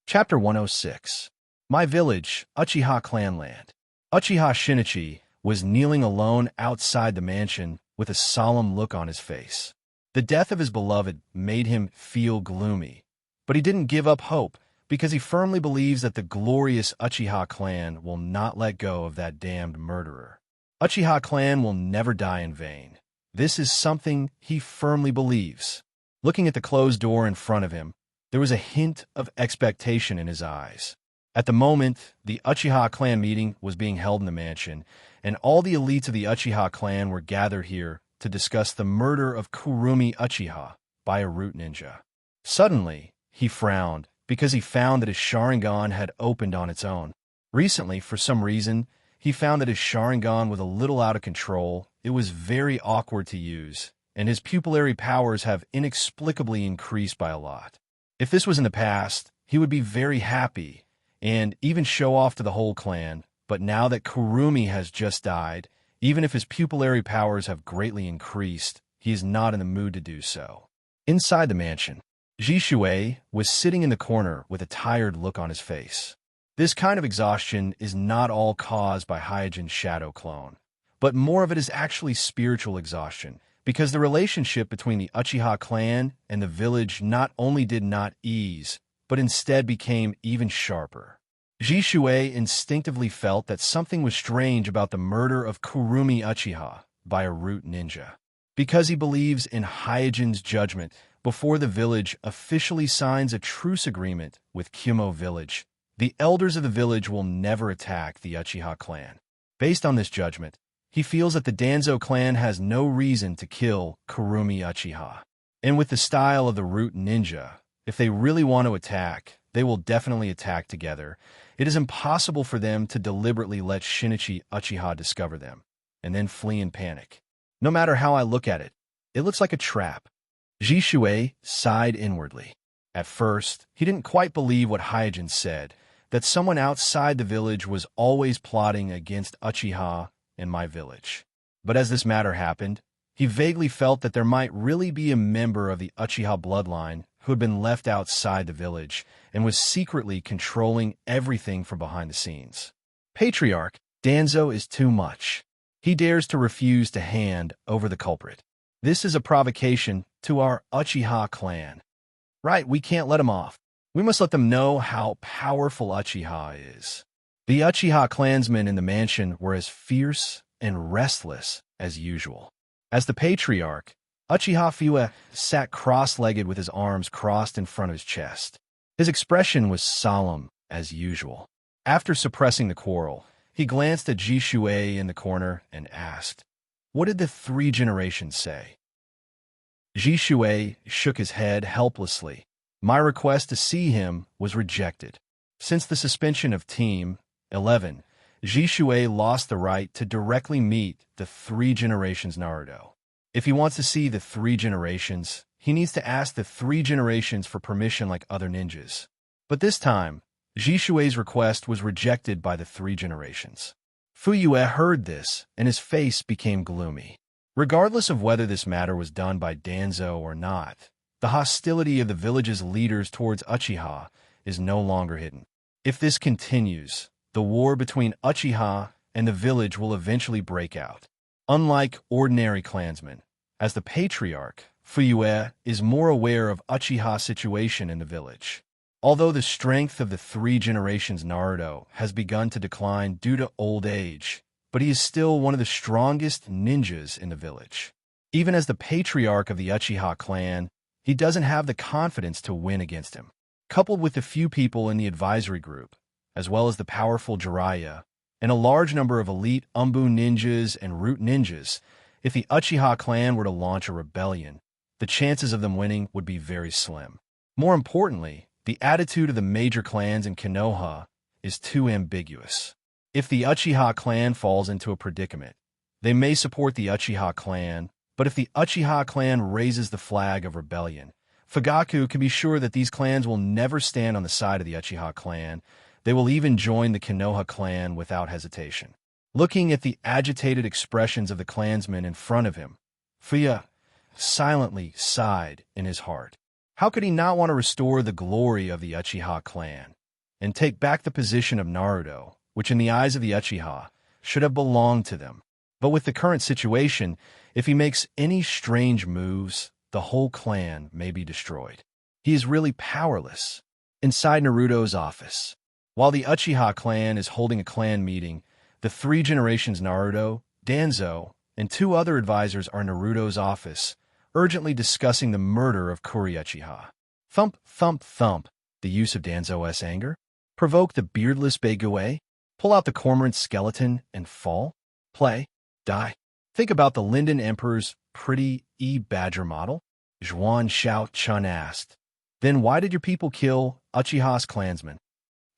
Chapter 106. My Village, Uchiha Clanland. Uchiha Shinichi was kneeling alone outside the mansion with a solemn look on his face. The death of his beloved made him feel gloomy, but he didn't give up hope because he firmly believes that the glorious Uchiha clan will not let go of that damned murderer. Uchiha clan will never die in vain. This is something he firmly believes. Looking at the closed door in front of him, there was a hint of expectation in his eyes. At the moment, the Uchiha clan meeting was being held in the mansion, and all the elites of the Uchiha clan were gathered here to discuss the murder of Kurumi Uchiha by a root ninja. Suddenly, he frowned because he found that his Sharingan had opened on its own. Recently, for some reason, he found that his Sharingan was a little out of control. It was very awkward to use, and his pupillary powers have inexplicably increased by a lot. If this was in the past, he would be very happy and even show off to the whole clan, but now that Kurumi has just died, even if his pupillary powers have greatly increased, he is not in the mood to do so. Inside the mansion, Jishui was sitting in the corner with a tired look on his face. This kind of exhaustion is not all caused by Hyojin's shadow clone, but more of it is actually spiritual exhaustion, because the relationship between the Uchiha clan and the village not only did not ease, but instead became even sharper. Jishui instinctively felt that something was strange about the murder of Kurumi Uchiha by a root ninja. Because he believes in Hyojin's judgment before the village officially signs a truce agreement with Kumo village, the elders of the village will never attack the Uchiha clan. Based on this judgment, he feels that the Danzo clan has no reason to kill Kurumi Uchiha. And with the style of the root ninja, if they really want to attack, they will definitely attack together. It is impossible for them to deliberately let Shinichi Uchiha discover them, and then flee in panic. No matter how I look at it, it looks like a trap. Jishui sighed inwardly. At first, he didn't quite believe what Hyojin said, that someone outside the village was always plotting against Uchiha in my village. But as this matter happened, he vaguely felt that there might really be a member of the Uchiha bloodline who had been left outside the village and was secretly controlling everything from behind the scenes. Patriarch, Danzo is too much. He dares to refuse to hand over the culprit. This is a provocation to our Uchiha clan. Right, we can't let him off. We must let them know how powerful Uchiha is. The Uchiha clansmen in the mansion were as fierce and restless as usual. As the patriarch, Uchiha Fiwa sat cross-legged with his arms crossed in front of his chest. His expression was solemn as usual. After suppressing the quarrel, he glanced at Jishui in the corner and asked, "What did the three generations say?" Jishui shook his head helplessly. My request to see him was rejected. Since the suspension of Team 11, Jishui lost the right to directly meet the three generations Naruto. If he wants to see the three generations, he needs to ask the three generations for permission like other ninjas. But this time, Jishui's request was rejected by the three generations. Fuyue heard this, and his face became gloomy. Regardless of whether this matter was done by Danzo or not, the hostility of the village's leaders towards Uchiha is no longer hidden. If this continues, the war between Uchiha and the village will eventually break out. Unlike ordinary clansmen, as the patriarch, Fuyue is more aware of Uchiha's situation in the village. Although the strength of the three generations Naruto has begun to decline due to old age, but he is still one of the strongest ninjas in the village. Even as the patriarch of the Uchiha clan, he doesn't have the confidence to win against him. Coupled with the few people in the advisory group, as well as the powerful Jiraiya, and a large number of elite Umbu ninjas and root ninjas, if the Uchiha clan were to launch a rebellion, the chances of them winning would be very slim. More importantly, the attitude of the major clans in Konoha is too ambiguous. If the Uchiha clan falls into a predicament, they may support the Uchiha clan, but if the Uchiha clan raises the flag of rebellion, Fugaku can be sure that these clans will never stand on the side of the Uchiha clan. They will even join the Konoha clan without hesitation. Looking at the agitated expressions of the clansmen in front of him, Fuya silently sighed in his heart. How could he not want to restore the glory of the Uchiha clan? and take back the position of Naruto, which in the eyes of the Uchiha should have belonged to them. But with the current situation, if he makes any strange moves, the whole clan may be destroyed. He is really powerless. Inside Naruto's office, while the Uchiha clan is holding a clan meeting, the three generations Naruto, Danzo, and two other advisors are in Naruto's office, urgently discussing the murder of Kuri Uchiha. Thump, thump, thump. The use of Danzo's anger? Provoke the beardless Beiguei? Pull out the cormorant skeleton and fall? Play? Die? Think about the Linden Emperor's pretty E-Badger model? Zhuan Shao Chun asked. Then why did your people kill Uchiha's clansmen?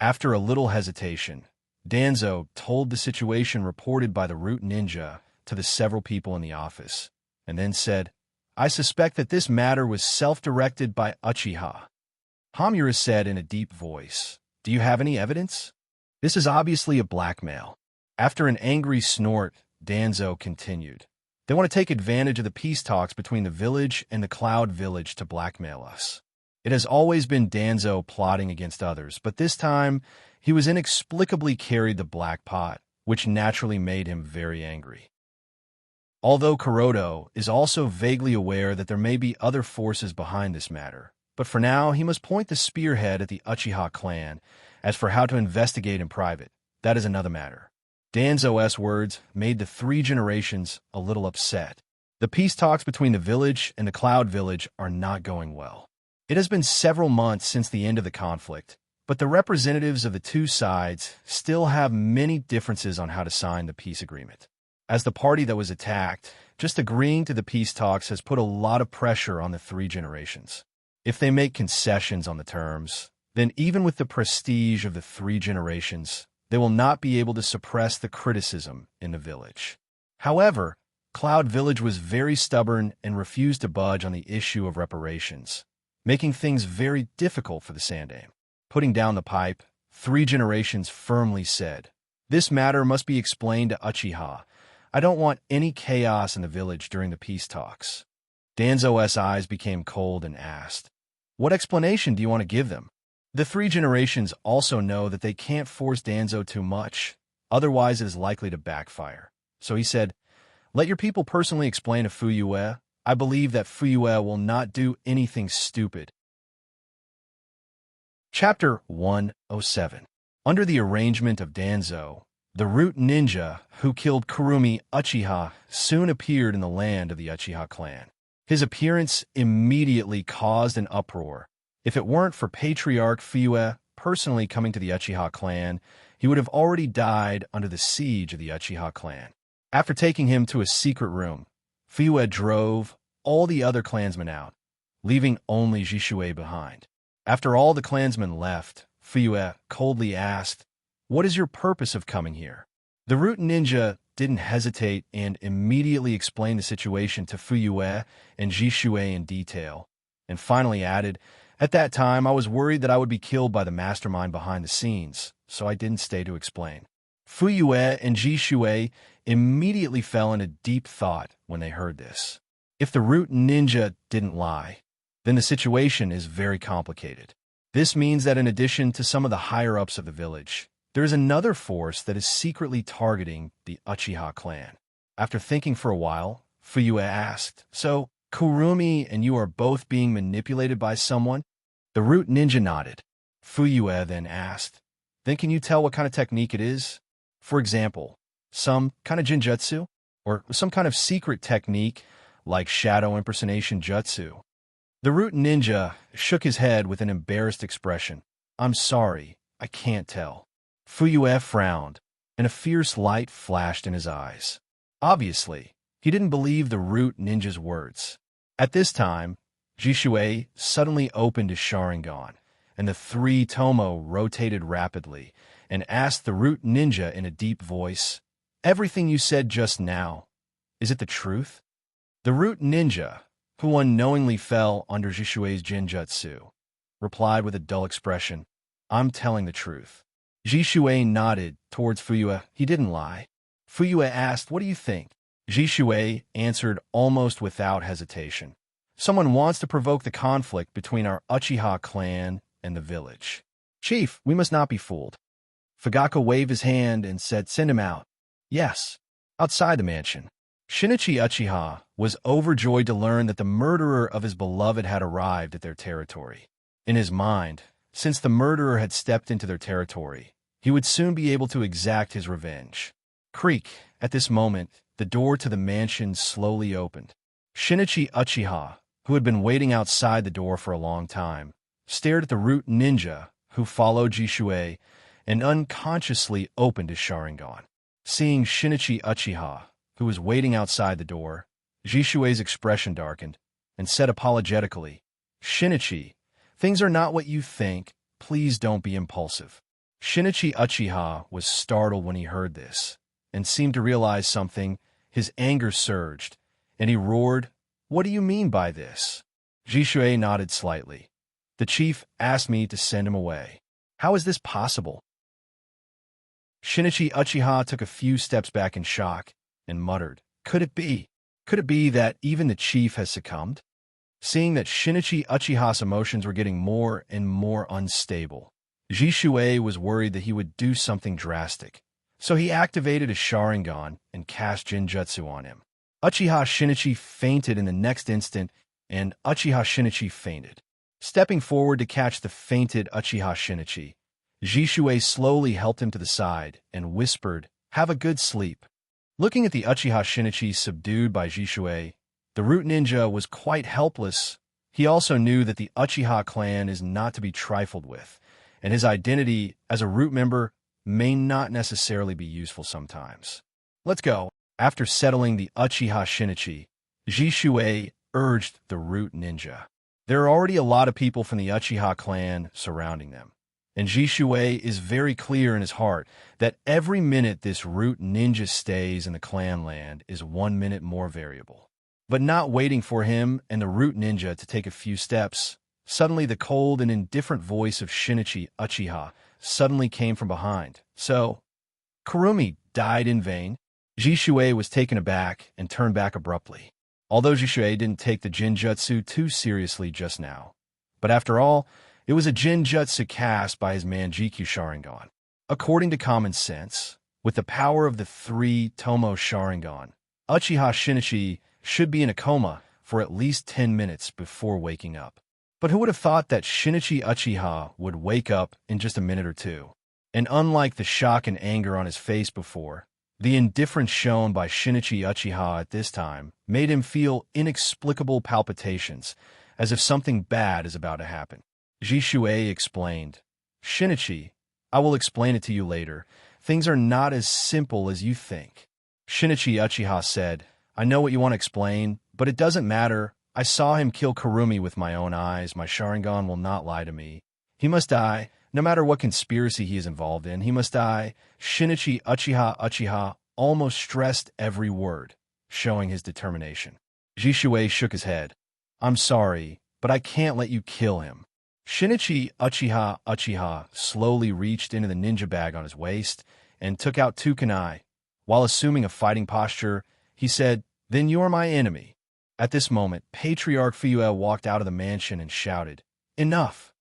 After a little hesitation, Danzo told the situation reported by the Root Ninja to the several people in the office, and then said, I suspect that this matter was self-directed by Uchiha. Hamura said in a deep voice, Do you have any evidence? This is obviously a blackmail. After an angry snort, Danzo continued, They want to take advantage of the peace talks between the village and the Cloud Village to blackmail us. It has always been Danzo plotting against others, but this time he was inexplicably carried the black pot, which naturally made him very angry. Although Kuroto is also vaguely aware that there may be other forces behind this matter, but for now he must point the spearhead at the Uchiha clan. As for how to investigate in private, that is another matter. Danzo's words made the three generations a little upset. The peace talks between the village and the Cloud Village are not going well. It has been several months since the end of the conflict, but the representatives of the two sides still have many differences on how to sign the peace agreement. As the party that was attacked, just agreeing to the peace talks has put a lot of pressure on the three generations. If they make concessions on the terms, then even with the prestige of the three generations, they will not be able to suppress the criticism in the village. However, Cloud Village was very stubborn and refused to budge on the issue of reparations, making things very difficult for the Sandaime. Putting down the pipe, three generations firmly said, This matter must be explained to Uchiha. I don't want any chaos in the village during the peace talks. Danzo's eyes became cold and asked, What explanation do you want to give them? The three generations also know that they can't force Danzo too much, otherwise it is likely to backfire. So he said, Let your people personally explain to Fuyue. I believe that Fuyue will not do anything stupid. Chapter 107. Under the arrangement of Danzo, the Root Ninja who killed Kurumi Uchiha soon appeared in the land of the Uchiha clan. His appearance immediately caused an uproar. If it weren't for Patriarch Fuyue personally coming to the Uchiha clan, he would have already died under the siege of the Uchiha clan. After taking him to a secret room, Fuyue drove all the other clansmen out, leaving only Jishue behind. After all the clansmen left, Fuyue coldly asked, What is your purpose of coming here? The Root Ninja didn't hesitate and immediately explained the situation to Fuyue and Jishue in detail, and finally added, At that time I was worried that I would be killed by the mastermind behind the scenes, so I didn't stay to explain. Fuyue and Jishue immediately fell into deep thought when they heard this. If the Root Ninja didn't lie, then the situation is very complicated. This means that in addition to some of the higher-ups of the village, there is another force that is secretly targeting the Uchiha clan. After thinking for a while, Fuyue asked, So, Kurumi and you are both being manipulated by someone? The Root Ninja nodded. Fuyue then asked, Then can you tell what kind of technique it is? For example, some kind of jinjutsu? Or some kind of secret technique like shadow impersonation jutsu? The Root Ninja shook his head with an embarrassed expression. I'm sorry, I can't tell. Fuyue frowned, and a fierce light flashed in his eyes. Obviously, he didn't believe the Root Ninja's words. At this time, Jishue suddenly opened his Sharingan, and the three Tomo rotated rapidly and asked the Root Ninja in a deep voice, Everything you said just now, is it the truth? The Root Ninja, who unknowingly fell under Jishue's Jinjutsu, replied with a dull expression, I'm telling the truth. Jishue nodded towards Fuyue. He didn't lie. Fuyue asked, What do you think? Jishue answered almost without hesitation. Someone wants to provoke the conflict between our Uchiha clan and the village. Chief, we must not be fooled. Fugaka waved his hand and said, "Send him out." Yes. Outside the mansion, Shinichi Uchiha was overjoyed to learn that the murderer of his beloved had arrived at their territory. In his mind, since the murderer had stepped into their territory, he would soon be able to exact his revenge. Creak. At this moment, the door to the mansion slowly opened. Shinichi Uchiha, who had been waiting outside the door for a long time, stared at the root ninja who followed Jishui and unconsciously opened his Sharingan. Seeing Shinichi Uchiha, who was waiting outside the door, Jishui's expression darkened and said apologetically, "Shinichi, things are not what you think. Please don't be impulsive." Shinichi Uchiha was startled when he heard this and seemed to realize something. His anger surged, and he roared, "What do you mean by this?" Jishui nodded slightly. "The chief asked me to send him away." "How is this possible?" Shinichi Uchiha took a few steps back in shock and muttered, Could it be that even the chief has succumbed?" Seeing that Shinichi Uchiha's emotions were getting more and more unstable, Jishui was worried that he would do something drastic, so he activated his Sharingan and cast Jinjutsu on him. Uchiha Shinichi fainted in the next instant, and Uchiha Shinichi fainted. Stepping forward to catch the fainted Uchiha Shinichi, Jishui slowly helped him to the side and whispered, "Have a good sleep." Looking at the Uchiha Shinichi subdued by Jishui, the root ninja was quite helpless. He also knew that the Uchiha clan is not to be trifled with, and his identity as a root member may not necessarily be useful sometimes. "Let's go." After settling the Uchiha Shinichi, Jishui urged the root ninja. There are already a lot of people from the Uchiha clan surrounding them, and Jishui is very clear in his heart that every minute this root ninja stays in the clan land is 1 minute more variable. But not waiting for him and the root ninja to take a few steps, suddenly the cold and indifferent voice of Shinichi Uchiha suddenly came from behind. "So, Kurumi died in vain?" Jishui was taken aback and turned back abruptly. Although Jishui didn't take the Jinjutsu too seriously just now. But after all, it was a Jinjutsu cast by his Manjikyu Sharingan. According to common sense, with the power of the 3 Tomo Sharingan, Uchiha Shinichi should be in a coma for at least 10 minutes before waking up. But who would have thought that Shinichi Uchiha would wake up in just a minute or two? And unlike the shock and anger on his face before, the indifference shown by Shinichi Uchiha at this time made him feel inexplicable palpitations, as if something bad is about to happen. Jishui explained, "Shinichi, I will explain it to you later. Things are not as simple as you think." Shinichi Uchiha said, "I know what you want to explain, but it doesn't matter. I saw him kill Kurumi with my own eyes. My Sharingan will not lie to me. He must die. No matter what conspiracy he is involved in, he must die." Shinichi Uchiha almost stressed every word, showing his determination. Jishui shook his head. "I'm sorry, but I can't let you kill him." Shinichi Uchiha slowly reached into the ninja bag on his waist and took out 2 kunai. While assuming a fighting posture, he said, "Then you are my enemy." At this moment, Patriarch Fuyue walked out of the mansion and shouted, "Enough!"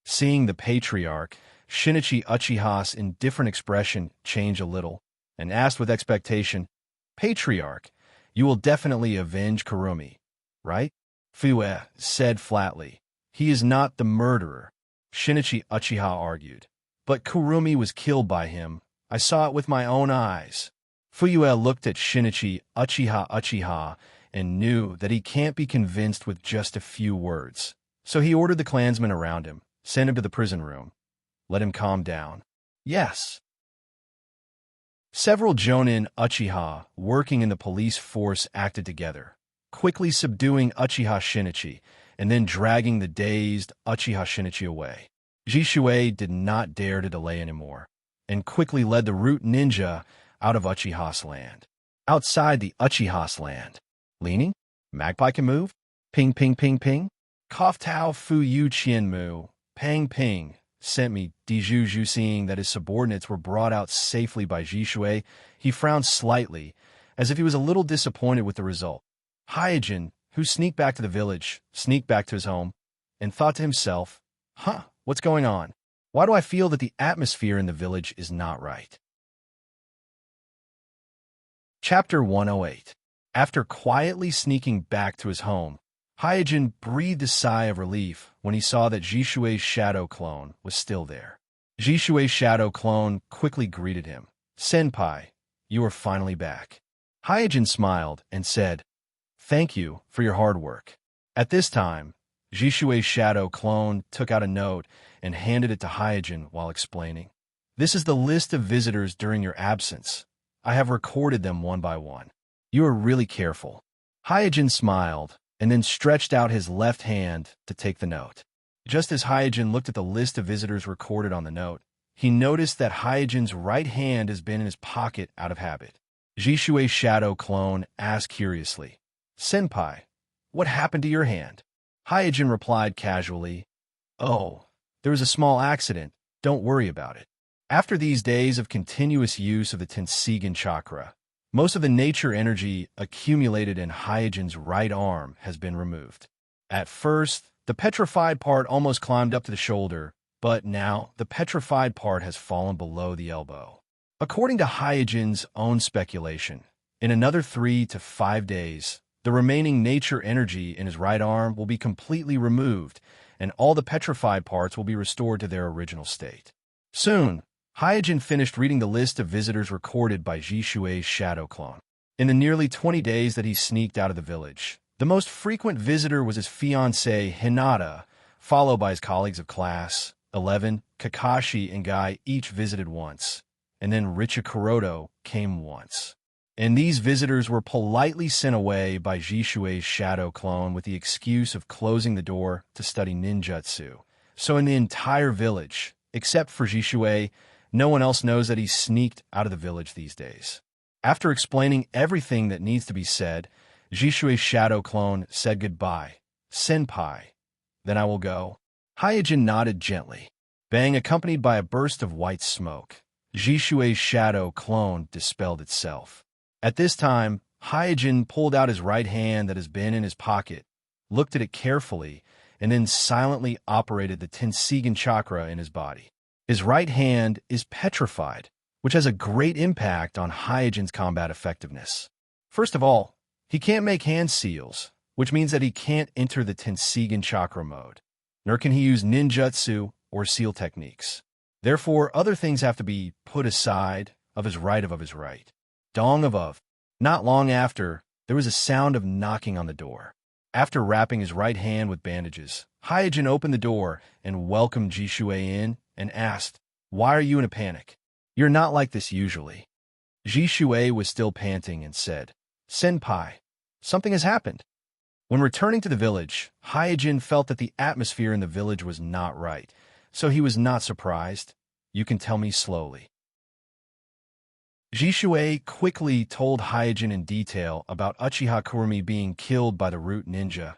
Seeing the Patriarch, Shinichi Uchiha's indifferent expression changed a little, and asked with expectation, "Patriarch, you will definitely avenge Kurumi, right?" Fuyue said flatly, "He is not the murderer." Shinichi Uchiha argued, "But Kurumi was killed by him. I saw it with my own eyes." Fuyue looked at Shinichi Uchiha and knew that he can't be convinced with just a few words. So he ordered the clansmen around him, sent him to the prison room. Let him calm down. Yes. Several Jonin Uchiha working in the police force acted together, quickly subduing Uchiha Shinichi and then dragging the dazed Uchiha Shinichi away. Jishui did not dare to delay anymore, and quickly led the root ninja out of Uchiha's land. Outside the Uchiha's land, leaning, Magpie can move, ping ping ping ping, cough tao fu yu qian mu, pang ping, sent me Dijuju. Seeing that his subordinates were brought out safely by Jishui, he frowned slightly, as if he was a little disappointed with the result. Hyojin, who sneaked back to the village, sneaked back to his home, and thought to himself, "Huh, what's going on? Why do I feel that the atmosphere in the village is not right? Chapter 108. After quietly sneaking back to his home, Hyojin breathed a sigh of relief when he saw that Jishue's shadow clone was still there. Jishue's shadow clone quickly greeted him. "Senpai, you are finally back." Hyojin smiled and said, "Thank you for your hard work." At this time, Jishue's shadow clone took out a note and handed it to Hyojin while explaining, "This is the list of visitors during your absence. I have recorded them one by one. You are really careful." Hyojin smiled and then stretched out his left hand to take the note. Just as Hyojin looked at the list of visitors recorded on the note, he noticed that Hyojin's right hand has been in his pocket out of habit. Jishue's shadow clone asked curiously, "Senpai, what happened to your hand?" Hyojin replied casually, "Oh, there was a small accident. Don't worry about it." After these days of continuous use of the Tenseigan chakra, most of the nature energy accumulated in Hyojin's right arm has been removed. At first, the petrified part almost climbed up to the shoulder, but now the petrified part has fallen below the elbow. According to Hyojin's own speculation, in another 3 to 5 days, the remaining nature energy in his right arm will be completely removed, and all the petrified parts will be restored to their original state. Soon, Hyojin finished reading the list of visitors recorded by Jishue's shadow clone. In the nearly 20 days that he sneaked out of the village, the most frequent visitor was his fiancée Hinata, followed by his colleagues of class. 11, Kakashi and Guy each visited once, and then Richa Kuroto came once. And these visitors were politely sent away by Jishue's shadow clone with the excuse of closing the door to study ninjutsu. So in the entire village, except for Jishue, no one else knows that he sneaked out of the village these days. After explaining everything that needs to be said, Jishue's shadow clone said goodbye. "Senpai, then I will go." Hyojin nodded gently. Bang, accompanied by a burst of white smoke, Jishue's shadow clone dispelled itself. At this time, Hyojin pulled out his right hand that has been in his pocket, looked at it carefully, and then silently operated the Tenseigan chakra in his body. His right hand is petrified, which has a great impact on Hyojin's combat effectiveness. First of all, he can't make hand seals, which means that he can't enter the Tenseigan chakra mode, nor can he use ninjutsu or seal techniques. Therefore, other things have to be put aside of his right. Dong of. Not long after, there was a sound of knocking on the door. After wrapping his right hand with bandages, Hyojin opened the door and welcomed Jishue in and asked, "Why are you in a panic? You're not like this usually." Jishue was still panting and said, "Senpai, something has happened." When returning to the village, Hyojin felt that the atmosphere in the village was not right, so he was not surprised. "You can tell me slowly." Jishue quickly told Hyojin in detail about Uchiha Kurumi being killed by the root ninja,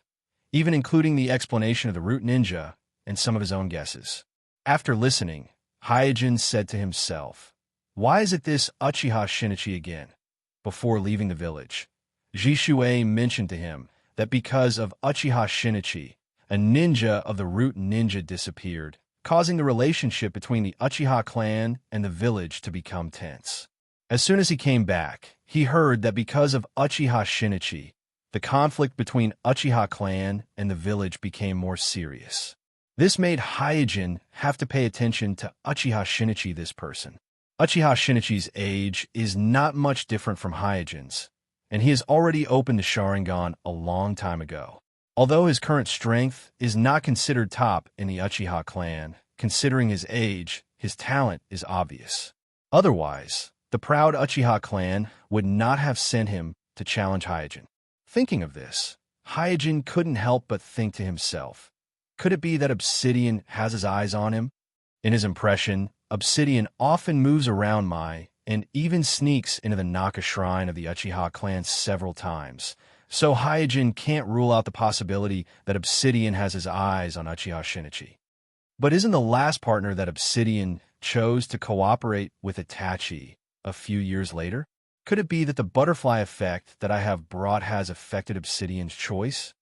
even including the explanation of the root ninja and some of his own guesses. After listening, Hyojin said to himself, "Why is it this Uchiha Shinichi again?" Before leaving the village, Jishue mentioned to him that because of Uchiha Shinichi, a ninja of the root ninja disappeared, causing the relationship between the Uchiha clan and the village to become tense. As soon as he came back, he heard that because of Uchiha Shinichi, the conflict between Uchiha clan and the village became more serious. This made Hyojin have to pay attention to Uchiha Shinichi, this person. Uchiha Shinichi's age is not much different from Hyojin's, and he has already opened the Sharingan a long time ago. Although his current strength is not considered top in the Uchiha clan, considering his age, his talent is obvious. Otherwise, the proud Uchiha clan would not have sent him to challenge Hyojin. Thinking of this, Hyojin couldn't help but think to himself, could it be that Obsidian has his eyes on him? In his impression, Obsidian often moves around Mai and even sneaks into the Naka shrine of the Uchiha clan several times, so Hyojin can't rule out the possibility that Obsidian has his eyes on Uchiha Shinichi. But isn't the last partner that Obsidian chose to cooperate with Itachi a few years later? Could it be that the butterfly effect that I have brought has affected Obsidian's choice?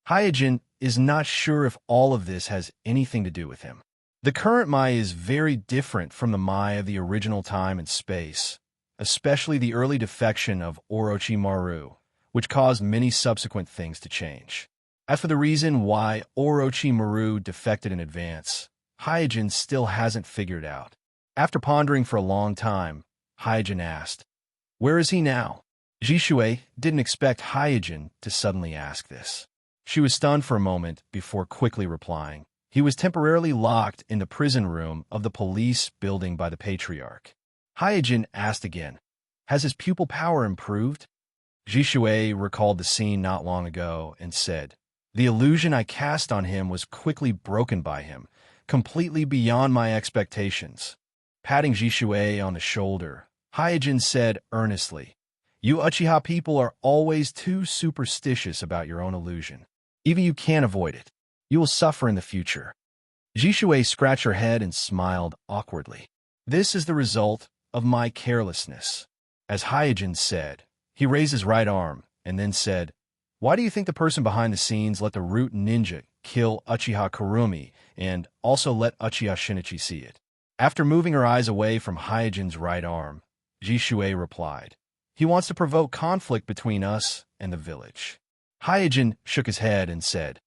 Hyojin is not sure if all of this has anything to do with him. The current Mai is very different from the Mai of the original time and space, especially the early defection of Orochimaru, which caused many subsequent things to change. As for the reason why Orochimaru defected in advance, Hyojin still hasn't figured out. After pondering for a long time, Hyojin asked, "Where is he now?" Jishui didn't expect Hyojin to suddenly ask this. She was stunned for a moment before quickly replying, "He was temporarily locked in the prison room of the police building by the Patriarch." Hyojin asked again, "Has his pupil power improved?" Jishui recalled the scene not long ago and said, "The illusion I cast on him was quickly broken by him, completely beyond my expectations." Patting Jishui on the shoulder, Hyojin said earnestly, "You Uchiha people are always too superstitious about your own illusion. Even you can't avoid it. You will suffer in the future." Jishui scratched her head and smiled awkwardly. "This is the result of my carelessness." As Hyojin said, he raised his right arm and then said, "Why do you think the person behind the scenes let the root ninja kill Uchiha Kurumi and also let Uchiha Shinichi see it?" After moving her eyes away from Hyojin's right arm, Jishui replied, "He wants to provoke conflict between us and the village." Hyojin shook his head and said,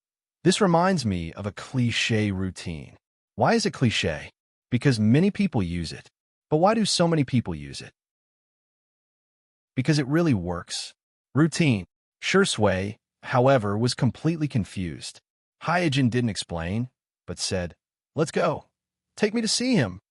"This reminds me of a cliché routine." "Why is it cliché?" "Because many people use it." "But why do so many people use it?" "Because it really works." Routine. Shursui, however, was completely confused. Hyojin didn't explain, but said, "Let's go. Take me to see him."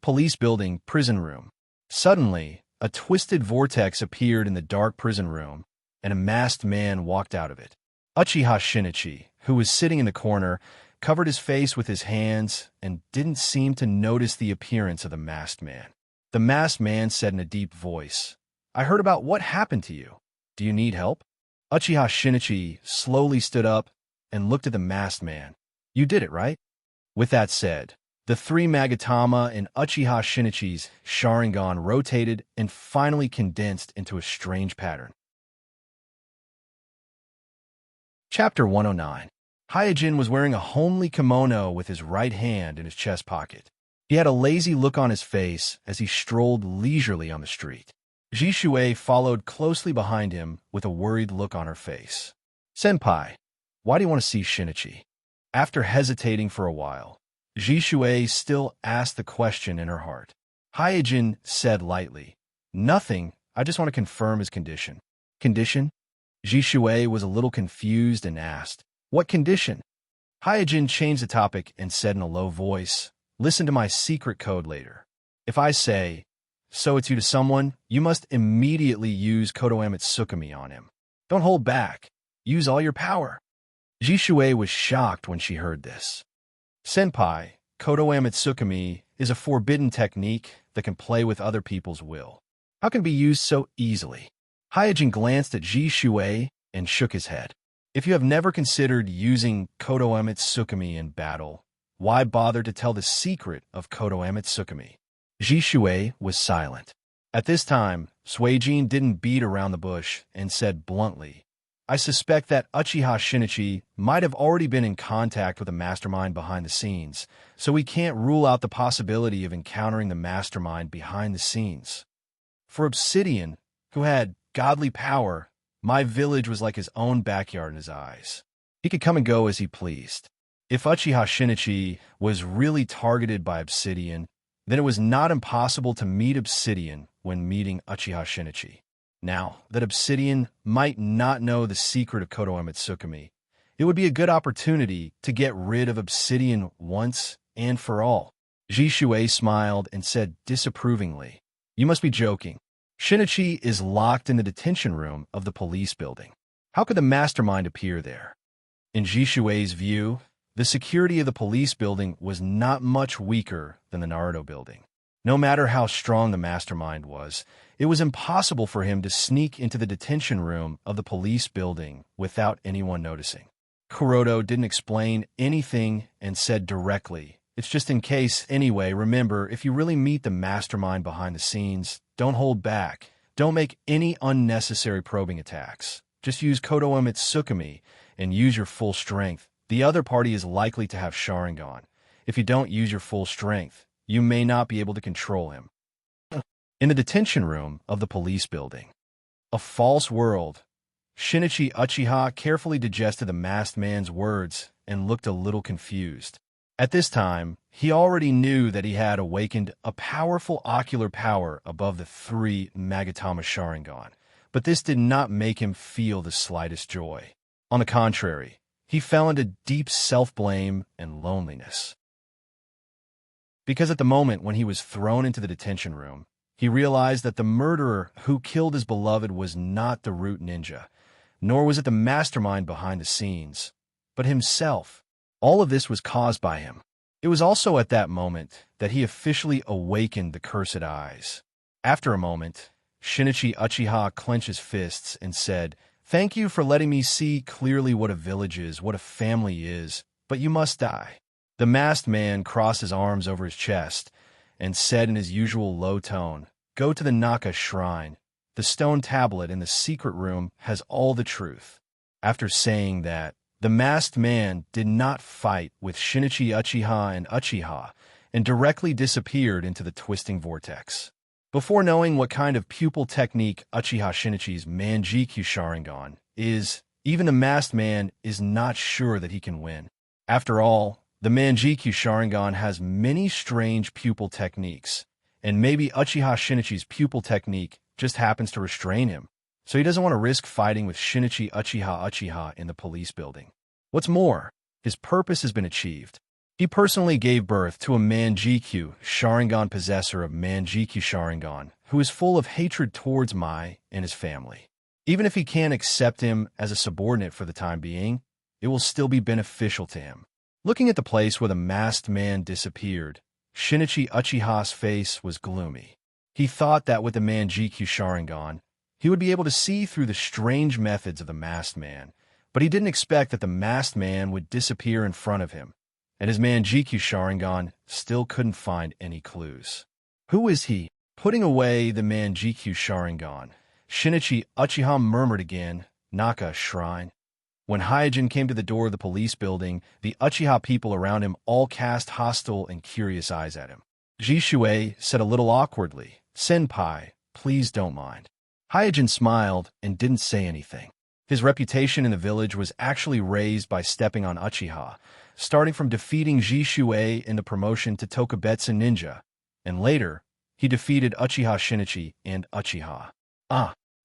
Police building, prison room. Suddenly, a twisted vortex appeared in the dark prison room, and a masked man walked out of it. Uchiha Shinichi, who was sitting in the corner, covered his face with his hands and didn't seem to notice the appearance of the masked man. The masked man said in a deep voice, "I heard about what happened to you. Do you need help?" Uchiha Shinichi slowly stood up and looked at the masked man. "You did it, right?" With that said, the three Magatama in Uchiha Shinichi's Sharingan rotated and finally condensed into a strange pattern. Chapter 109. Hyojin was wearing a homely kimono with his right hand in his chest pocket. He had a lazy look on his face as he strolled leisurely on the street. Jishui followed closely behind him with a worried look on her face. "Senpai, why do you want to see Shinichi?" After hesitating for a while, Jishui still asked the question in her heart. Hyojin said lightly, "Nothing, I just want to confirm his condition." "Condition?" Jishui was a little confused and asked, "What condition?" Hyojin changed the topic and said in a low voice, "Listen to my secret code later. If I say, 'So it's you to someone,' you must immediately use Kodoemet Tsukumi on him. Don't hold back. Use all your power." Jishui was shocked when she heard this. "Senpai, Kodoemet Tsukumi is a forbidden technique that can play with other people's will. How can it be used so easily?" Hyojin glanced at Jishui and shook his head. "If you have never considered using Kodoemet Tsukumi in battle, why bother to tell the secret of Kodoemet Tsukumi?" Jishui was silent. At this time, Suijin didn't beat around the bush and said bluntly, "I suspect that Uchiha Shinichi might have already been in contact with a mastermind behind the scenes, so we can't rule out the possibility of encountering the mastermind behind the scenes. For Obsidian, who had godly power, my village was like his own backyard in his eyes. He could come and go as he pleased. If Uchiha Shinichi was really targeted by Obsidian, then it was not impossible to meet Obsidian when meeting Uchiha Shinichi. Now that Obsidian might not know the secret of Kodoemet Tsukumi, it would be a good opportunity to get rid of Obsidian once and for all." Jishui smiled and said disapprovingly, "You must be joking. Shinichi is locked in the detention room of the police building. How could the mastermind appear there?" In Jishui's view, the security of the police building was not much weaker than the Naruto building. No matter how strong the mastermind was, it was impossible for him to sneak into the detention room of the police building without anyone noticing. Kuroto didn't explain anything and said directly, "It's just in case anyway. Remember, if you really meet the mastermind behind the scenes, don't hold back. Don't make any unnecessary probing attacks. Just use Kodoemet Tsukumi and use your full strength. The other party is likely to have Sharingan. If you don't use your full strength, you may not be able to control him. In the detention room of the police building. A false world. Shinichi Uchiha carefully digested the masked man's words and looked a little confused. At this time, he already knew that he had awakened a powerful ocular power above the 3 Magatama Sharingan, but this did not make him feel the slightest joy. On the contrary, he fell into deep self-blame and loneliness. Because at the moment when he was thrown into the detention room, he realized that the murderer who killed his beloved was not the root ninja, nor was it the mastermind behind the scenes, but himself. All of this was caused by him. It was also at that moment that he officially awakened the cursed eyes. After a moment, Shinichi Uchiha clenched his fists and said, "Thank you for letting me see clearly what a village is, what a family is, but you must die." The masked man crossed his arms over his chest and said in his usual low tone, "Go to the Naka shrine. The stone tablet in the secret room has all the truth." After saying that, the masked man did not fight with Shinichi Uchiha and directly disappeared into the twisting vortex. Before knowing what kind of pupil technique Uchiha Shinichi's Manjikyu Sharingan is, even the masked man is not sure that he can win. After all, the Manjikyu Sharingan has many strange pupil techniques, and maybe Uchiha Shinichi's pupil technique just happens to restrain him, so he doesn't want to risk fighting with Shinichi Uchiha in the police building. What's more, his purpose has been achieved. He personally gave birth to a Manjikyu Sharingan possessor of Manjikyu Sharingan who is full of hatred towards Mai and his family. Even if he can't accept him as a subordinate for the time being, it will still be beneficial to him. Looking at the place where the masked man disappeared, Shinichi Uchiha's face was gloomy. He thought that with the Manjikyu Sharingan, he would be able to see through the strange methods of the masked man, but he didn't expect that the masked man would disappear in front of him, and his Manjikyu Sharingan still couldn't find any clues. Who is he? Putting away the Manjikyu Sharingan, Shinichi Uchiha murmured again, "Naka shrine." When Hyojin came to the door of the police building, the Uchiha people around him all cast hostile and curious eyes at him. Jishuei said a little awkwardly, "Senpai, please don't mind." Hyojin smiled and didn't say anything. His reputation in the village was actually raised by stepping on Uchiha, starting from defeating Jishuei in the promotion to Tokubetsu Ninja, and later, he defeated Uchiha Shinichi and Uchiha.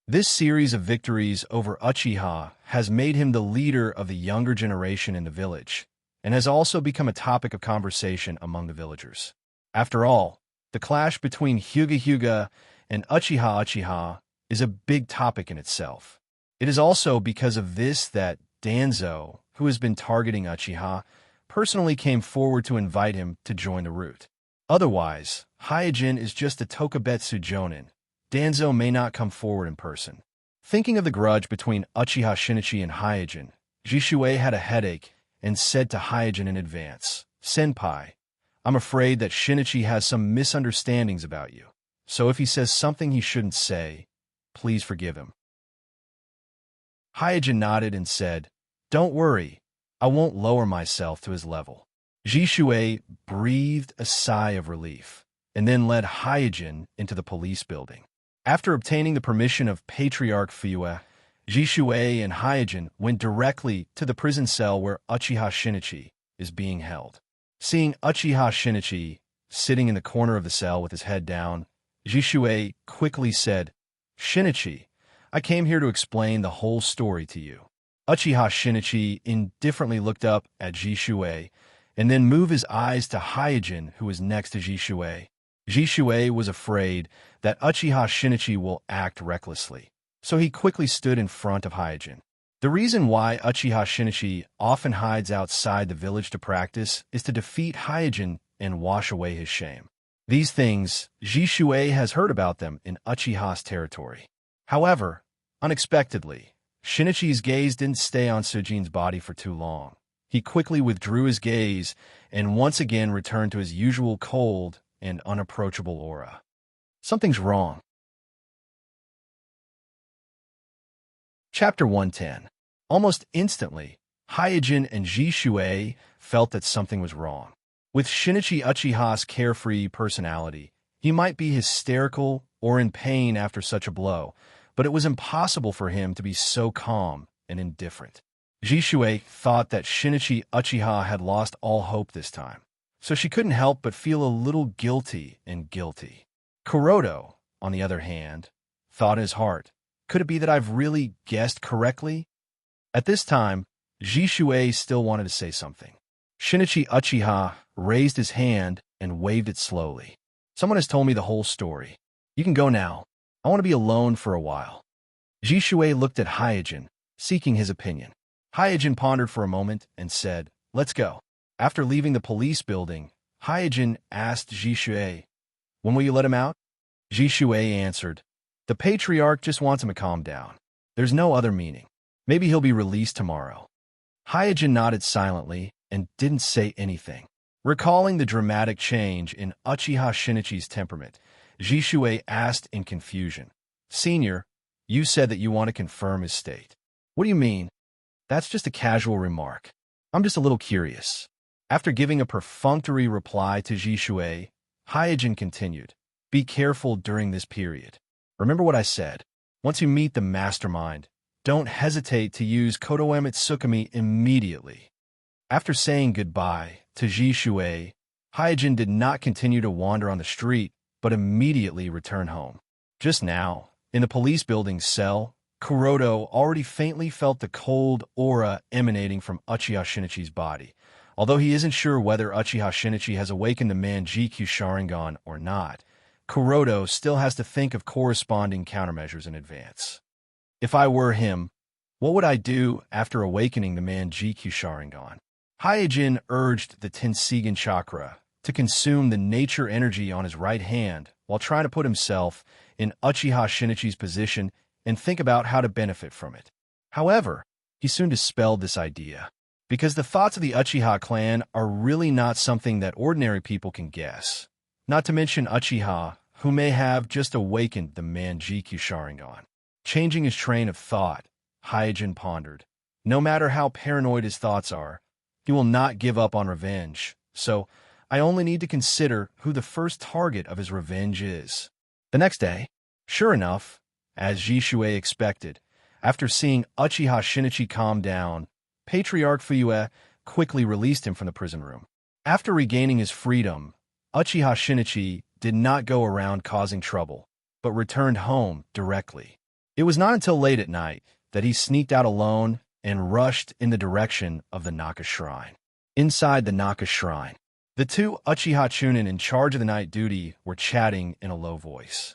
This series of victories over Uchiha has made him the leader of the younger generation in the village, and has also become a topic of conversation among the villagers. After all, the clash between Hyuga and Uchiha is a big topic in itself. It is also because of this that Danzo, who has been targeting Uchiha, personally came forward to invite him to join the route. Otherwise, Hyojin is just a Tokubetsu Jonin. Danzo may not come forward in person. Thinking of the grudge between Uchiha Shinichi and Hyojin, Jishuei had a headache and said to Hyojin in advance, "Senpai, I'm afraid that Shinichi has some misunderstandings about you, so if he says something he shouldn't say, please forgive him." Hyojin nodded and said, "Don't worry, I won't lower myself to his level." Jishuei breathed a sigh of relief, and then led Hyojin into the police building. After obtaining the permission of Patriarch Fuyue, Jishuei and Hyojin went directly to the prison cell where Uchiha Shinichi is being held. Seeing Uchiha Shinichi sitting in the corner of the cell with his head down, Jishuei quickly said, "Shinichi, I came here to explain the whole story to you." Uchiha Shinichi indifferently looked up at Jishuei and then moved his eyes to Hyojin, who was next to Jishuei. Jishuei was afraid that Uchiha Shinichi will act recklessly, so he quickly stood in front of Hyojin. The reason why Uchiha Shinichi often hides outside the village to practice is to defeat Hyojin and wash away his shame. These things, Jishuei has heard about them in Uchiha's territory. However, unexpectedly, Shinichi's gaze didn't stay on Sujin's body for too long. He quickly withdrew his gaze and once again returned to his usual cold and unapproachable aura. Something's wrong. Chapter 110. Almost instantly, Hyojin and Jishuei felt that something was wrong. With Shinichi Uchiha's carefree personality, he might be hysterical or in pain after such a blow, but it was impossible for him to be so calm and indifferent. Jishui thought that Shinichi Uchiha had lost all hope this time, so she couldn't help but feel a little guilty. Kuroto, on the other hand, thought in his heart, could it be that I've really guessed correctly? At this time, Jishui still wanted to say something. Shinichi Uchiha raised his hand and waved it slowly. Someone has told me the whole story. You can go now. I want to be alone for a while. Jishui looked at Hyojin, seeking his opinion. Hyojin pondered for a moment and said, "Let's go." After leaving the police building, Hyojin asked Jishui, "When will you let him out?" Jishui answered, "The patriarch just wants him to calm down. There's no other meaning. Maybe he'll be released tomorrow." Hyojin nodded silently and didn't say anything. Recalling the dramatic change in Uchiha Shinichi's temperament, Jishui asked in confusion, "Senior, you said that you want to confirm his state. What do you mean?" "That's just a casual remark. I'm just a little curious." After giving a perfunctory reply to Jishui, Hyojin continued, "Be careful during this period. Remember what I said. Once you meet the mastermind, don't hesitate to use Kotoe Tsukumi immediately." After saying goodbye to Jishui, Hyojin did not continue to wander on the street, but immediately returned home. Just now, in the police building's cell, Kuroto already faintly felt the cold aura emanating from Uchiha Shinichi's body. Although he isn't sure whether Uchiha Shinichi has awakened the Manjikyu Sharingan or not, Kuroto still has to think of corresponding countermeasures in advance. If I were him, what would I do after awakening the Manjikyu Sharingan? Hyojin urged the Tenseigan chakra to consume the nature energy on his right hand while trying to put himself in Uchiha Shinichi's position and think about how to benefit from it. However, he soon dispelled this idea, because the thoughts of the Uchiha clan are really not something that ordinary people can guess, not to mention Uchiha, who may have just awakened the Manjikyu Sharingan. Changing his train of thought, Hyojin pondered, no matter how paranoid his thoughts are, he will not give up on revenge, so I only need to consider who the first target of his revenge is. The next day, sure enough, as Jishui expected, after seeing Uchiha Shinichi calm down, Patriarch Fuyue quickly released him from the prison room. After regaining his freedom, Uchiha Shinichi did not go around causing trouble, but returned home directly. It was not until late at night that he sneaked out alone and rushed in the direction of the Naka Shrine. Inside the Naka Shrine, the two Uchiha Chunin in charge of the night duty were chatting in a low voice.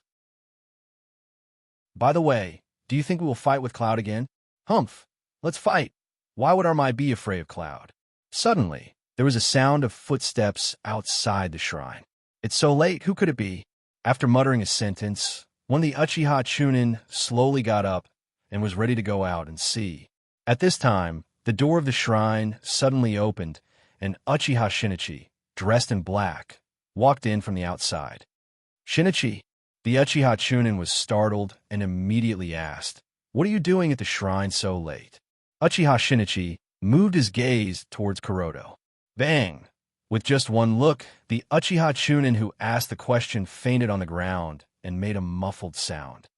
"By the way, do you think we will fight with Cloud again?" "Humph, let's fight. Why would our Mai be afraid of Cloud?" Suddenly, there was a sound of footsteps outside the shrine. "It's so late, who could it be?" After muttering a sentence, one of the Uchiha Chunin slowly got up and was ready to go out and see. At this time, the door of the shrine suddenly opened, and Uchiha Shinichi, dressed in black, walked in from the outside. "Shinichi." The Uchiha Chunin was startled and immediately asked, "What are you doing at the shrine so late?" Uchiha Shinichi moved his gaze towards Kuroto. Bang! With just one look, the Uchiha Chunin who asked the question fainted on the ground and made a muffled sound.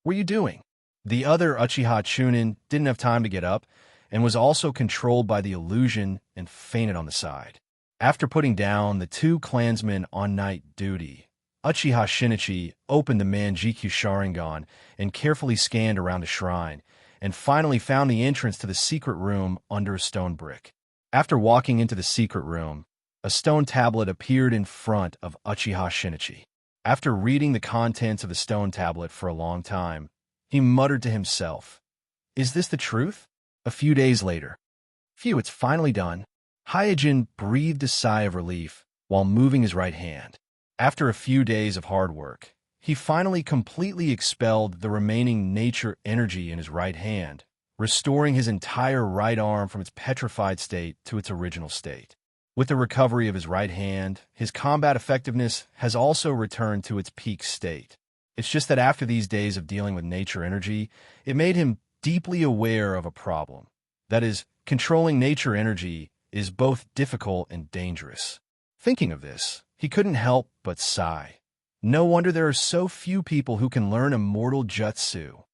"What are you doing?" The other Uchiha Chunin didn't have time to get up and was also controlled by the illusion and fainted on the side. After putting down the two clansmen on night duty, Uchiha Shinichi opened the Manjikyu Sharingan and carefully scanned around the shrine, and finally found the entrance to the secret room under a stone brick. After walking into the secret room, a stone tablet appeared in front of Uchiha Shinichi. After reading the contents of the stone tablet for a long time, he muttered to himself, "Is this the truth?" A few days later, "Phew, it's finally done." Hyojin breathed a sigh of relief while moving his right hand. After a few days of hard work, he finally completely expelled the remaining nature energy in his right hand, restoring his entire right arm from its petrified state to its original state. With the recovery of his right hand, his combat effectiveness has also returned to its peak state. It's just that after these days of dealing with nature energy, it made him deeply aware of a problem. That is, controlling nature energy is both difficult and dangerous. Thinking of this, he couldn't help but sigh. No wonder there are so few people who can learn immortal jutsu.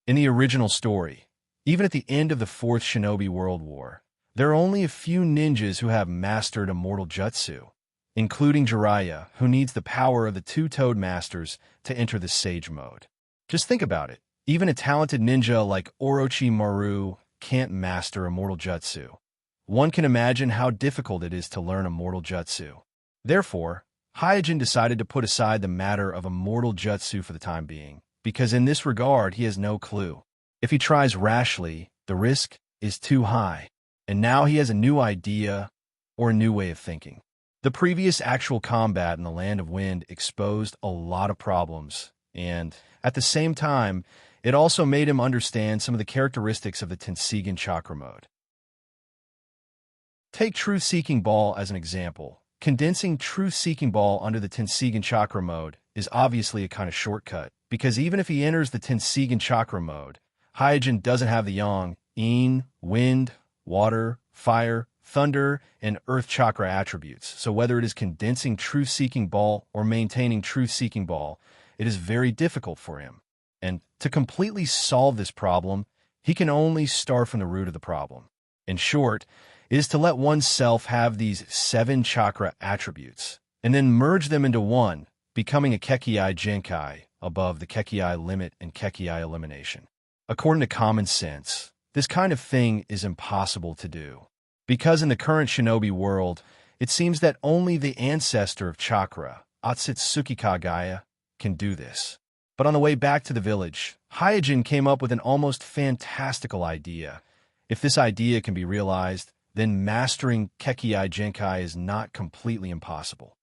In the original story, even at the end of the Fourth Shinobi World War, there are only a few ninjas who have mastered immortal jutsu, including Jiraiya, who needs the power of the two-toed masters to enter the sage mode. Just think about it. Even a talented ninja like Orochimaru can't master immortal jutsu. One can imagine how difficult it is to learn immortal jutsu. Therefore, Hyojin decided to put aside the matter of immortal jutsu for the time being, because in this regard he has no clue. If he tries rashly, the risk is too high. And now he has a new idea or a new way of thinking. The previous actual combat in the Land of Wind exposed a lot of problems, and at the same time, it also made him understand some of the characteristics of the Tenseigan chakra mode. Take Truth-Seeking Ball as an example. Condensing Truth-Seeking Ball under the Tenseigan chakra mode is obviously a kind of shortcut, because even if he enters the Tenseigan chakra mode, Hyojin doesn't have the yang, yin, wind, water, fire, thunder, and earth chakra attributes. So whether it is condensing Truth-Seeking Ball or maintaining Truth-Seeking Ball, it is very difficult for him. And to completely solve this problem, he can only start from the root of the problem. In short, it is to let oneself have these 7 chakra attributes, and then merge them into one, becoming a Kekkei Genkai, above the Kekkei limit and Kekkei elimination. According to common sense, this kind of thing is impossible to do, because in the current shinobi world, it seems that only the ancestor of chakra, Otsutsuki Kagaya, can do this. But on the way back to the village, Hyojin came up with an almost fantastical idea. If this idea can be realized, then mastering Kekkei Genkai is not completely impossible.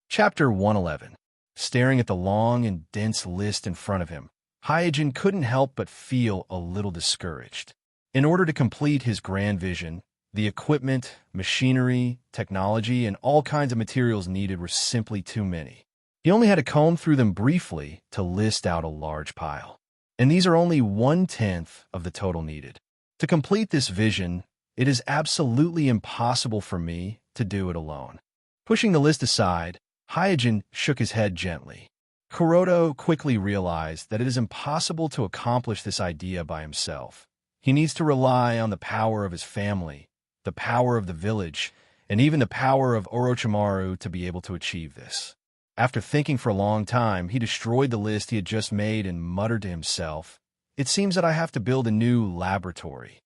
Chapter 111. Staring at the long and dense list in front of him, Hyojin couldn't help but feel a little discouraged. In order to complete his grand vision, the equipment, machinery, technology, and all kinds of materials needed were simply too many. He only had to comb through them briefly to list out a large pile. And these are only 1/10 of the total needed. To complete this vision, it is absolutely impossible for me to do it alone. Pushing the list aside, Hyojin shook his head gently. Kuroto quickly realized that it is impossible to accomplish this idea by himself. He needs to rely on the power of his family, the power of the village, and even the power of Orochimaru to be able to achieve this. After thinking for a long time, he destroyed the list he had just made and muttered to himself, "It seems that I have to build a new laboratory."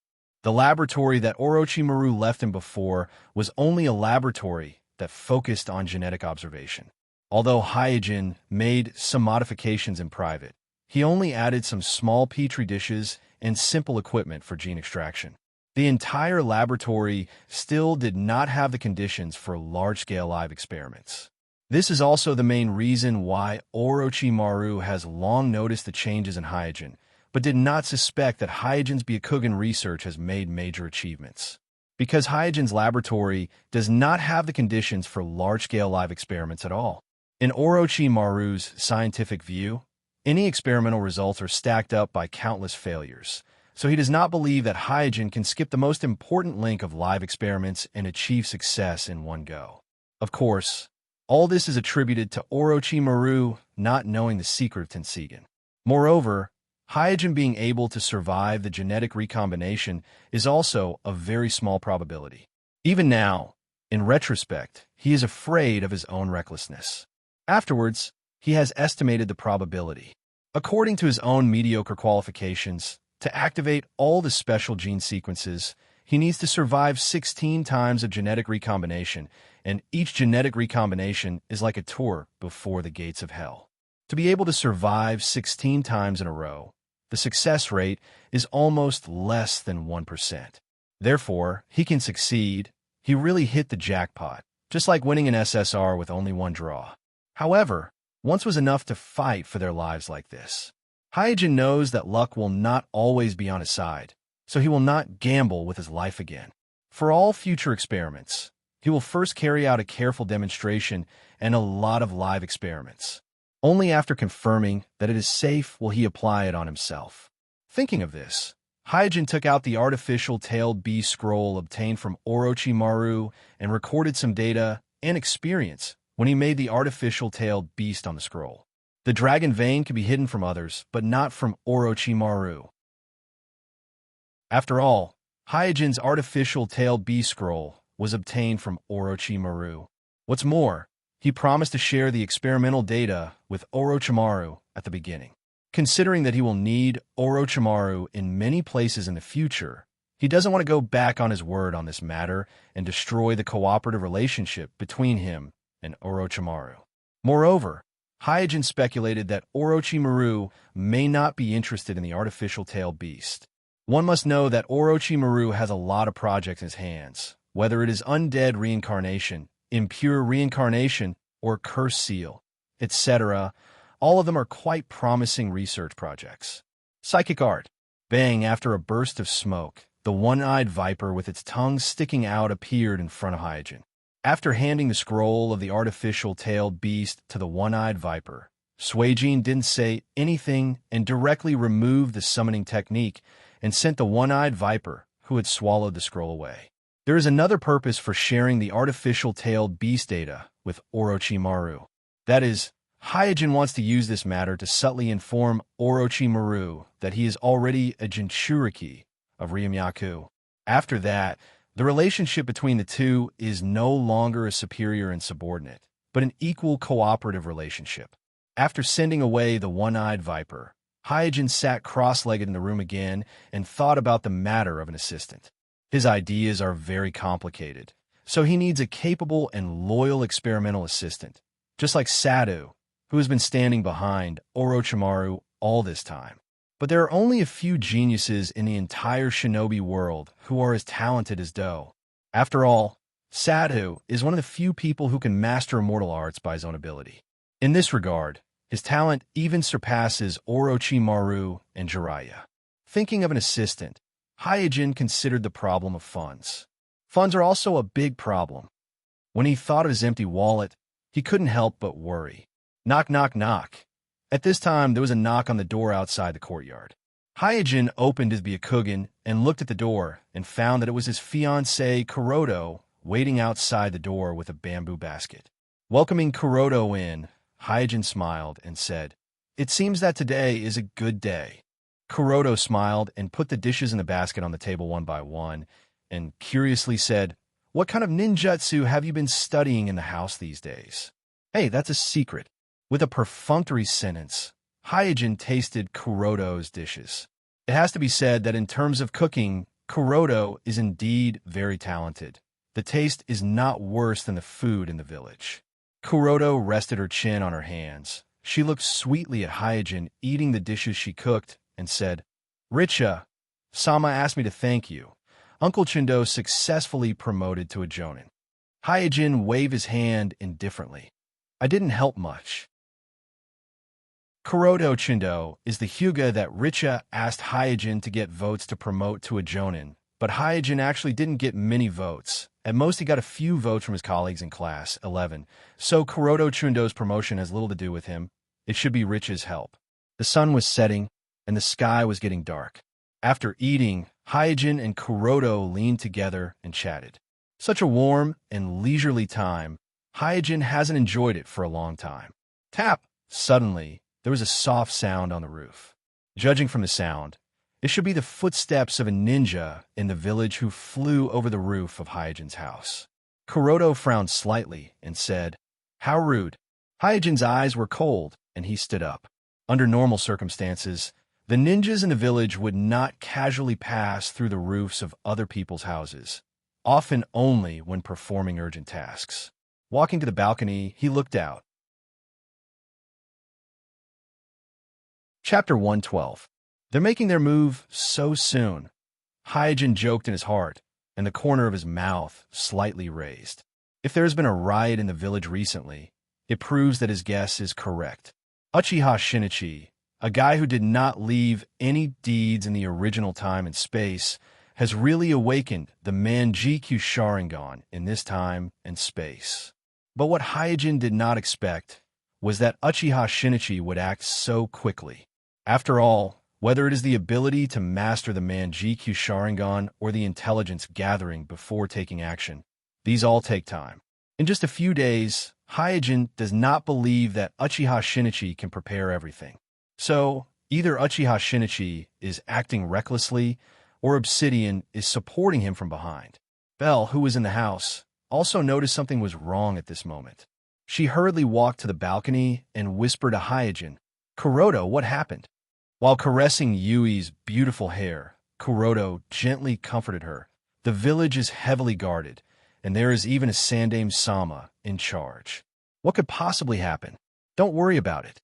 The laboratory that Orochimaru left him before was only a laboratory that focused on genetic observation. Although Hyojin made some modifications in private, he only added some small petri dishes and simple equipment for gene extraction. The entire laboratory still did not have the conditions for large-scale live experiments. This is also the main reason why Orochimaru has long noticed the changes in Hyojin, but did not suspect that Hyojin's Byakugan research has made major achievements. Because Hyojin's laboratory does not have the conditions for large-scale live experiments at all. In Orochimaru's scientific view, any experimental results are stacked up by countless failures, so he does not believe that Hyojin can skip the most important link of live experiments and achieve success in one go. Of course, all this is attributed to Orochimaru not knowing the secret of Tenseigan. Moreover, Hyojin being able to survive the genetic recombination is also a very small probability. Even now, in retrospect, he is afraid of his own recklessness. Afterwards, he has estimated the probability. According to his own mediocre qualifications, to activate all the special gene sequences, he needs to survive 16 times of genetic recombination, and each genetic recombination is like a tour before the gates of hell. To be able to survive 16 times in a row, the success rate is almost less than 1%. Therefore, he can succeed. He really hit the jackpot, just like winning an SSR with only one draw. However, once was enough to fight for their lives like this. Hyojin knows that luck will not always be on his side, so he will not gamble with his life again. For all future experiments, he will first carry out a careful demonstration and a lot of live experiments. Only after confirming that it is safe will he apply it on himself. Thinking of this, Hyojin took out the artificial tailed beast scroll obtained from Orochimaru and recorded some data and experience when he made the artificial tailed beast on the scroll. The dragon vein could be hidden from others, but not from Orochimaru. After all, Hyojin's artificial tailed beast scroll was obtained from Orochimaru. What's more, he promised to share the experimental data with Orochimaru at the beginning. Considering that he will need Orochimaru in many places in the future, he doesn't want to go back on his word on this matter and destroy the cooperative relationship between him and Orochimaru. Moreover, Hyojin speculated that Orochimaru may not be interested in the artificial tailed beast. One must know that Orochimaru has a lot of projects in his hands, whether it is undead reincarnation, impure reincarnation, or curse seal, etc. All of them are quite promising research projects. Psychic art. Bang, after a burst of smoke, the one-eyed viper with its tongue sticking out appeared in front of Hyojin. After handing the scroll of the artificial tailed beast to the one-eyed viper, Suijin didn't say anything and directly removed the summoning technique and sent the one-eyed viper, who had swallowed the scroll, away. There is another purpose for sharing the artificial tailed beast data with Orochimaru. That is, Hyojin wants to use this matter to subtly inform Orochimaru that he is already a Jinchuriki of Ryumyaku. After that, the relationship between the two is no longer a superior and subordinate, but an equal cooperative relationship. After sending away the one-eyed viper, Hyojin sat cross-legged in the room again and thought about the matter of an assistant. His ideas are very complicated, so he needs a capable and loyal experimental assistant, just like Sadu, who has been standing behind Orochimaru all this time. But there are only a few geniuses in the entire shinobi world who are as talented as Do. After all, Sadu is one of the few people who can master immortal arts by his own ability. In this regard, his talent even surpasses Orochimaru and Jiraiya. Thinking of an assistant, Hyojin considered the problem of funds. Funds are also a big problem. When he thought of his empty wallet, he couldn't help but worry. Knock, knock, knock. At this time, there was a knock on the door outside the courtyard. Hyojin opened his Byakugan and looked at the door and found that it was his fiancée Kuroto waiting outside the door with a bamboo basket. Welcoming Kuroto in, Hyojin smiled and said, "It seems that today is a good day." Kuroto smiled and put the dishes in the basket on the table one by one and curiously said, "What kind of ninjutsu have you been studying in the house these days?" "Hey, that's a secret." With a perfunctory sentence, Hyojin tasted Kuroto's dishes. It has to be said that in terms of cooking, Kuroto is indeed very talented. The taste is not worse than the food in the village. Kuroto rested her chin on her hands. She looked sweetly at Hyojin eating the dishes she cooked and said, "Richa, Sama asked me to thank you. Uncle Chindo successfully promoted to a jonin." Hyojin waved his hand indifferently. "I didn't help much." Kuroto Chindo is the Hyuga that Richa asked Hyojin to get votes to promote to a jonin, but Hyojin actually didn't get many votes. At most, he got a few votes from his colleagues in class 11, so Kuroto Chundo's promotion has little to do with him. It should be Richa's help. The sun was setting, and the sky was getting dark. After eating, Hyojin and Kuroto leaned together and chatted. Such a warm and leisurely time, Hyojin hasn't enjoyed it for a long time. Tap! Suddenly, there was a soft sound on the roof. Judging from the sound, it should be the footsteps of a ninja in the village who flew over the roof of Hyojin's house. Kuroto frowned slightly and said, "How rude." Hyojin's eyes were cold, and he stood up. Under normal circumstances, the ninjas in the village would not casually pass through the roofs of other people's houses, often only when performing urgent tasks. Walking to the balcony, he looked out. Chapter 112. They're making their move so soon. Hyojin joked in his heart, and the corner of his mouth slightly raised. If there has been a riot in the village recently, it proves that his guess is correct. Uchiha Shinichi, a guy who did not leave any deeds in the original time and space, has really awakened the Manjikyu Sharingan in this time and space. But what Hyojin did not expect was that Uchiha Shinichi would act so quickly. After all, Whether it is the ability to master the Manjikyu Sharingan or the intelligence gathering before taking action, these all take time. In just a few days, Hyojin does not believe that Uchiha Shinichi can prepare everything. So, either Uchiha Shinichi is acting recklessly, or Obsidian is supporting him from behind. Belle, who was in the house, also noticed something was wrong at this moment. She hurriedly walked to the balcony and whispered to Hyojin, "Kuroto, what happened?" While caressing Yui's beautiful hair, Kuroto gently comforted her. The village is heavily guarded, and there is even a Sandame Sama in charge. What could possibly happen? Don't worry about it.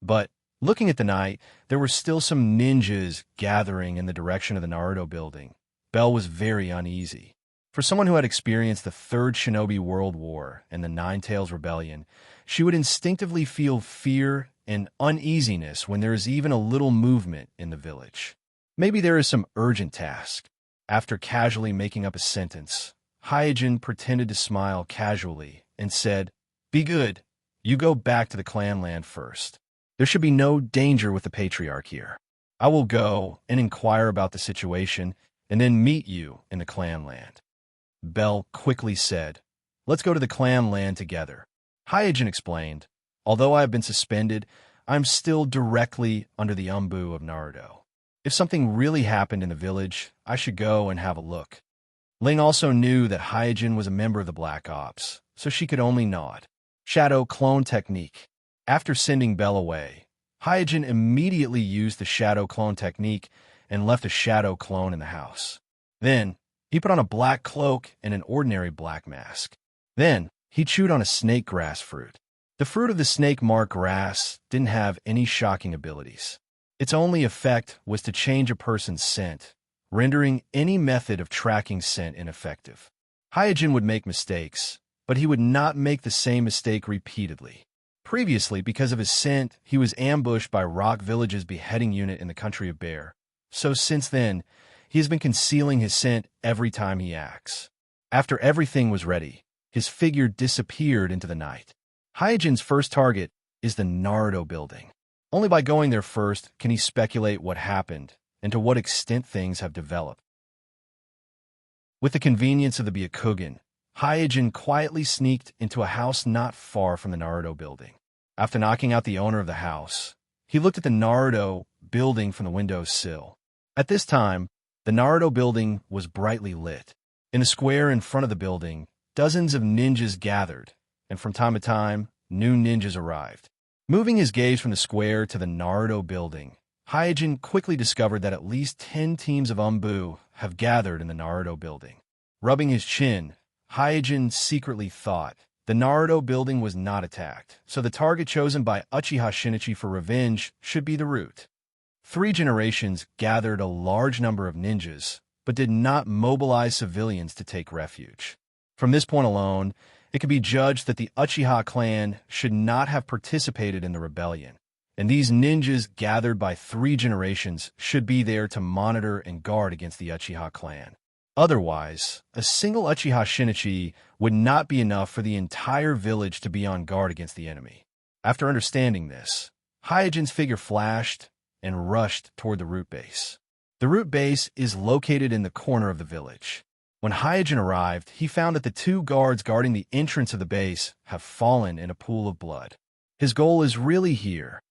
But, looking at the night, there were still some ninjas gathering in the direction of the Naruto building. Belle was very uneasy. For someone who had experienced the Third Shinobi World War and the Nine Tails Rebellion, she would instinctively feel fear and uneasiness when there is even a little movement in the village. Maybe there is some urgent task. After casually making up a sentence, Hyojin pretended to smile casually and said, "Be good. You go back to the clan land first. There should be no danger with the patriarch here. I will go and inquire about the situation and then meet you in the clan land." Belle quickly said, "Let's go to the clan land together." Hyojin explained, "Although I have been suspended, I'm still directly under the umbu of Naruto. If something really happened in the village, I should go and have a look." Ling also knew that Hyojin was a member of the Black Ops, so she could only nod. Shadow clone technique. After sending Belle away, Hyojin immediately used the shadow clone technique and left a shadow clone in the house. Then, he put on a black cloak and an ordinary black mask. Then, he chewed on a snake grass fruit. The fruit of the snake mark grass didn't have any shocking abilities. Its only effect was to change a person's scent, rendering any method of tracking scent ineffective. Hyojin would make mistakes, but he would not make the same mistake repeatedly. Previously, because of his scent, he was ambushed by Rock Village's beheading unit in the country of Bear. So since then, he has been concealing his scent every time he acts. After everything was ready, his figure disappeared into the night. Hyojin's first target is the Naruto building. Only by going there first can he speculate what happened and to what extent things have developed. With the convenience of the Byakugan, Hyojin quietly sneaked into a house not far from the Naruto building. After knocking out the owner of the house, he looked at the Naruto building from the window's sill. At this time, the Naruto building was brightly lit. In the square in front of the building, dozens of ninjas gathered, and from time to time, new ninjas arrived. Moving his gaze from the square to the Naruto building, Hyojin quickly discovered that at least 10 teams of Umbu have gathered in the Naruto building. Rubbing his chin, Hyojin secretly thought the Naruto building was not attacked, so the target chosen by Uchiha Shinichi for revenge should be the root. 3 generations gathered a large number of ninjas, but did not mobilize civilians to take refuge. From this point alone, it can be judged that the Uchiha clan should not have participated in the rebellion, and these ninjas gathered by 3 generations should be there to monitor and guard against the Uchiha clan. Otherwise, a single Uchiha Shinichi would not be enough for the entire village to be on guard against the enemy. After understanding this, Hyojin's figure flashed and rushed toward the root base. The root base is located in the corner of the village. When Hyojin arrived, he found that the 2 guards guarding the entrance of the base have fallen in a pool of blood. His goal is really here.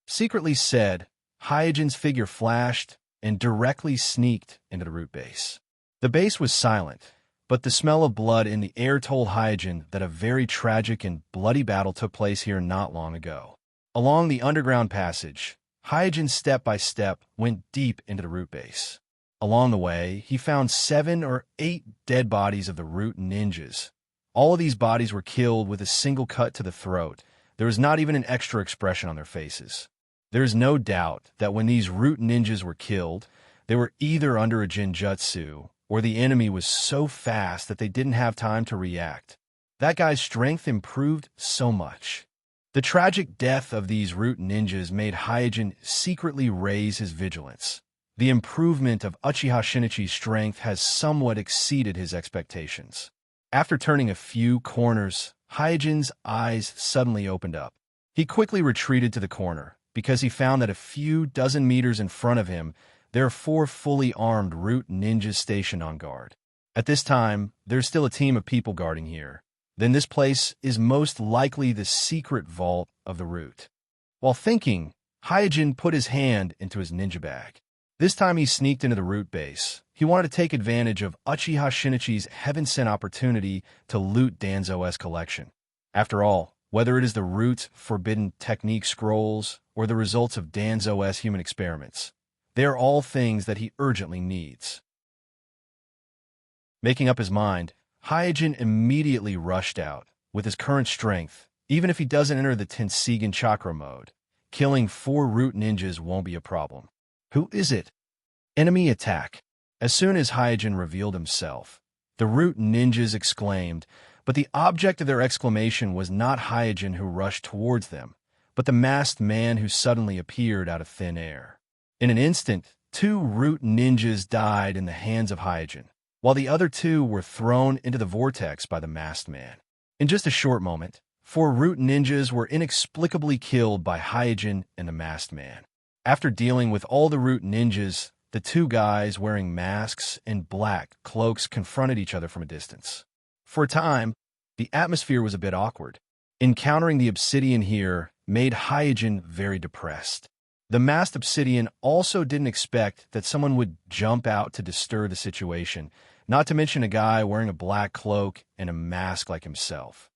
Secretly said, Hyojin's figure flashed and directly sneaked into the root base. The base was silent, but the smell of blood in the air told Hyojin that a very tragic and bloody battle took place here not long ago. Along the underground passage, Hyojin step by step went deep into the root base. Along the way, he found 7 or 8 dead bodies of the root ninjas. All of these bodies were killed with a single cut to the throat. There was not even an extra expression on their faces. There is no doubt that when these root ninjas were killed, they were either under a genjutsu, or the enemy was so fast that they didn't have time to react. That guy's strength improved so much. The tragic death of these root ninjas made Hyojin secretly raise his vigilance. The improvement of Uchiha Shinichi's strength has somewhat exceeded his expectations. After turning a few corners, Hyojin's eyes suddenly opened up. He quickly retreated to the corner, because he found that a few dozen meters in front of him, there are 4 fully armed root ninjas stationed on guard. At this time, there's still a team of people guarding here. Then this place is most likely the secret vault of the root. While thinking, Hyojin put his hand into his ninja bag. This time he sneaked into the root base. He wanted to take advantage of Uchiha Shinichi's heaven-sent opportunity to loot Danzo's collection. After all, whether it is the root forbidden technique scrolls or the results of Danzo's human experiments, they are all things that he urgently needs. Making up his mind, Hyojin immediately rushed out. With his current strength, even if he doesn't enter the Tenseigan chakra mode, killing 4 root ninjas won't be a problem. Who is it? Enemy attack. As soon as Hyojin revealed himself, the root ninjas exclaimed, but the object of their exclamation was not Hyojin who rushed towards them, but the masked man who suddenly appeared out of thin air. In an instant, 2 root ninjas died in the hands of Hyojin, while the other 2 were thrown into the vortex by the masked man. In just a short moment, 4 root ninjas were inexplicably killed by Hyojin and the masked man. After dealing with all the root ninjas, the 2 guys wearing masks and black cloaks confronted each other from a distance. For a time, the atmosphere was a bit awkward. Encountering the obsidian here made Hyojin very depressed. The masked obsidian also didn't expect that someone would jump out to disturb the situation, not to mention a guy wearing a black cloak and a mask like himself.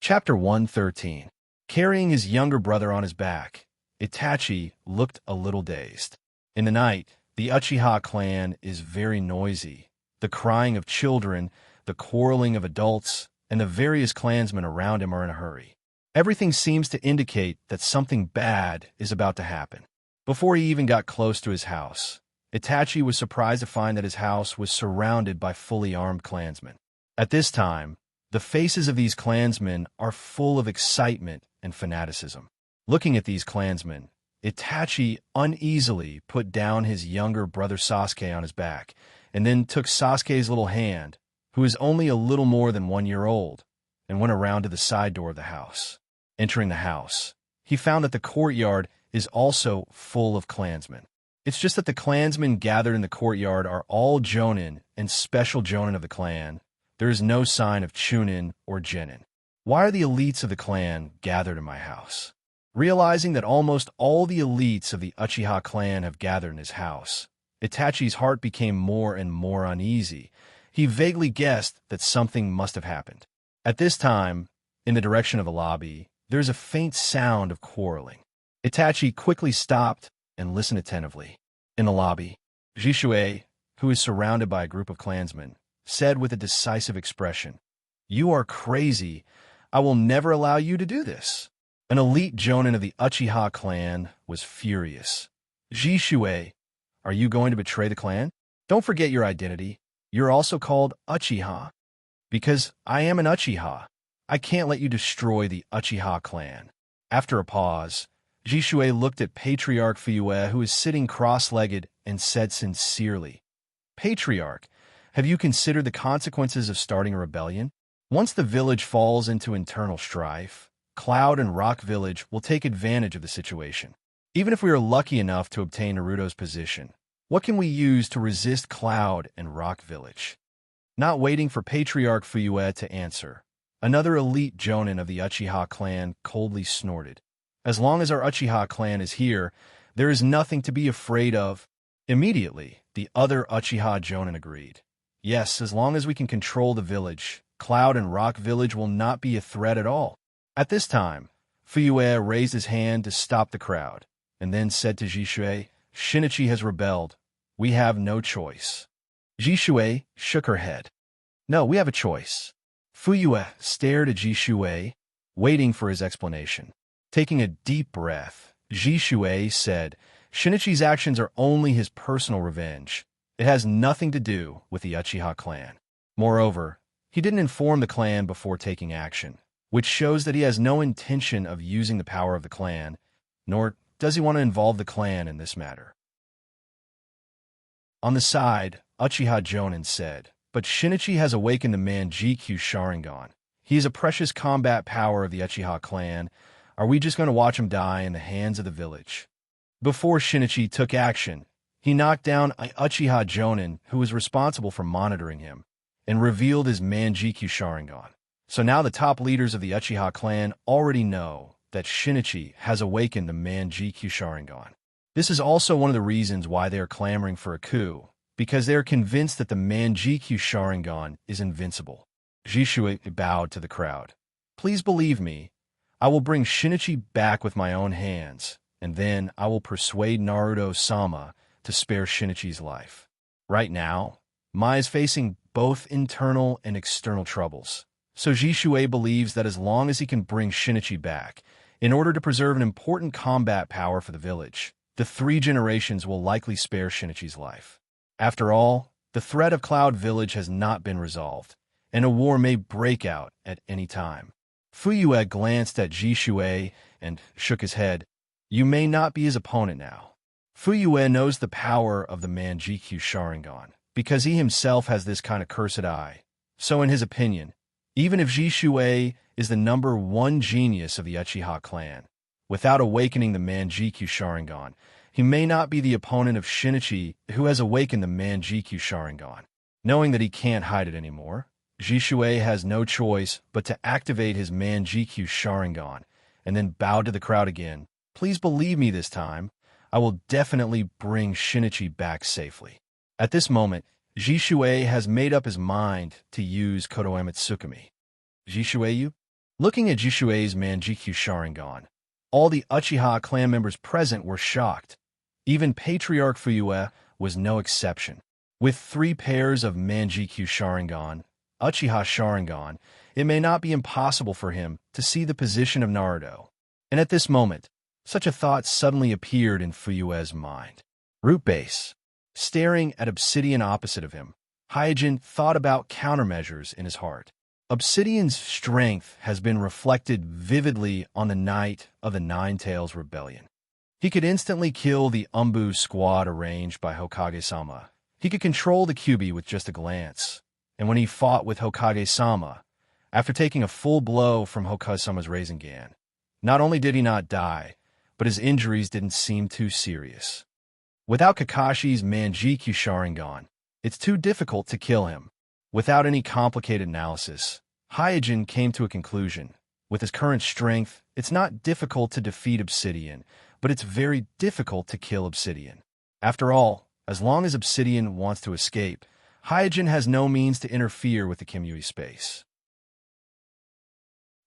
Chapter 113. Carrying his younger brother on his back, Itachi looked a little dazed. In the night, the Uchiha clan is very noisy. The crying of children, the quarreling of adults, and the various clansmen around him are in a hurry. Everything seems to indicate that something bad is about to happen. Before he even got close to his house, Itachi was surprised to find that his house was surrounded by fully armed clansmen. At this time, the faces of these clansmen are full of excitement and fanaticism. Looking at these clansmen, Itachi uneasily put down his younger brother Sasuke on his back, and then took Sasuke's little hand, who is only a little more than 1 year old, and went around to the side door of the house. Entering the house, he found that the courtyard is also full of clansmen. It's just that the clansmen gathered in the courtyard are all Jonin and special Jonin of the clan. There is no sign of Chunin or Genin. Why are the elites of the clan gathered in my house? Realizing that almost all the elites of the Uchiha clan have gathered in his house, Itachi's heart became more and more uneasy. He vaguely guessed that something must have happened. At this time, in the direction of the lobby, there is a faint sound of quarreling. Itachi quickly stopped and listened attentively. In the lobby, Jishui, who is surrounded by a group of clansmen, said with a decisive expression, "You are crazy. I will never allow you to do this." An elite Jonin of the Uchiha clan was furious. "Jishui, are you going to betray the clan? Don't forget your identity. You're also called Uchiha. Because I am an Uchiha, I can't let you destroy the Uchiha clan." After a pause, Jishui looked at Patriarch Fuyue, who is sitting cross-legged, and said sincerely, "Patriarch, have you considered the consequences of starting a rebellion? Once the village falls into internal strife, Cloud and Rock Village will take advantage of the situation. Even if we are lucky enough to obtain Naruto's position, what can we use to resist Cloud and Rock Village?" Not waiting for Patriarch Fuyue to answer, another elite Jonin of the Uchiha clan coldly snorted. "As long as our Uchiha clan is here, there is nothing to be afraid of." Immediately, the other Uchiha Jonin agreed. "Yes, as long as we can control the village, Cloud and Rock Village will not be a threat at all." At this time, Fuyue raised his hand to stop the crowd, and then said to Jishui, "Shinichi has rebelled. We have no choice." Jishui shook her head. "No, we have a choice." Fuyue stared at Jishui, waiting for his explanation. Taking a deep breath, Jishui said, "Shinichi's actions are only his personal revenge. It has nothing to do with the Uchiha clan. Moreover, he didn't inform the clan before taking action, which shows that he has no intention of using the power of the clan, nor does he want to involve the clan in this matter." On the side, Uchiha Jonin said, "But Shinichi has awakened the Manjikyu Sharingan. He is a precious combat power of the Uchiha clan. Are we just going to watch him die in the hands of the village? Before Shinichi took action, he knocked down Uchiha Jonin, who was responsible for monitoring him, and revealed his Manjikyu Sharingan. So now the top leaders of the Uchiha clan already know that Shinichi has awakened the Manjikyu Sharingan. This is also one of the reasons why they are clamoring for a coup, because they are convinced that the Manjikyu Sharingan is invincible. Jishui bowed to the crowd. Please believe me, I will bring Shinichi back with my own hands, and then I will persuade Naruto-sama to spare Shinichi's life. Right now, Mai is facing both internal and external troubles, so Jishui believes that as long as he can bring Shinichi back, in order to preserve an important combat power for the village, the 3 generations will likely spare Shinichi's life. After all, the threat of Cloud Village has not been resolved, and a war may break out at any time. Fuyue glanced at Jishui and shook his head. You may not be his opponent now. Fuyue knows the power of the Manjikyu Sharingan, because he himself has this kind of cursed eye. So in his opinion, even if Jishui is the #1 genius of the Uchiha clan, without awakening the Manjikyu Sharingan, he may not be the opponent of Shinichi, who has awakened the Manjikyu Sharingan. Knowing that he can't hide it anymore, Jishui has no choice but to activate his Manjikyu Sharingan, and then bow to the crowd again. Please believe me this time, I will definitely bring Shinichi back safely. At this moment, Jishui has made up his mind to use Kotoeme Tsukumi. Jishuiyu? Looking at Jishui's Manjikyu Sharingan, all the Uchiha clan members present were shocked. Even Patriarch Fuyue was no exception. With 3 pairs of Manjikyu Sharingan, Uchiha Sharingan, it may not be impossible for him to see the position of Naruto. And at this moment, such a thought suddenly appeared in Fuyue's mind. Root base. Staring at Obsidian opposite of him, Hyojin thought about countermeasures in his heart. Obsidian's strength has been reflected vividly on the night of the Nine Tails Rebellion. He could instantly kill the Umbu squad arranged by Hokage-sama. He could control the Kyuubi with just a glance. And when he fought with Hokage-sama, after taking a full blow from Hokage-sama's Rasengan, not only did he not die, but his injuries didn't seem too serious. Without Kakashi's Manjikyu Sharingan, it's too difficult to kill him. Without any complicated analysis, Hyojin came to a conclusion. With his current strength, it's not difficult to defeat Obsidian, but it's very difficult to kill Obsidian. After all, as long as Obsidian wants to escape, Hyojin has no means to interfere with the Kimui space.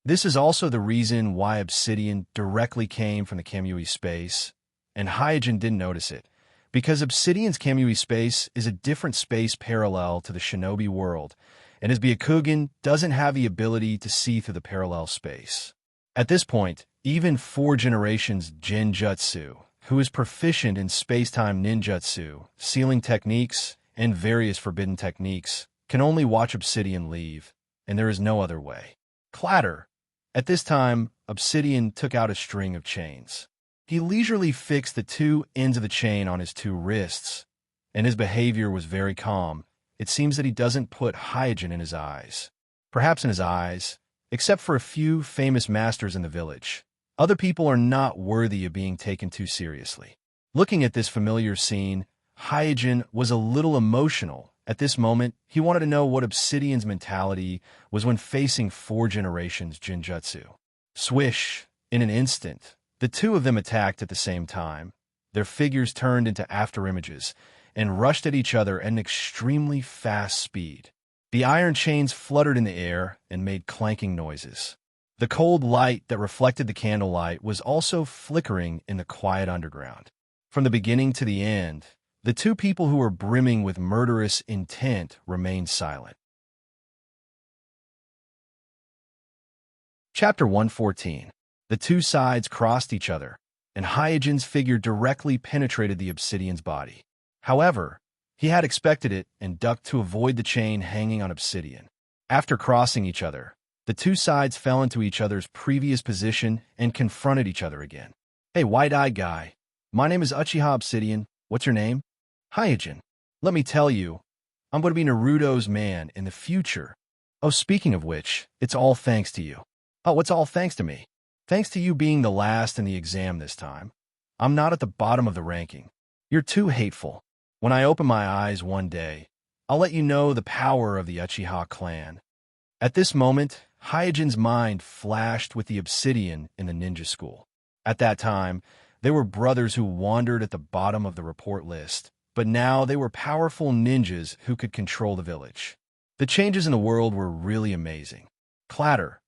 This is also the reason why Obsidian directly came from the Kimui space, and Hyojin didn't notice it, because Obsidian's Kimui space is a different space parallel to the shinobi world, and his Byakugan doesn't have the ability to see through the parallel space. At this point, even 4 generations Genjutsu, who is proficient in space-time ninjutsu, sealing techniques, and various forbidden techniques, can only watch Obsidian leave, and there is no other way. Clatter! At this time, Obsidian took out a string of chains. He leisurely fixed the 2 ends of the chain on his 2 wrists, and his behavior was very calm. It seems that he doesn't put Hyojin in his eyes. Perhaps in his eyes, except for a few famous masters in the village. Other people are not worthy of being taken too seriously. Looking at this familiar scene, Hyojin was a little emotional. At this moment, he wanted to know what Obsidian's mentality was when facing 4 generations Genjutsu. Swish! In an instant, the 2 of them attacked at the same time. Their figures turned into afterimages and rushed at each other at an extremely fast speed. The iron chains fluttered in the air and made clanking noises. The cold light that reflected the candlelight was also flickering in the quiet underground. From the beginning to the end, the 2 people who were brimming with murderous intent remained silent. Chapter 114. The 2 sides crossed each other, and Hyojin's figure directly penetrated the Obsidian's body. However, he had expected it and ducked to avoid the chain hanging on Obsidian. After crossing each other, the 2 sides fell into each other's previous position and confronted each other again. Hey, white-eyed guy. My name is Uchiha Obsidian. What's your name? Hyojin. Let me tell you, I'm going to be Naruto's man in the future. Oh, speaking of which, it's all thanks to you. Oh, what's all thanks to me? Thanks to you being the last in the exam this time. I'm not at the bottom of the ranking. You're too hateful. When I open my eyes one day, I'll let you know the power of the Uchiha clan. At this moment, Hyojin's mind flashed with the obsidian in the ninja school. At that time, they were brothers who wandered at the bottom of the report list, but now they were powerful ninjas who could control the village. The changes in the world were really amazing. Clatter.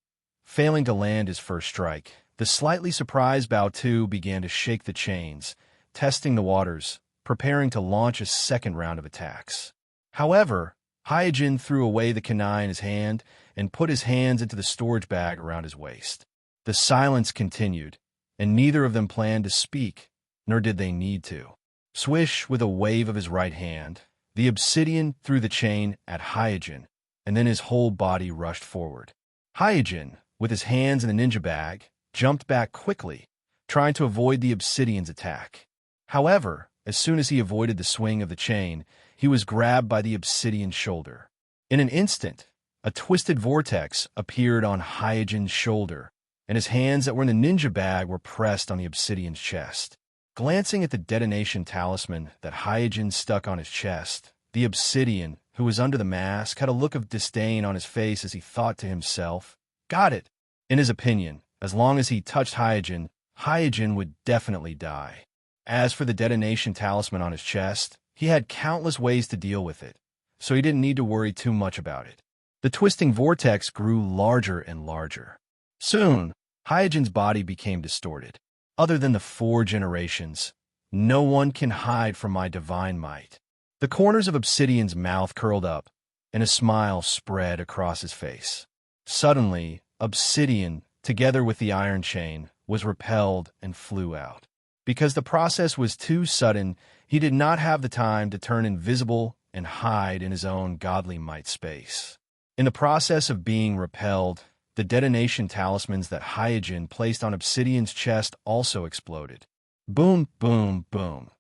Failing to land his first strike, the slightly surprised Bao began to shake the chains, testing the waters, preparing to launch a second round of attacks. However, Hyojin threw away the kunai in his hand and put his hands into the storage bag around his waist. The silence continued, and neither of them planned to speak, nor did they need to. Swish, with a wave of his right hand, the obsidian threw the chain at Hyojin, and then his whole body rushed forward. Hyojin, with his hands in the ninja bag, jumped back quickly, trying to avoid the obsidian's attack. However, as soon as he avoided the swing of the chain, he was grabbed by the obsidian's shoulder. In an instant, a twisted vortex appeared on Hyojin's shoulder, and his hands that were in the ninja bag were pressed on the obsidian's chest. Glancing at the detonation talisman that Hyojin stuck on his chest, the obsidian, who was under the mask, had a look of disdain on his face as he thought to himself, "Got it." In his opinion, as long as he touched Hyojin, Hyojin would definitely die. As for the detonation talisman on his chest, he had countless ways to deal with it, so he didn't need to worry too much about it. The twisting vortex grew larger and larger. Soon, Hyojin's body became distorted. Other than the 4 generations, no one can hide from my divine might. The corners of Obsidian's mouth curled up, and a smile spread across his face. Suddenly, Obsidian, together with the iron chain, was repelled and flew out. Because the process was too sudden, he did not have the time to turn invisible and hide in his own godly might space. In the process of being repelled, the detonation talismans that Hyojin placed on Obsidian's chest also exploded. Boom, boom, boom.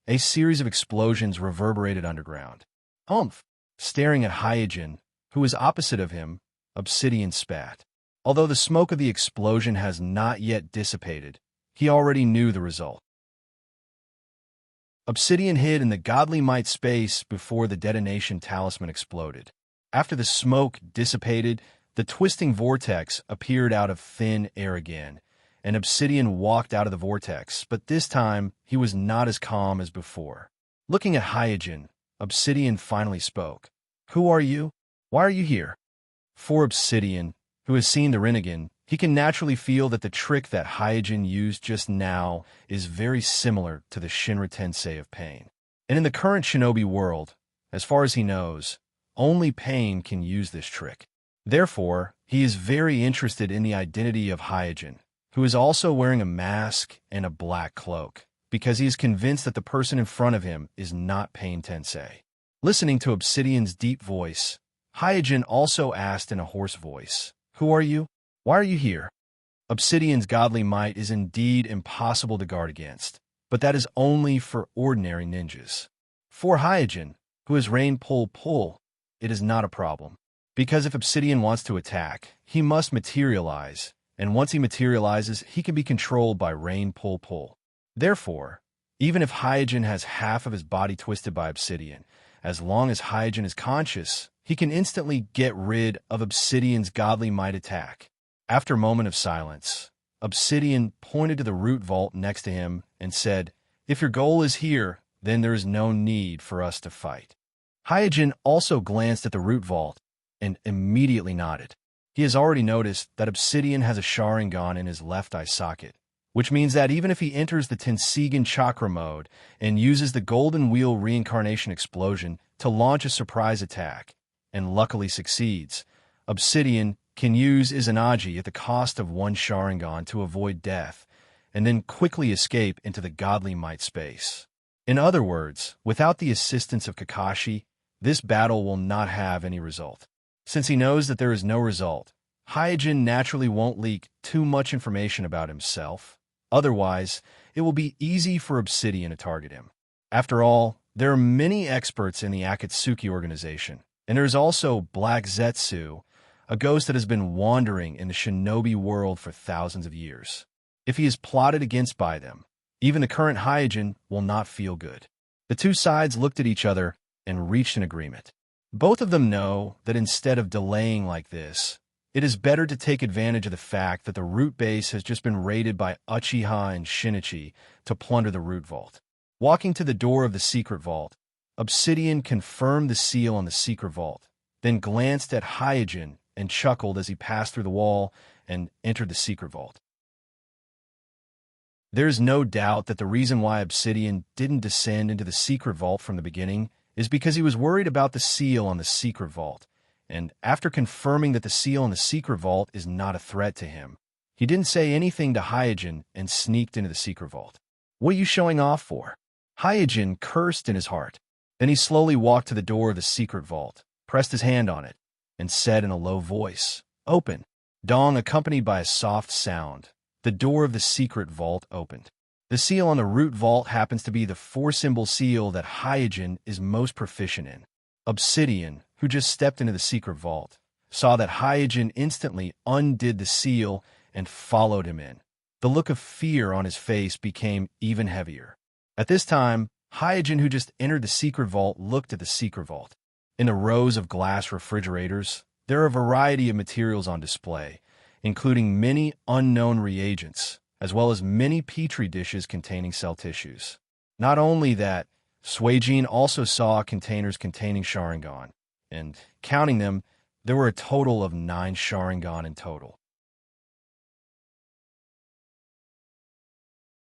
A series of explosions reverberated underground. Humph! Staring at Hyojin, who was opposite of him, Obsidian spat. Although the smoke of the explosion has not yet dissipated, he already knew the result. Obsidian hid in the godly might space before the detonation talisman exploded. After the smoke dissipated, the twisting vortex appeared out of thin air again, and Obsidian walked out of the vortex, but this time he was not as calm as before. Looking at Hyojin, Obsidian finally spoke. "Who are you? Why are you here?" For Obsidian, who has seen the Rinnegan, he can naturally feel that the trick that Hyojin used just now is very similar to the Shinra Tensei of Pain. And in the current shinobi world, as far as he knows, only Pain can use this trick. Therefore, he is very interested in the identity of Hyojin, who is also wearing a mask and a black cloak, because he is convinced that the person in front of him is not Pain Tensei. Listening to Obsidian's deep voice, Hyojin also asked in a hoarse voice, "Who are you? Why are you here?" Obsidian's godly might is indeed impossible to guard against, but that is only for ordinary ninjas. For Hyojin, who is Rain Pull Pull, it is not a problem. Because if Obsidian wants to attack, he must materialize, and once he materializes, he can be controlled by Rain Pull Pull. Therefore, even if Hyojin has half of his body twisted by Obsidian, as long as Hyojin is conscious, he can instantly get rid of Obsidian's godly might attack. After a moment of silence, Obsidian pointed to the root vault next to him and said, "If your goal is here, then there is no need for us to fight." Hyojin also glanced at the root vault and immediately nodded. He has already noticed that Obsidian has a Sharingan in his left eye socket, which means that even if he enters the Tenseigan chakra mode and uses the Golden Wheel reincarnation explosion to launch a surprise attack, and luckily succeeds, Obsidian can use Izanagi at the cost of 1 Sharingan to avoid death, and then quickly escape into the godly might space. In other words, without the assistance of Kakashi, this battle will not have any result. Since he knows that there is no result, Hyojin naturally won't leak too much information about himself. Otherwise, it will be easy for Obsidian to target him. After all, there are many experts in the Akatsuki organization, and there is also Black Zetsu, a ghost that has been wandering in the shinobi world for thousands of years. If he is plotted against by them, even the current Hyojin will not feel good. The two sides looked at each other and reached an agreement. Both of them know that instead of delaying like this, it is better to take advantage of the fact that the root base has just been raided by Uchiha and Shinichi to plunder the root vault. Walking to the door of the secret vault, Obsidian confirmed the seal on the secret vault, then glanced at Hyojin and chuckled as he passed through the wall and entered the secret vault. There is no doubt that the reason why Obsidian didn't descend into the secret vault from the beginning is because he was worried about the seal on the secret vault, and after confirming that the seal on the secret vault is not a threat to him, he didn't say anything to Hyojin and sneaked into the secret vault. "What are you showing off for?" Hyojin cursed in his heart. Then he slowly walked to the door of the secret vault, pressed his hand on it, and said in a low voice, "Open." Dong, accompanied by a soft sound, the door of the secret vault opened. The seal on the root vault happens to be the four-symbol seal that Hyojin is most proficient in. Obsidian, who just stepped into the secret vault, saw that Hyojin instantly undid the seal and followed him in. The look of fear on his face became even heavier. At this time, Hyojin, who just entered the secret vault, looked at the secret vault. In the rows of glass refrigerators, there are a variety of materials on display, including many unknown reagents, as well as many petri dishes containing cell tissues. Not only that, Suijin also saw containers containing Sharingan, and counting them, there were a total of 9 Sharingan in total.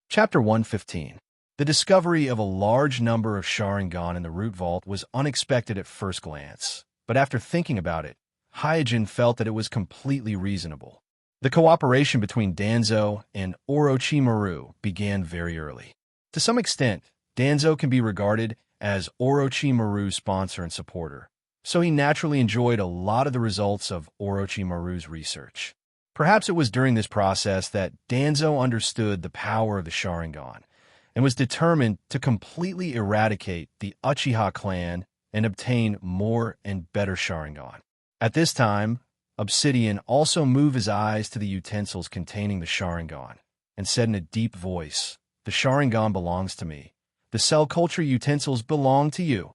Chapter 115. The discovery of a large number of Sharingan in the root vault was unexpected at first glance, but after thinking about it, Hyojin felt that it was completely reasonable. The cooperation between Danzo and Orochimaru began very early. To some extent, Danzo can be regarded as Orochimaru's sponsor and supporter, so he naturally enjoyed a lot of the results of Orochimaru's research. Perhaps it was during this process that Danzo understood the power of the Sharingan, and was determined to completely eradicate the Uchiha clan and obtain more and better Sharingan. At this time, Obsidian also moved his eyes to the utensils containing the Sharingan and said in a deep voice, "The Sharingan belongs to me. The cell culture utensils belong to you."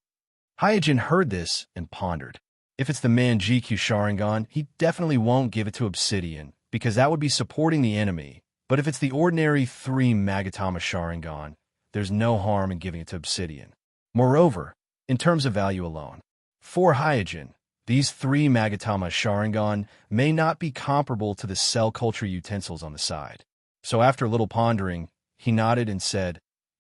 Hyojin heard this and pondered. If it's the Manjikyu Sharingan, he definitely won't give it to Obsidian, because that would be supporting the enemy. But if it's the ordinary 3 Magatama Sharingan, there's no harm in giving it to Obsidian. Moreover, in terms of value alone, for Hyojin, these 3 Magatama Sharingan may not be comparable to the cell culture utensils on the side. So after a little pondering, he nodded and said,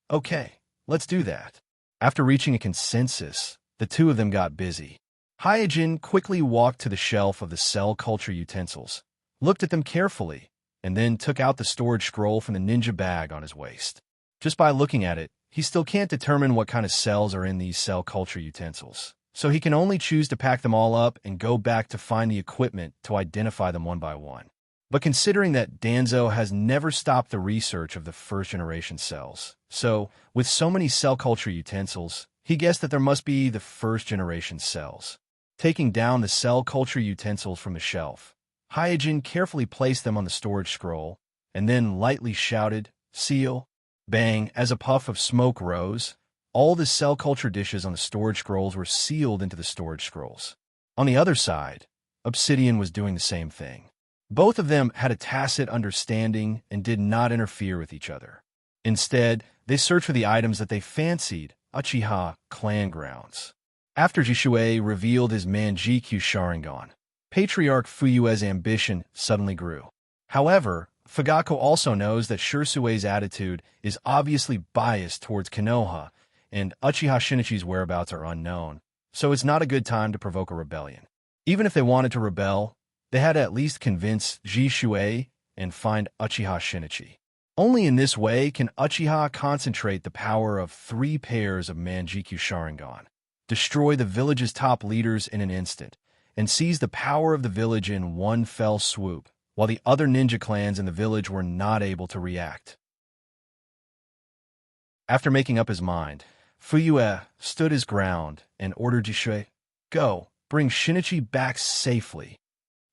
"Okay, let's do that." After reaching a consensus, the two of them got busy. Hyojin quickly walked to the shelf of the cell culture utensils, looked at them carefully, and then took out the storage scroll from the ninja bag on his waist. Just by looking at it, he still can't determine what kind of cells are in these cell culture utensils, so he can only choose to pack them all up and go back to find the equipment to identify them one by one. But considering that Danzo has never stopped the research of the first-generation cells, so with so many cell culture utensils, he guessed that there must be the first-generation cells. Taking down the cell culture utensils from the shelf, Hyojin carefully placed them on the storage scroll, and then lightly shouted, "Seal!" Bang! As a puff of smoke rose, all the cell culture dishes on the storage scrolls were sealed into the storage scrolls. On the other side, Obsidian was doing the same thing. Both of them had a tacit understanding and did not interfere with each other. Instead, they searched for the items that they fancied, Uchiha clan grounds. After Jishue revealed his Manjikyu Sharingan, Patriarch Fuyue's ambition suddenly grew. However, Fugako also knows that Shirsue's attitude is obviously biased towards Konoha, and Uchiha Shinichi's whereabouts are unknown, so it's not a good time to provoke a rebellion. Even if they wanted to rebel, they had to at least convince Jishue and find Uchiha Shinichi. Only in this way can Uchiha concentrate the power of 3 pairs of Manjikyu Sharingan, destroy the village's top leaders in an instant, and seize the power of the village in one fell swoop, while the other ninja clans in the village were not able to react. After making up his mind, Fuyue stood his ground and ordered Jishue, "Go, bring Shinichi back safely."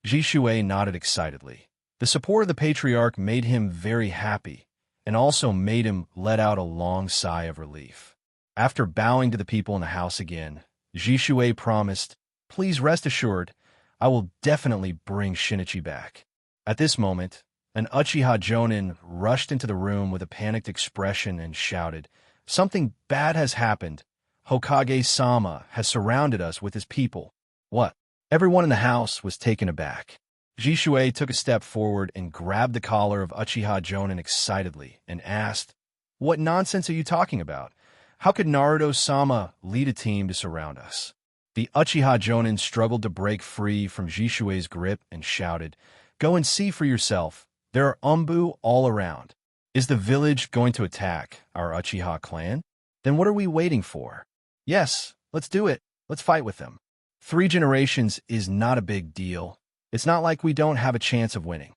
Jishui nodded excitedly. The support of the patriarch made him very happy, and also made him let out a long sigh of relief. After bowing to the people in the house again, Jishui promised, "Please rest assured, I will definitely bring Shinichi back." At this moment, an Uchiha Jonin rushed into the room with a panicked expression and shouted, "Something bad has happened. Hokage-sama has surrounded us with his people." What? Everyone in the house was taken aback. Jishui took a step forward and grabbed the collar of Uchiha Jonin excitedly and asked, "What nonsense are you talking about? How could Naruto-sama lead a team to surround us?" The Uchiha Jonin struggled to break free from Jishui's grip and shouted, "Go and see for yourself. There are Umbu all around. Is the village going to attack our Uchiha clan? Then what are we waiting for? Yes, let's do it. Let's fight with them. 3 generations is not a big deal. It's not like we don't have a chance of winning."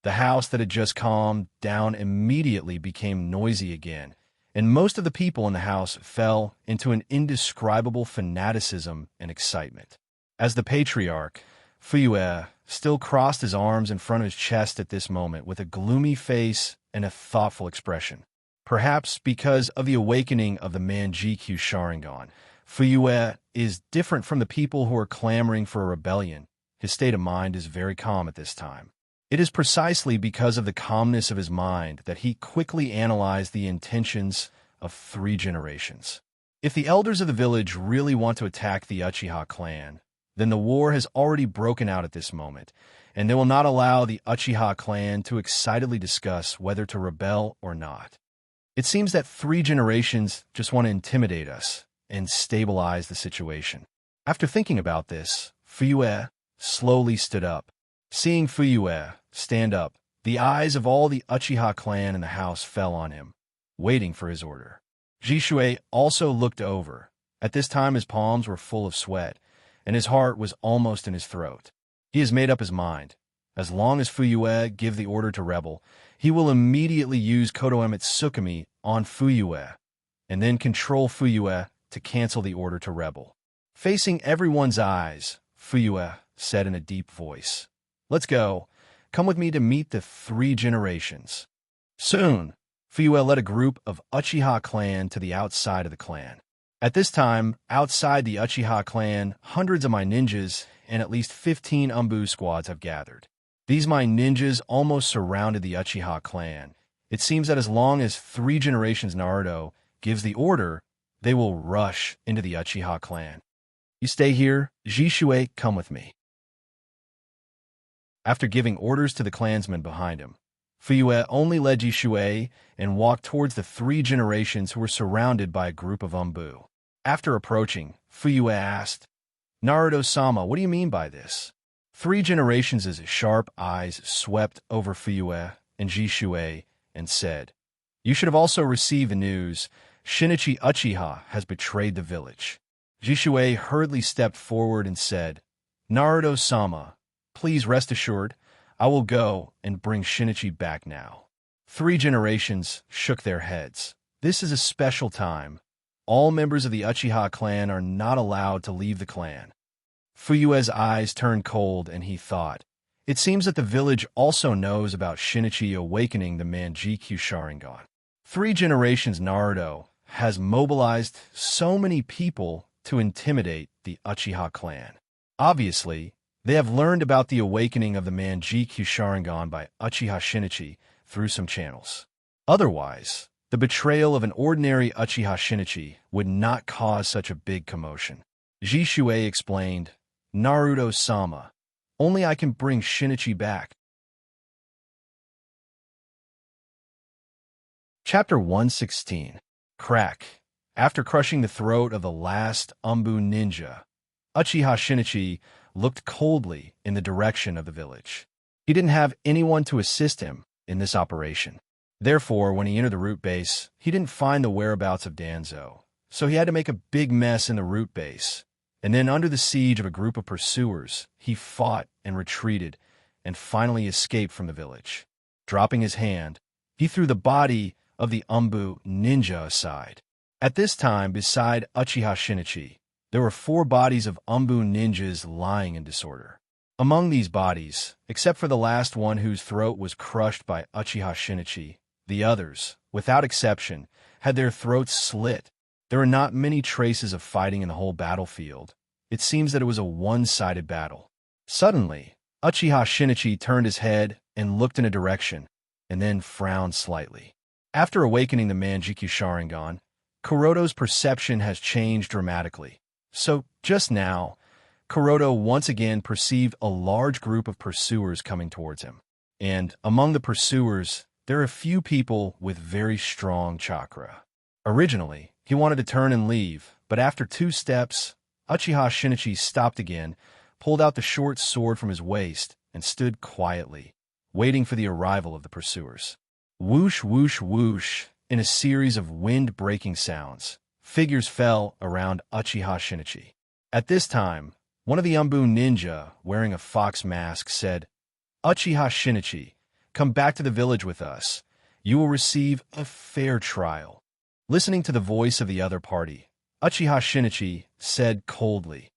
The house that had just calmed down immediately became noisy again, and most of the people in the house fell into an indescribable fanaticism and excitement. As the patriarch, Fuyue still crossed his arms in front of his chest at this moment with a gloomy face and a thoughtful expression. Perhaps because of the awakening of the Manjikyu Sharingan, Fuyue is different from the people who are clamoring for a rebellion. His state of mind is very calm at this time. It is precisely because of the calmness of his mind that he quickly analyzed the intentions of 3 generations. If the elders of the village really want to attack the Uchiha clan, then the war has already broken out at this moment, and they will not allow the Uchiha clan to excitedly discuss whether to rebel or not. It seems that 3 generations just want to intimidate us and stabilize the situation. After thinking about this, Fuyue slowly stood up. Seeing Fuyue stand up, the eyes of all the Uchiha clan in the house fell on him, waiting for his order. Jishui also looked over. At this time his palms were full of sweat, and his heart was almost in his throat. He has made up his mind. As long as Fuyue give the order to rebel, he will immediately use Kotoemitsu Tsukumi on Fuyue, and then control Fuyue to cancel the order to rebel. Facing everyone's eyes, Fuyue said in a deep voice, "Let's go. Come with me to meet the 3 generations." Soon, Fuyue led a group of Uchiha clan to the outside of the clan. At this time, outside the Uchiha clan, hundreds of my ninjas and at least 15 Umbu squads have gathered. These my ninjas almost surrounded the Uchiha clan. It seems that as long as 3 generations Naruto gives the order, they will rush into the Uchiha clan. "You stay here, Jishui, come with me." After giving orders to the clansmen behind him, Fuyue only led Jishui and walked towards the 3 generations who were surrounded by a group of Umbu. After approaching, Fuyue asked, "Naruto-sama, what do you mean by this?" 3 generations' sharp eyes swept over Fuyue and Jishui and said, "You should have also received the news. Shinichi Uchiha has betrayed the village." Jishui hurriedly stepped forward and said, "Naruto-sama, please rest assured, I will go and bring Shinichi back now." 3 generations shook their heads. This is a special time. All members of the Uchiha clan are not allowed to leave the clan. Fuyue's eyes turned cold and he thought, it seems that the village also knows about Shinichi awakening the Manjikyu Sharingan. 3 generations Naruto has mobilized so many people to intimidate the Uchiha clan. Obviously, they have learned about the awakening of the Manjikyu Sharingan by Uchiha Shinichi through some channels. Otherwise, the betrayal of an ordinary Uchiha Shinichi would not cause such a big commotion. Jishui explained, "Naruto-sama, only I can bring Shinichi back." Chapter 116. Crack. After crushing the throat of the last Umbu ninja, Uchiha Shinichi looked coldly in the direction of the village. He didn't have anyone to assist him in this operation. Therefore, when he entered the root base, he didn't find the whereabouts of Danzo, so he had to make a big mess in the root base. And then, under the siege of a group of pursuers, he fought and retreated, and finally escaped from the village. Dropping his hand, he threw the body of the Umbu ninja aside. At this time, beside Uchiha Shinichi, there were 4 bodies of Umbu ninjas lying in disorder. Among these bodies, except for the last one whose throat was crushed by Uchiha Shinichi, the others, without exception, had their throats slit. There were not many traces of fighting in the whole battlefield. It seems that it was a one-sided battle. Suddenly, Uchiha Shinichi turned his head and looked in a direction, and then frowned slightly. After awakening the Manjikyu Sharingan, Kuroto's perception has changed dramatically. So, just now, Kuroto once again perceived a large group of pursuers coming towards him. And among the pursuers, there are a few people with very strong chakra. Originally, he wanted to turn and leave, but after 2 steps, Uchiha Shinichi stopped again, pulled out the short sword from his waist, and stood quietly, waiting for the arrival of the pursuers. Whoosh, whoosh, whoosh, in a series of wind-breaking sounds, figures fell around Uchiha Shinichi. At this time, one of the Umbu ninja, wearing a fox mask, said, "Uchiha Shinichi, come back to the village with us. You will receive a fair trial." Listening to the voice of the other party, Uchiha Shinichi said coldly,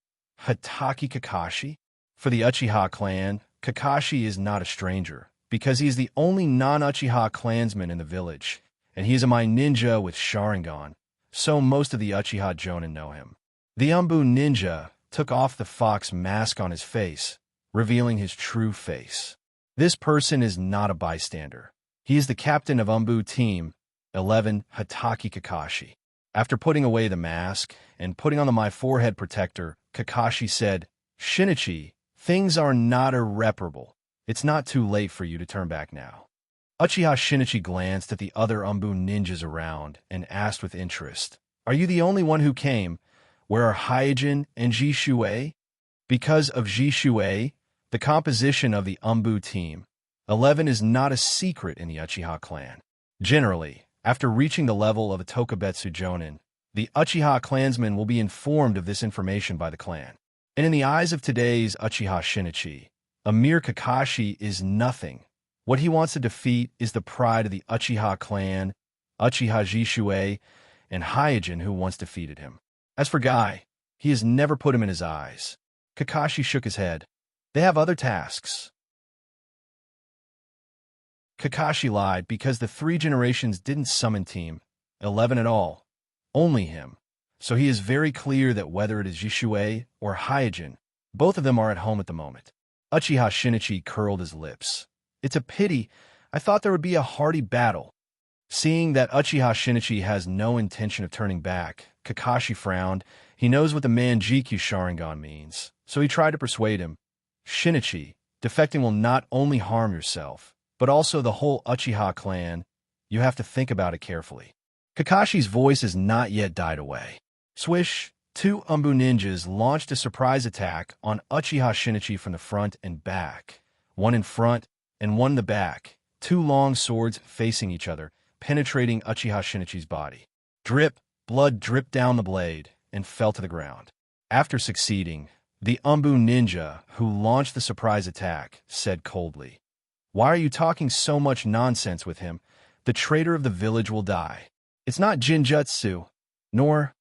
"Hatake Kakashi?" For the Uchiha clan, Kakashi is not a stranger, because he is the only non-Uchiha clansman in the village, and he is a my ninja with Sharingan, so most of the Uchiha Jonin know him. The Umbu ninja took off the fox mask on his face, revealing his true face. This person is not a bystander. He is the captain of Umbu Team 11, Hatake Kakashi. After putting away the mask and putting on the my forehead protector, Kakashi said, "Shinichi, things are not irreparable. It's not too late for you to turn back now." Uchiha Shinichi glanced at the other Umbu ninjas around and asked with interest, "Are you the only one who came? Where are Hyojin and Jishuei?" Because of Jishuei, the composition of the Umbu Team 11 is not a secret in the Uchiha clan. Generally, after reaching the level of a Tokubetsu Jonin, the Uchiha clansmen will be informed of this information by the clan. And in the eyes of today's Uchiha Shinichi, a mere Kakashi is nothing. What he wants to defeat is the pride of the Uchiha clan, Uchiha Jishuei, and Hyojin who once defeated him. As for Guy, he has never put him in his eyes. Kakashi shook his head. They have other tasks. Kakashi lied because the 3 generations didn't summon Team 11 at all. Only him. So he is very clear that whether it is Jishuei or Hyojin, both of them are at home at the moment. Uchiha Shinichi curled his lips. It's a pity. I thought there would be a hearty battle. Seeing that Uchiha Shinichi has no intention of turning back, Kakashi frowned. He knows what the Manjikyu Sharingan means, so he tried to persuade him. "Shinichi, defecting will not only harm yourself, but also the whole Uchiha clan. You have to think about it carefully." Kakashi's voice has not yet died away. Swish, 2 Umbu ninjas launched a surprise attack on Uchiha Shinichi from the front and back. One in front and one in the back, 2 long swords facing each other, penetrating Uchiha Shinichi's body. Drip, blood dripped down the blade and fell to the ground. After succeeding, the Umbu ninja, who launched the surprise attack, said coldly, "Why are you talking so much nonsense with him? The traitor of the village will die. It's not Jinjutsu, nor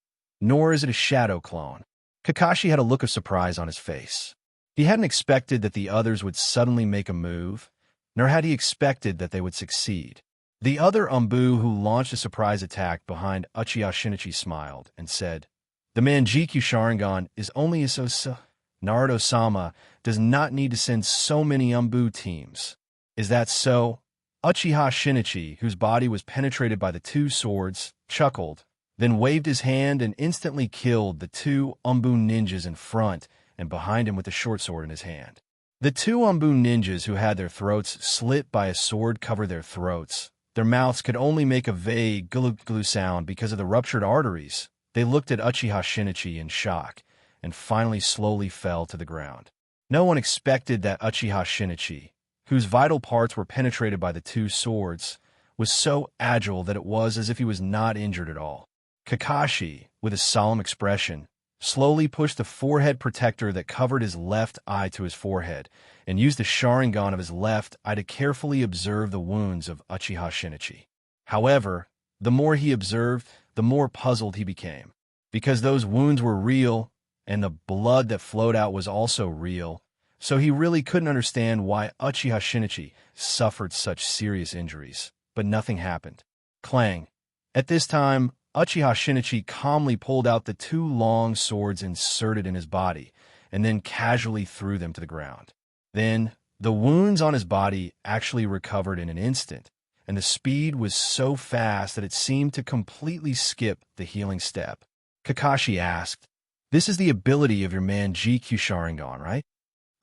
is it a shadow clone." Kakashi had a look of surprise on his face. He hadn't expected that the others would suddenly make a move, nor had he expected that they would succeed. The other Umbu who launched a surprise attack behind Uchiha Shinichi smiled and said, "The Manjikyu Sharingan is only a so Naruto-sama does not need to send so many Umbu teams." "Is that so?" Uchiha Shinichi, whose body was penetrated by the 2 swords, chuckled, then waved his hand and instantly killed the 2 Umbu ninjas in front and behind him with the short sword in his hand. The 2 Umbu ninjas who had their throats slit by a sword covered their throats. Their mouths could only make a vague glug-glug sound because of the ruptured arteries. They looked at Uchiha Shinichi in shock and finally slowly fell to the ground. No one expected that Uchiha Shinichi, whose vital parts were penetrated by the 2 swords, was so agile that it was as if he was not injured at all. Kakashi, with a solemn expression, slowly pushed the forehead protector that covered his left eye to his forehead and used the Sharingan of his left eye to carefully observe the wounds of Uchiha Shinichi. However, the more he observed, the more puzzled he became. Because those wounds were real, and the blood that flowed out was also real, so he really couldn't understand why Uchiha Shinichi suffered such serious injuries. But nothing happened. Clang. At this time, Uchiha Shinichi calmly pulled out the two long swords inserted in his body, and then casually threw them to the ground. Then, the wounds on his body actually recovered in an instant, and the speed was so fast that it seemed to completely skip the healing step. Kakashi asked, "This is the ability of your Manjikyu Sharingan, right?"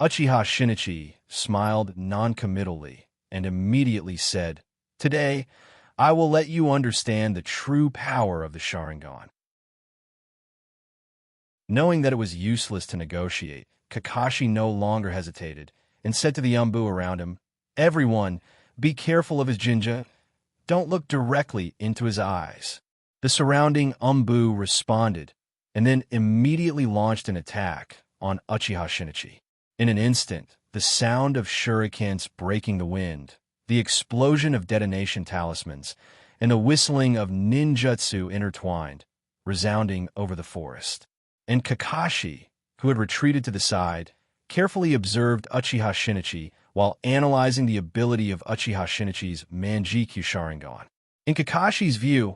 Uchiha Shinichi smiled non-committally and immediately said, "Today, I will let you understand the true power of the Sharingan." Knowing that it was useless to negotiate, Kakashi no longer hesitated and said to the Umbu around him, "Everyone, be careful of his Jinja. Don't look directly into his eyes." The surrounding Umbu responded and then immediately launched an attack on Uchiha Shinichi. In an instant, the sound of shurikens breaking the wind, the explosion of detonation talismans, and the whistling of ninjutsu intertwined, resounding over the forest. And Kakashi, who had retreated to the side, carefully observed Uchiha Shinichi while analyzing the ability of Uchiha Shinichi's Manjikyu Sharingan. In Kakashi's view,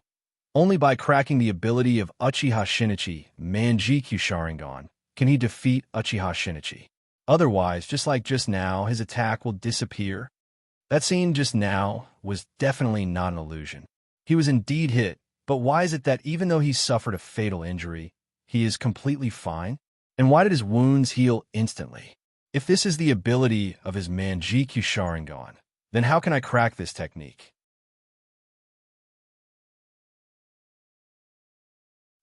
only by cracking the ability of Uchiha Shinichi Manjikyu Sharingan can he defeat Uchiha Shinichi. Otherwise, just like just now, his attack will disappear. That scene just now was definitely not an illusion. He was indeed hit, but why is it that even though he suffered a fatal injury, he is completely fine? And why did his wounds heal instantly? If this is the ability of his Manjikyu Sharingan, then how can I crack this technique?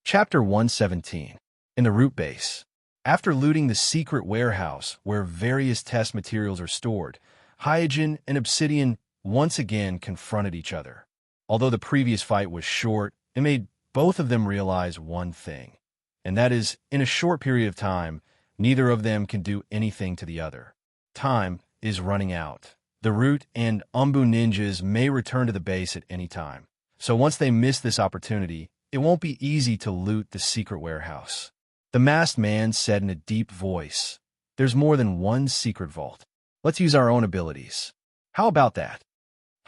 Chapter 117. In the Root Base. After looting the secret warehouse where various test materials are stored, Hyojin and Obsidian once again confronted each other. Although the previous fight was short, it made both of them realize one thing, and that is, in a short period of time, neither of them can do anything to the other. Time is running out. The Root and Umbu ninjas may return to the base at any time, so once they miss this opportunity, it won't be easy to loot the secret warehouse. The masked man said in a deep voice, "There's more than one secret vault. Let's use our own abilities. How about that?"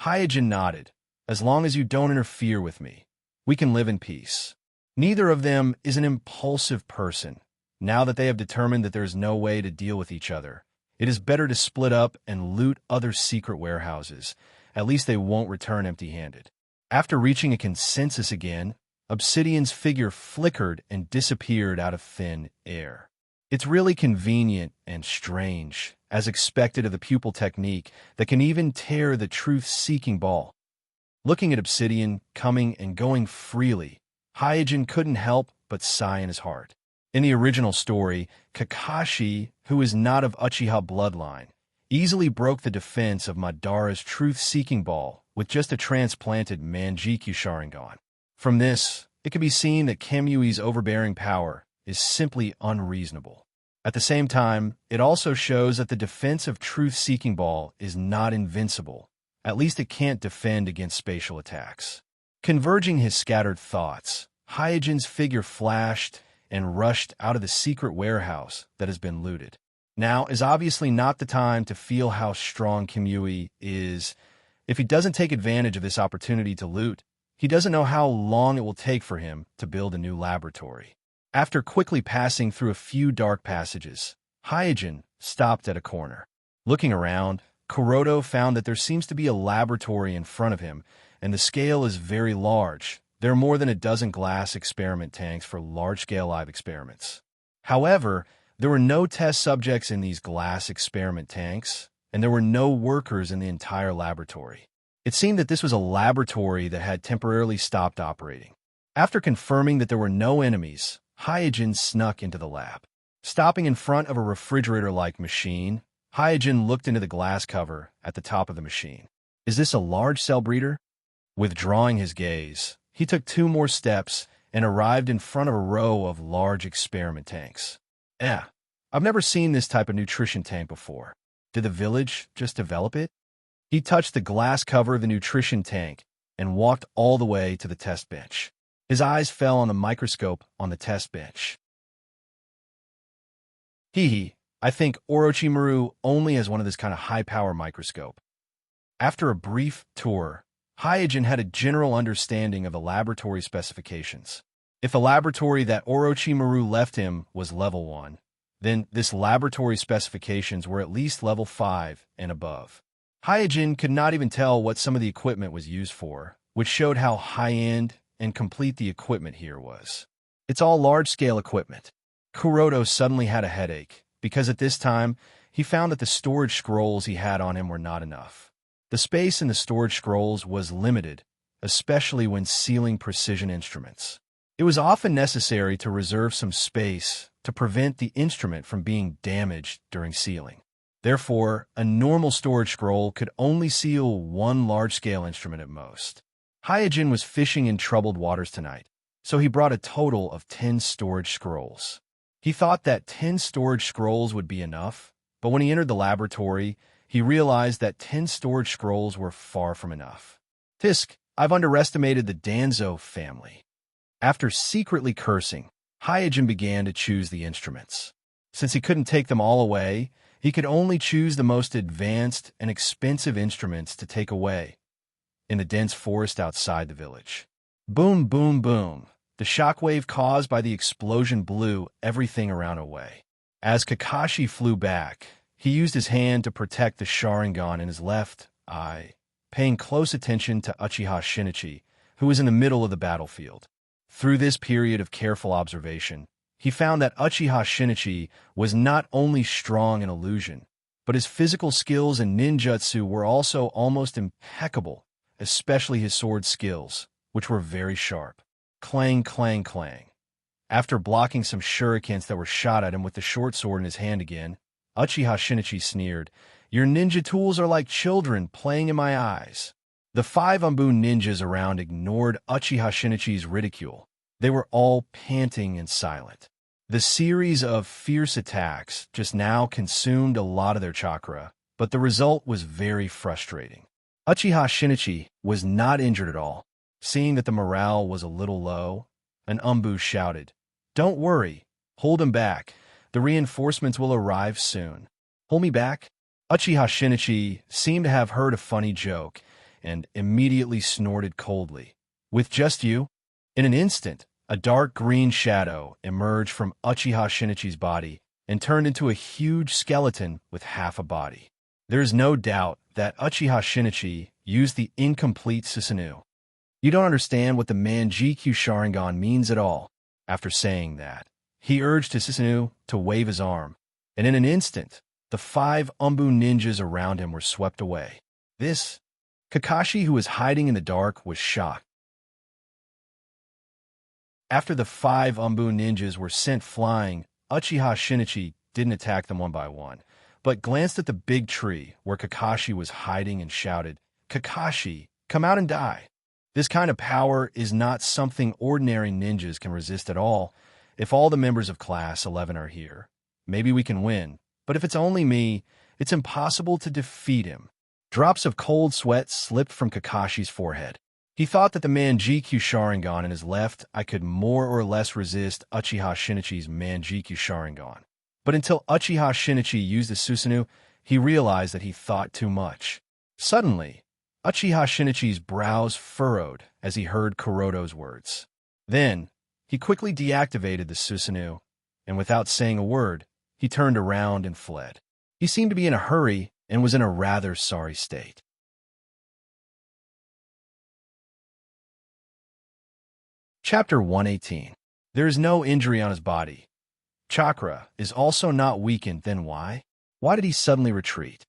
Hyojin nodded. "As long as you don't interfere with me, we can live in peace." Neither of them is an impulsive person. Now that they have determined that there is no way to deal with each other, it is better to split up and loot other secret warehouses. At least they won't return empty-handed. After reaching a consensus again, Obsidian's figure flickered and disappeared out of thin air. It's really convenient and strange, as expected of the pupil technique that can even tear the truth-seeking ball. Looking at Obsidian coming and going freely, Hyojin couldn't help but sigh in his heart. In the original story, Kakashi, who is not of Uchiha bloodline, easily broke the defense of Madara's truth-seeking ball with just a transplanted Manjikyu Sharingan. From this, it can be seen that Kamuyui's overbearing power is simply unreasonable. At the same time, it also shows that the defense of Truth-Seeking Ball is not invincible. At least it can't defend against spatial attacks. Converging his scattered thoughts, Hyojin's figure flashed and rushed out of the secret warehouse that has been looted. Now is obviously not the time to feel how strong Kamui is. If he doesn't take advantage of this opportunity to loot, he doesn't know how long it will take for him to build a new laboratory. After quickly passing through a few dark passages, Hyojin stopped at a corner. Looking around, Kuroto found that there seems to be a laboratory in front of him, and the scale is very large. There are more than a dozen glass experiment tanks for large-scale live experiments. However, there were no test subjects in these glass experiment tanks, and there were no workers in the entire laboratory. It seemed that this was a laboratory that had temporarily stopped operating. After confirming that there were no enemies, Hyojin snuck into the lab. Stopping in front of a refrigerator-like machine, Hyojin looked into the glass cover at the top of the machine. Is this a large cell breeder? Withdrawing his gaze, he took 2 more steps and arrived in front of a row of large experiment tanks. I've never seen this type of nutrition tank before. Did the village just develop it? He touched the glass cover of the nutrition tank and walked all the way to the test bench. His eyes fell on the microscope on the test bench. I think Orochimaru only has one of this kind of high-power microscope. After a brief tour, Hyojin had a general understanding of the laboratory specifications. If the laboratory that Orochimaru left him was level 1, then this laboratory specifications were at least level 5 and above. Hyojin could not even tell what some of the equipment was used for, which showed how high-end and complete the equipment here was. It's all large-scale equipment. Kuroto suddenly had a headache, because at this time, he found that the storage scrolls he had on him were not enough. The space in the storage scrolls was limited, especially when sealing precision instruments. It was often necessary to reserve some space to prevent the instrument from being damaged during sealing. Therefore, a normal storage scroll could only seal one large-scale instrument at most. Hyojin was fishing in troubled waters tonight, so he brought a total of 10 storage scrolls. He thought that 10 storage scrolls would be enough, but when he entered the laboratory, he realized that 10 storage scrolls were far from enough. Tisk, I've underestimated the Danzo family. After secretly cursing, Hyojin began to choose the instruments. Since he couldn't take them all away, he could only choose the most advanced and expensive instruments to take away in the dense forest outside the village. Boom, boom, boom. The shockwave caused by the explosion blew everything around away. As Kakashi flew back, he used his hand to protect the Sharingan in his left eye, paying close attention to Uchiha Shinichi, who was in the middle of the battlefield. Through this period of careful observation, he found that Uchiha Shinichi was not only strong in illusion, but his physical skills and ninjutsu were also almost impeccable, especially his sword skills, which were very sharp. Clang, clang, clang. After blocking some shurikens that were shot at him with the short sword in his hand again, Uchiha Shinichi sneered, "Your ninja tools are like children playing in my eyes." The 5 Umbu ninjas around ignored Uchiha Shinichi's ridicule. They were all panting and silent. The series of fierce attacks just now consumed a lot of their chakra, but the result was very frustrating. Uchiha Shinichi was not injured at all. Seeing that the morale was a little low, an Umbu shouted, "Don't worry, hold him back. The reinforcements will arrive soon. Hold me back?" Uchiha Shinichi seemed to have heard a funny joke and immediately snorted coldly. "With just you?" In an instant, a dark green shadow emerged from Uchiha Shinichi's body and turned into a huge skeleton with half a body. There is no doubt that Uchiha Shinichi used the incomplete Susanoo. You don't understand what the Manjikyu Sharingan means at all. After saying that, he urged his Susanoo to wave his arm, and in an instant, the 5 Umbu ninjas around him were swept away. Kakashi, who was hiding in the dark, was shocked. After the 5 Umbu ninjas were sent flying, Uchiha Shinichi didn't attack them one by one, but glanced at the big tree where Kakashi was hiding and shouted, "Kakashi, come out and die." This kind of power is not something ordinary ninjas can resist at all. If all the members of Class 11 are here, maybe we can win, but if it's only me, it's impossible to defeat him. Drops of cold sweat slipped from Kakashi's forehead. He thought that the Manjikyu Sharingan in his left eye could more or less resist Uchiha Shinichi's Manjikyu Sharingan. But until Uchiha Shinichi used the Susanoo, he realized that he thought too much. Suddenly, Uchiha Shinichi's brows furrowed as he heard Kuroto's words. Then, he quickly deactivated the Susanoo, and without saying a word, he turned around and fled. He seemed to be in a hurry and was in a rather sorry state. Chapter 118. There is no injury on his body. Chakra is also not weakened, then why? Why did he suddenly retreat?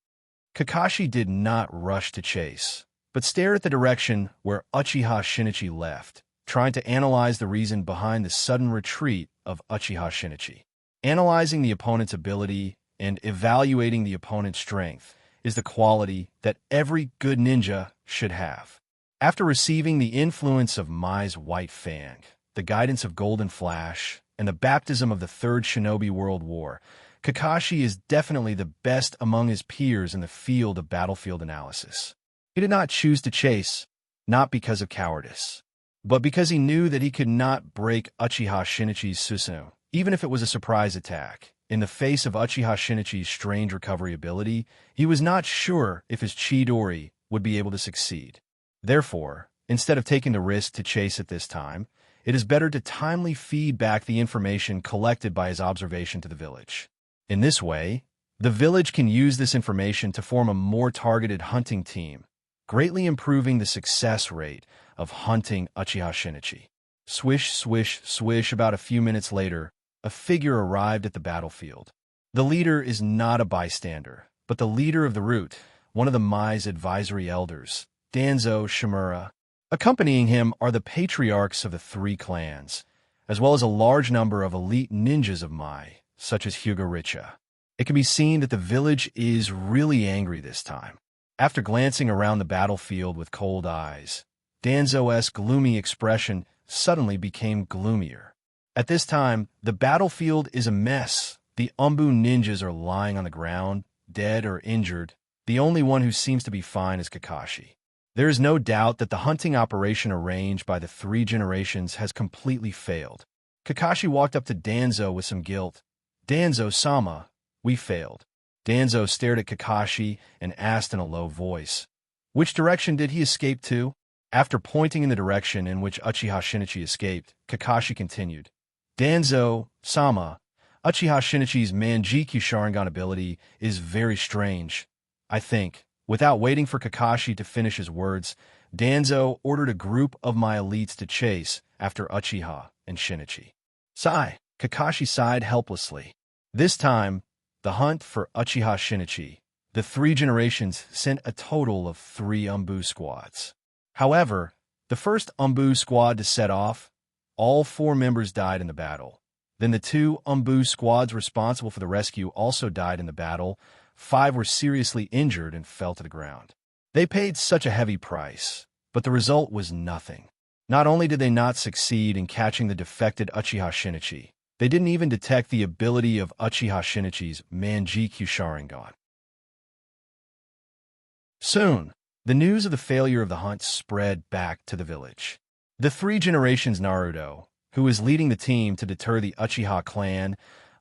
Kakashi did not rush to chase, but stared at the direction where Uchiha Shinichi left, trying to analyze the reason behind the sudden retreat of Uchiha Shinichi. Analyzing the opponent's ability and evaluating the opponent's strength is the quality that every good ninja should have. After receiving the influence of Mai's White Fang, the guidance of Golden Flash, and the baptism of the Third Shinobi World War, Kakashi is definitely the best among his peers in the field of battlefield analysis. He did not choose to chase, not because of cowardice, but because he knew that he could not break Uchiha Shinichi's Susanoo, even if it was a surprise attack, in the face of Uchiha Shinichi's strange recovery ability, he was not sure if his Chidori would be able to succeed. Therefore, instead of taking the risk to chase it this time, it is better to timely feed back the information collected by his observation to the village. In this way, the village can use this information to form a more targeted hunting team, greatly improving the success rate of hunting Uchiha Shinichi. Swish, swish, swish. About a few minutes later, a figure arrived at the battlefield. The leader is not a bystander, but the leader of the route, one of the Mai's advisory elders, Danzo Shimura. Accompanying him are the patriarchs of the three clans, as well as a large number of elite ninjas of Mai, such as Hyuga Richa. It can be seen that the village is really angry this time. After glancing around the battlefield with cold eyes, Danzo's gloomy expression suddenly became gloomier. At this time, the battlefield is a mess. The Umbu ninjas are lying on the ground, dead or injured. The only one who seems to be fine is Kakashi. There is no doubt that the hunting operation arranged by the three generations has completely failed. Kakashi walked up to Danzo with some guilt. "Danzo-sama, we failed." Danzo stared at Kakashi and asked in a low voice, "Which direction did he escape to?" After pointing in the direction in which Uchiha Shinichi escaped, Kakashi continued, "Danzo-sama, Uchiha Shinichi's Manjikyu Sharingan ability is very strange. I think." Without waiting for Kakashi to finish his words, Danzo ordered a group of my elites to chase after Uchiha and Shinichi. Sigh. Kakashi sighed helplessly. This time, the hunt for Uchiha Shinichi, the three generations sent a total of 3 Umbu squads. However, the first Umbu squad to set off, all 4 members died in the battle. Then the 2 Umbu squads responsible for the rescue also died in the battle. 5 were seriously injured and fell to the ground. They paid such a heavy price, but the result was nothing. Not only did they not succeed in catching the defected Uchiha Shinichi, they didn't even detect the ability of Uchiha Shinichi's Manjikyu Sharingan. Soon, the news of the failure of the hunt spread back to the village. The three generations Naruto, who was leading the team to deter the Uchiha clan,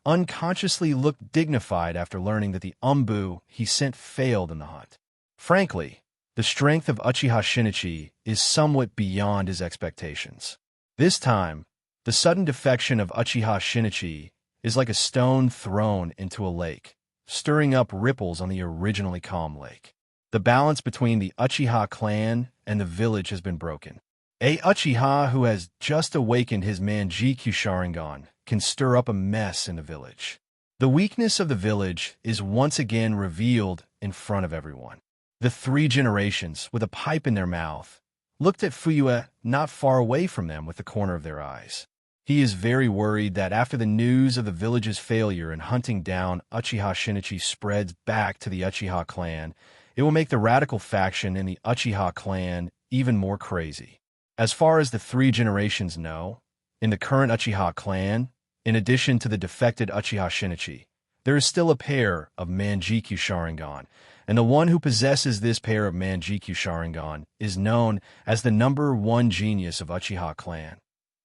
unconsciously looked dignified after learning that the Umbu he sent failed in the hunt. Frankly, the strength of Uchiha Shinichi is somewhat beyond his expectations. This time, the sudden defection of Uchiha Shinichi is like a stone thrown into a lake, stirring up ripples on the originally calm lake. The balance between the Uchiha clan and the village has been broken. A Uchiha who has just awakened his Manjikyu Sharingan can stir up a mess in the village. The weakness of the village is once again revealed in front of everyone. The three generations, with a pipe in their mouth, looked at Fuyue not far away from them with the corner of their eyes. He is very worried that after the news of the village's failure in hunting down Uchiha Shinichi spreads back to the Uchiha clan, it will make the radical faction in the Uchiha clan even more crazy. As far as the three generations know, in the current Uchiha clan, in addition to the defected Uchiha Shinichi, there is still a pair of Manjikyu Sharingan, and the one who possesses this pair of Manjikyu Sharingan is known as the #1 genius of Uchiha clan,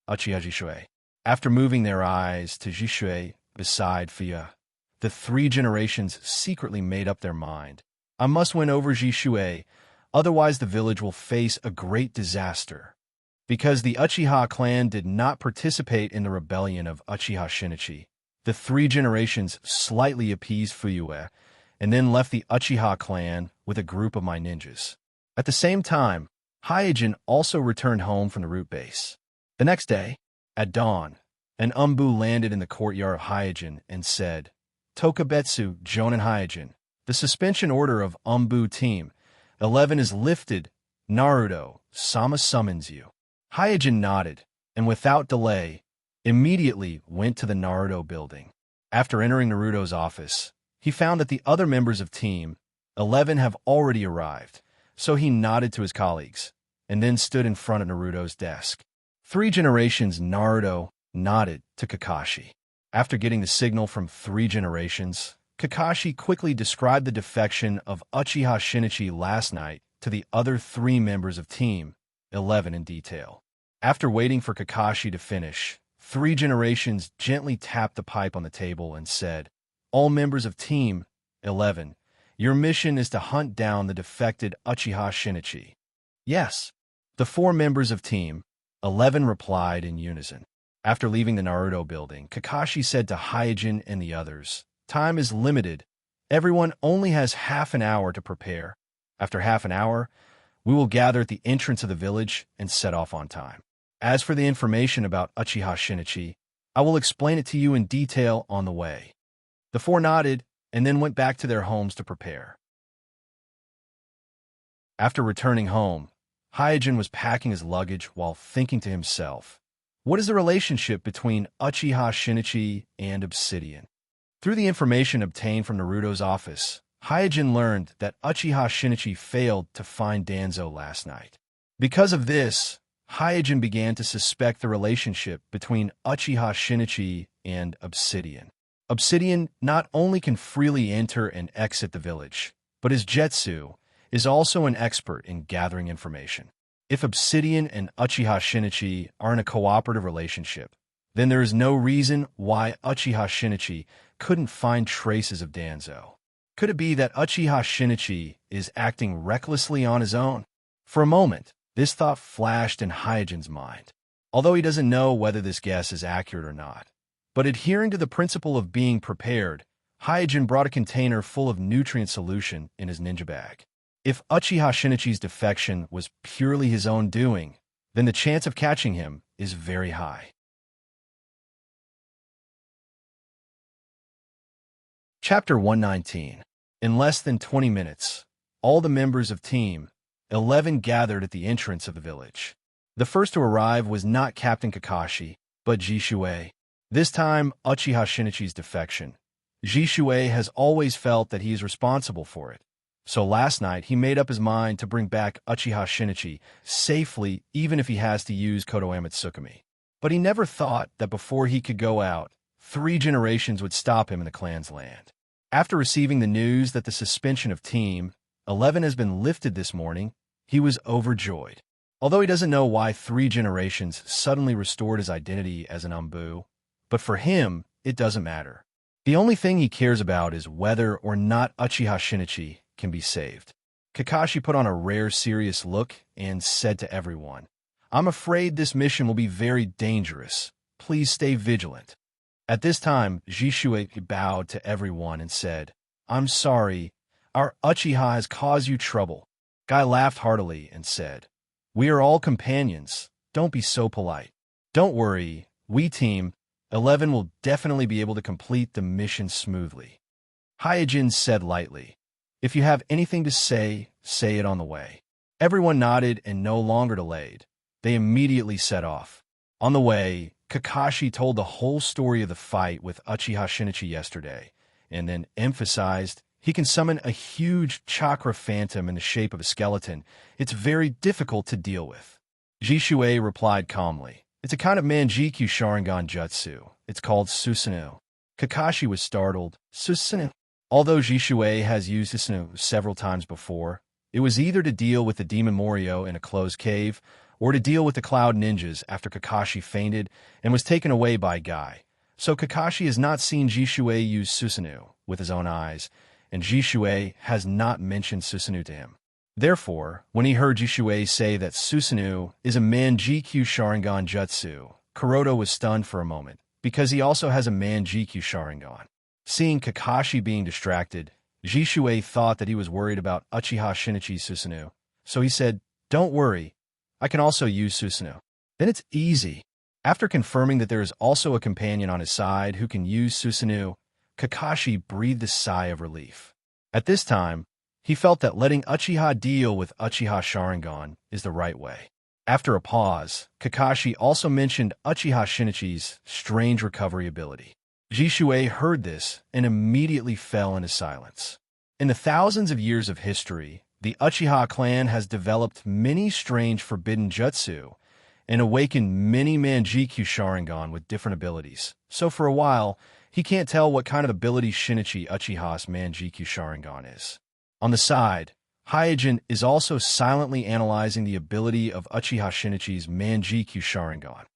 Uchiha Jishui. After moving their eyes to Jishui beside Fuyue, the three generations secretly made up their mind. I must win over Jishui, otherwise the village will face a great disaster. Because the Uchiha clan did not participate in the rebellion of Uchiha Shinichi, the three generations slightly appeased Fuyue and then left the Uchiha clan with a group of my ninjas. At the same time, Hyojin also returned home from the root base. The next day, at dawn, an Umbu landed in the courtyard of Hyojin and said, "Tokubetsu, Jonin Hyojin, the suspension order of Umbu Team 11 is lifted. Naruto, Sama summons you." Hyojin nodded, and without delay, immediately went to the Naruto building. After entering Naruto's office, he found that the other members of Team 11 have already arrived, so he nodded to his colleagues, and then stood in front of Naruto's desk. Three generations Naruto nodded to Kakashi. After getting the signal from three generations, Kakashi quickly described the defection of Uchiha Shinichi last night to the other 3 members of Team 11 in detail. After waiting for Kakashi to finish, Three Generations gently tapped the pipe on the table and said, "All members of Team 11, your mission is to hunt down the defected Uchiha Shinichi." "Yes." The four members of Team 11 replied in unison. After leaving the Naruto building, Kakashi said to Hyojin and the others, "Time is limited. Everyone only has half an hour to prepare. After half an hour, we will gather at the entrance of the village and set off on time. As for the information about Uchiha Shinichi, I will explain it to you in detail on the way." The four nodded and then went back to their homes to prepare. After returning home, Hyojin was packing his luggage while thinking to himself, what is the relationship between Uchiha Shinichi and Obsidian? Through the information obtained from Naruto's office, Hyojin learned that Uchiha Shinichi failed to find Danzo last night. Because of this, Hyojin began to suspect the relationship between Uchiha Shinichi and Obsidian. Obsidian not only can freely enter and exit the village, but his Jetsu is also an expert in gathering information. If Obsidian and Uchiha Shinichi are in a cooperative relationship, then there is no reason why Uchiha Shinichi couldn't find traces of Danzo. Could it be that Uchiha Shinichi is acting recklessly on his own? For a moment, this thought flashed in Hyojin's mind, although he doesn't know whether this guess is accurate or not. But adhering to the principle of being prepared, Hyojin brought a container full of nutrient solution in his ninja bag. If Uchiha Shinichi's defection was purely his own doing, then the chance of catching him is very high. Chapter 119. In less than 20 minutes, all the members of Team 11 gathered at the entrance of the village. The first to arrive was not Captain Kakashi, but Jishuei. This time, Uchiha Shinichi's defection. Jishuei has always felt that he is responsible for it. So last night, he made up his mind to bring back Uchiha Shinichi safely, even if he has to use Kotoeme Tsukumi. But he never thought that before he could go out, 3 generations would stop him in the clan's land. After receiving the news that the suspension of Team 11 has been lifted this morning, he was overjoyed. Although he doesn't know why 3 generations suddenly restored his identity as an Anbu, but for him, it doesn't matter. The only thing he cares about is whether or not Uchiha Shinichi can be saved. Kakashi put on a rare serious look and said to everyone, "I'm afraid this mission will be very dangerous. Please stay vigilant." At this time, Jishuei bowed to everyone and said, "I'm sorry, our Uchiha has caused you trouble." Guy laughed heartily and said, "We are all companions. Don't be so polite. Don't worry, we Team 11 will definitely be able to complete the mission smoothly." Hyojin said lightly, "If you have anything to say, say it on the way." Everyone nodded and no longer delayed. They immediately set off. On the way, Kakashi told the whole story of the fight with Uchiha Shinichi yesterday, and then emphasized he can summon a huge chakra phantom in the shape of a skeleton. It's very difficult to deal with. Jishuei replied calmly, "It's a kind of Manjikyu Sharingan jutsu. It's called Susanoo." Kakashi was startled. Susanoo? Although Jishuei has used Susanoo several times before, it was either to deal with the demon Morio in a closed cave, or to deal with the Cloud Ninjas after Kakashi fainted and was taken away by Guy. So Kakashi has not seen Jishuei use Susanoo with his own eyes, and Jishuei has not mentioned Susanoo to him. Therefore, when he heard Jishuei say that Susanoo is a Manjikyu Sharingan jutsu, Kuroda was stunned for a moment, because he also has a Manjikyu Sharingan. Seeing Kakashi being distracted, Jishuei thought that he was worried about Uchiha Shinichi's Susanoo, so he said, "Don't worry, I can also use Susanoo." Then it's easy. After confirming that there is also a companion on his side who can use Susanoo, Kakashi breathed a sigh of relief. At this time, he felt that letting Uchiha deal with Uchiha Sharingan is the right way. After a pause, Kakashi also mentioned Uchiha Shinichi's strange recovery ability. Jishuei heard this and immediately fell into silence. In the thousands of years of history, the Uchiha clan has developed many strange forbidden jutsu and awakened many Manjikyu Sharingan with different abilities. So for a while, he can't tell what kind of ability Shinichi Uchiha's Manjikyu Sharingan is. On the side, Hyojin is also silently analyzing the ability of Uchiha Shinichi's Manjikyu Sharingan.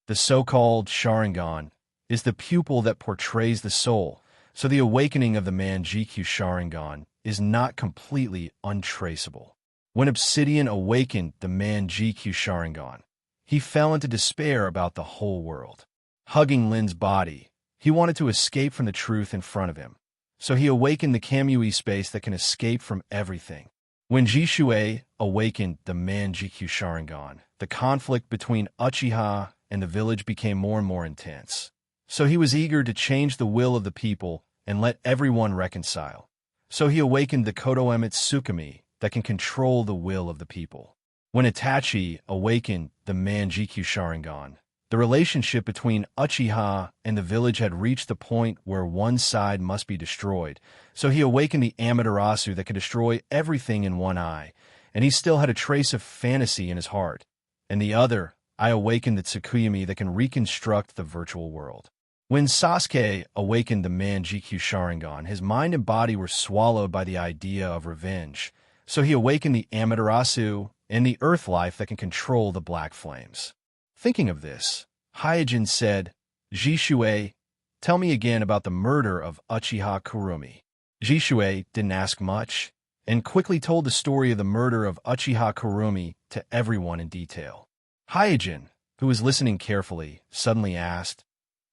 The so-called Sharingan is the pupil that portrays the soul, so the awakening of the Manjikyu Sharingan is not completely untraceable. When Obsidian awakened the Manjikyu Sharingan, he fell into despair about the whole world. Hugging Lin's body, he wanted to escape from the truth in front of him, so he awakened the Kamui space that can escape from everything. When Jishui awakened the Manjikyu Sharingan, the conflict between Uchiha and the village became more and more intense. So he was eager to change the will of the people and let everyone reconcile. So he awakened the Kodoemitsu Tsukumi that can control the will of the people. When Itachi awakened the Manjikyu Sharingan, the relationship between Uchiha and the village had reached the point where one side must be destroyed, so he awakened the Amaterasu that could destroy everything in one eye, and he still had a trace of fantasy in his heart. And the other, I awakened the Tsukuyomi that can reconstruct the virtual world. When Sasuke awakened the Manjikyu Sharingan, his mind and body were swallowed by the idea of revenge, so he awakened the Amaterasu and the earth life that can control the black flames. Thinking of this, Hyojin said, "Jishui, tell me again about the murder of Uchiha Kurumi." Jishui didn't ask much, and quickly told the story of the murder of Uchiha Kurumi to everyone in detail. Hyojin, who was listening carefully, suddenly asked,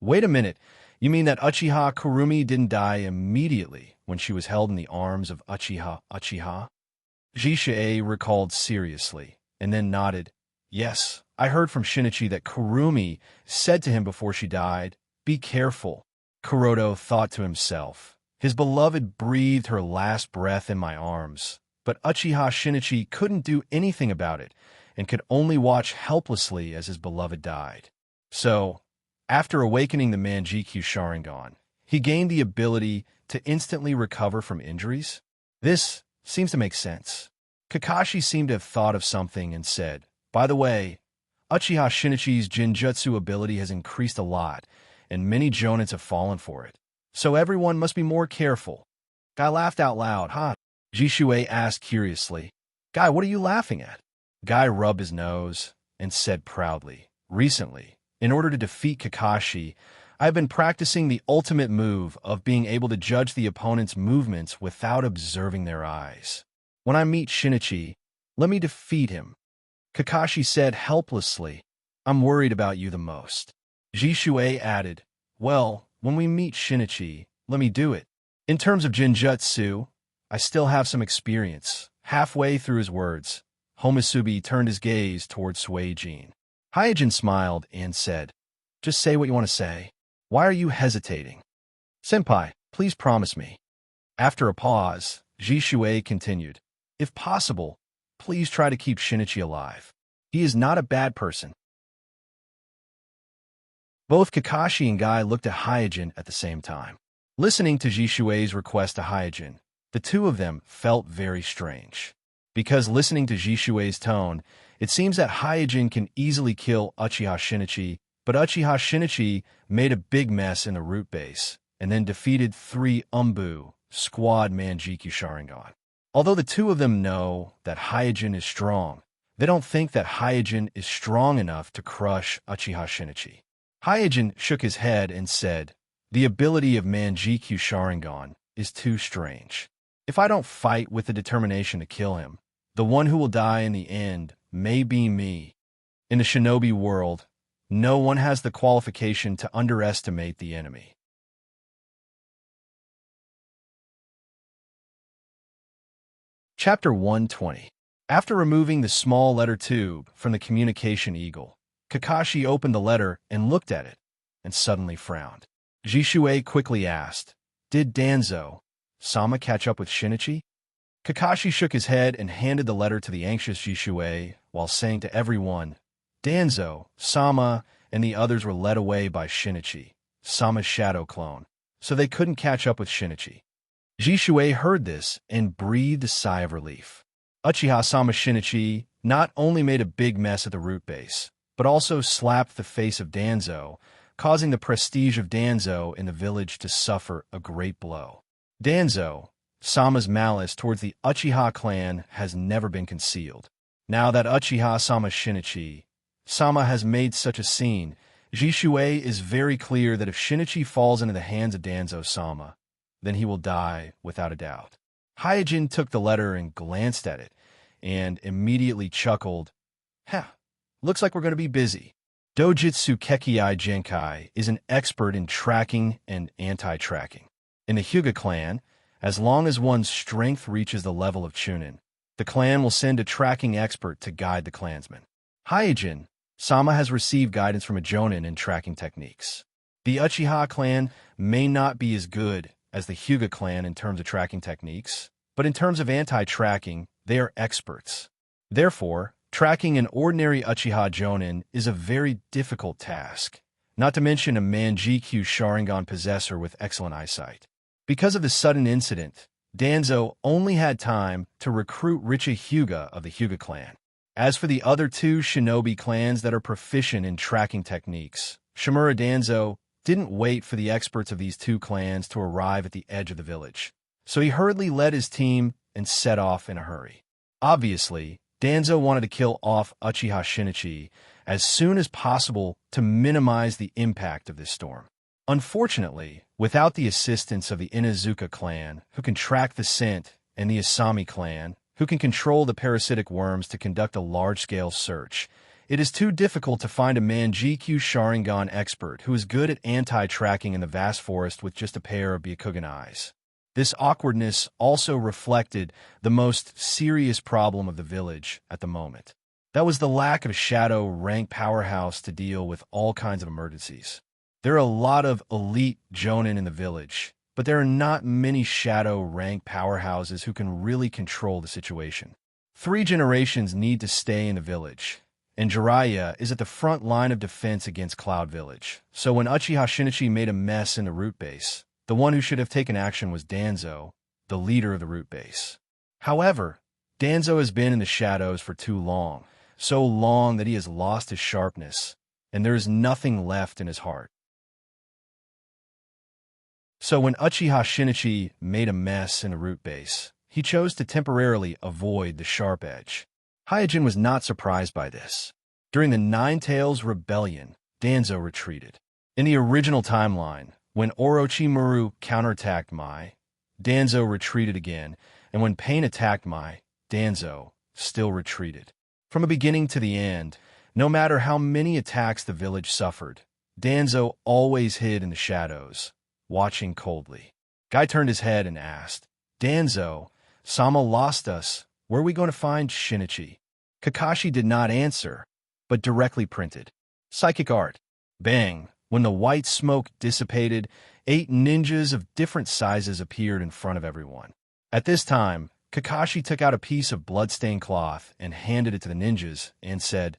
"Wait a minute, you mean that Uchiha Kurumi didn't die immediately when she was held in the arms of Uchiha?" Jishui recalled seriously, and then nodded. "Yes, I heard from Shinichi that Kurumi said to him before she died, 'Be careful.'" Kuroto thought to himself, "His beloved breathed her last breath in my arms, but Uchiha Shinichi couldn't do anything about it and could only watch helplessly as his beloved died. So, after awakening the Manjikyu Sharingan, he gained the ability to instantly recover from injuries? This seems to make sense." Kakashi seemed to have thought of something and said, "By the way, Uchiha Shinichi's Jinjutsu ability has increased a lot, and many jonins have fallen for it. So everyone must be more careful." Guy laughed out loud. "Huh?" Jishui asked curiously. "Guy, what are you laughing at?" Guy rubbed his nose and said proudly, "Recently, in order to defeat Kakashi, I've been practicing the ultimate move of being able to judge the opponent's movements without observing their eyes. When I meet Shinichi, let me defeat him." Kakashi said helplessly, "I'm worried about you the most." Jishui added, "Well, when we meet Shinichi, let me do it. In terms of Jinjutsu, I still have some experience." Halfway through his words, Homusubi turned his gaze towards Suijin. Hyojin smiled and said, "Just say what you want to say. Why are you hesitating?" "Senpai, please promise me." After a pause, Jishui continued, "If possible, please try to keep Shinichi alive. He is not a bad person." Both Kakashi and Guy looked at Hyojin at the same time. Listening to Jishui's request to Hyojin, the two of them felt very strange. Because listening to Jishui's tone, it seems that Hyojin can easily kill Uchiha Shinichi, but Uchiha Shinichi made a big mess in the root base, and then defeated 3 Umbu, squad Manjikyu Sharingan. Although the two of them know that Hyojin is strong, they don't think that Hyojin is strong enough to crush Uchiha Shinichi. Hyojin shook his head and said, "The ability of Manjikyu Sharingan is too strange. If I don't fight with the determination to kill him, the one who will die in the end may be me. In the shinobi world, no one has the qualification to underestimate the enemy." Chapter 120. After removing the small letter tube from the communication eagle, Kakashi opened the letter and looked at it, and suddenly frowned. Jishui quickly asked, "Did Danzo-sama catch up with Shinichi?" Kakashi shook his head and handed the letter to the anxious Jishui while saying to everyone, "Danzo-sama and the others were led away by Shinichi, Sama's shadow clone, so they couldn't catch up with Shinichi." Jishui heard this and breathed a sigh of relief. Uchiha-sama Shinichi not only made a big mess at the root base, but also slapped the face of Danzo, causing the prestige of Danzo in the village to suffer a great blow. Danzo-sama's malice towards the Uchiha clan has never been concealed. Now that Uchiha-sama Shinichi-sama has made such a scene, Jishui is very clear that if Shinichi falls into the hands of Danzo-sama, then he will die without a doubt. Hyojin took the letter and glanced at it, and immediately chuckled. Looks like we're going to be busy. Dojitsu Kekkei Genkai is an expert in tracking and anti-tracking. In the Hyuga clan, as long as one's strength reaches the level of Chunin, the clan will send a tracking expert to guide the clansmen. Hyojin Sama has received guidance from a Jonin in tracking techniques. The Uchiha clan may not be as good as the Hyuga clan in terms of tracking techniques, but in terms of anti-tracking, they are experts. Therefore, tracking an ordinary Uchiha Jonin is a very difficult task, not to mention a Manjikyu Sharingan possessor with excellent eyesight. Because of the sudden incident, Danzo only had time to recruit Richa Hyuga of the Hyuga clan. As for the other two shinobi clans that are proficient in tracking techniques, Shimura Danzo didn't wait for the experts of these two clans to arrive at the edge of the village, so he hurriedly led his team and set off in a hurry. Obviously, Danzo wanted to kill off Uchiha Shinichi as soon as possible to minimize the impact of this storm. Unfortunately, without the assistance of the Inazuka clan, who can track the scent, and the Asami clan, who can control the parasitic worms to conduct a large-scale search, it is too difficult to find a Manjikyu Sharingan expert who is good at anti-tracking in the vast forest with just a pair of Byakugan eyes. This awkwardness also reflected the most serious problem of the village at the moment. That was the lack of a shadow rank powerhouse to deal with all kinds of emergencies. There are a lot of elite Jonin in the village, but there are not many shadow rank powerhouses who can really control the situation. 3 generations need to stay in the village, and Jiraiya is at the front line of defense against Cloud Village. So when Uchiha Shinichi made a mess in the root base, the one who should have taken action was Danzo, the leader of the root base. However, Danzo has been in the shadows for too long, so long that he has lost his sharpness, and there is nothing left in his heart. So when Uchiha Shinichi made a mess in the root base, he chose to temporarily avoid the sharp edge. Hyojin was not surprised by this. During the Nine Tails Rebellion, Danzo retreated. In the original timeline, when Orochimaru counterattacked Mai, Danzo retreated again, and when Pain attacked Mai, Danzo still retreated. From the beginning to the end, no matter how many attacks the village suffered, Danzo always hid in the shadows, watching coldly. Guy turned his head and asked, "Danzo, Sama lost us. Where are we going to find Shinichi?" Kakashi did not answer, but directly printed, "Psychic art." Bang! When the white smoke dissipated, 8 ninjas of different sizes appeared in front of everyone. At this time, Kakashi took out a piece of bloodstained cloth and handed it to the ninjas and said,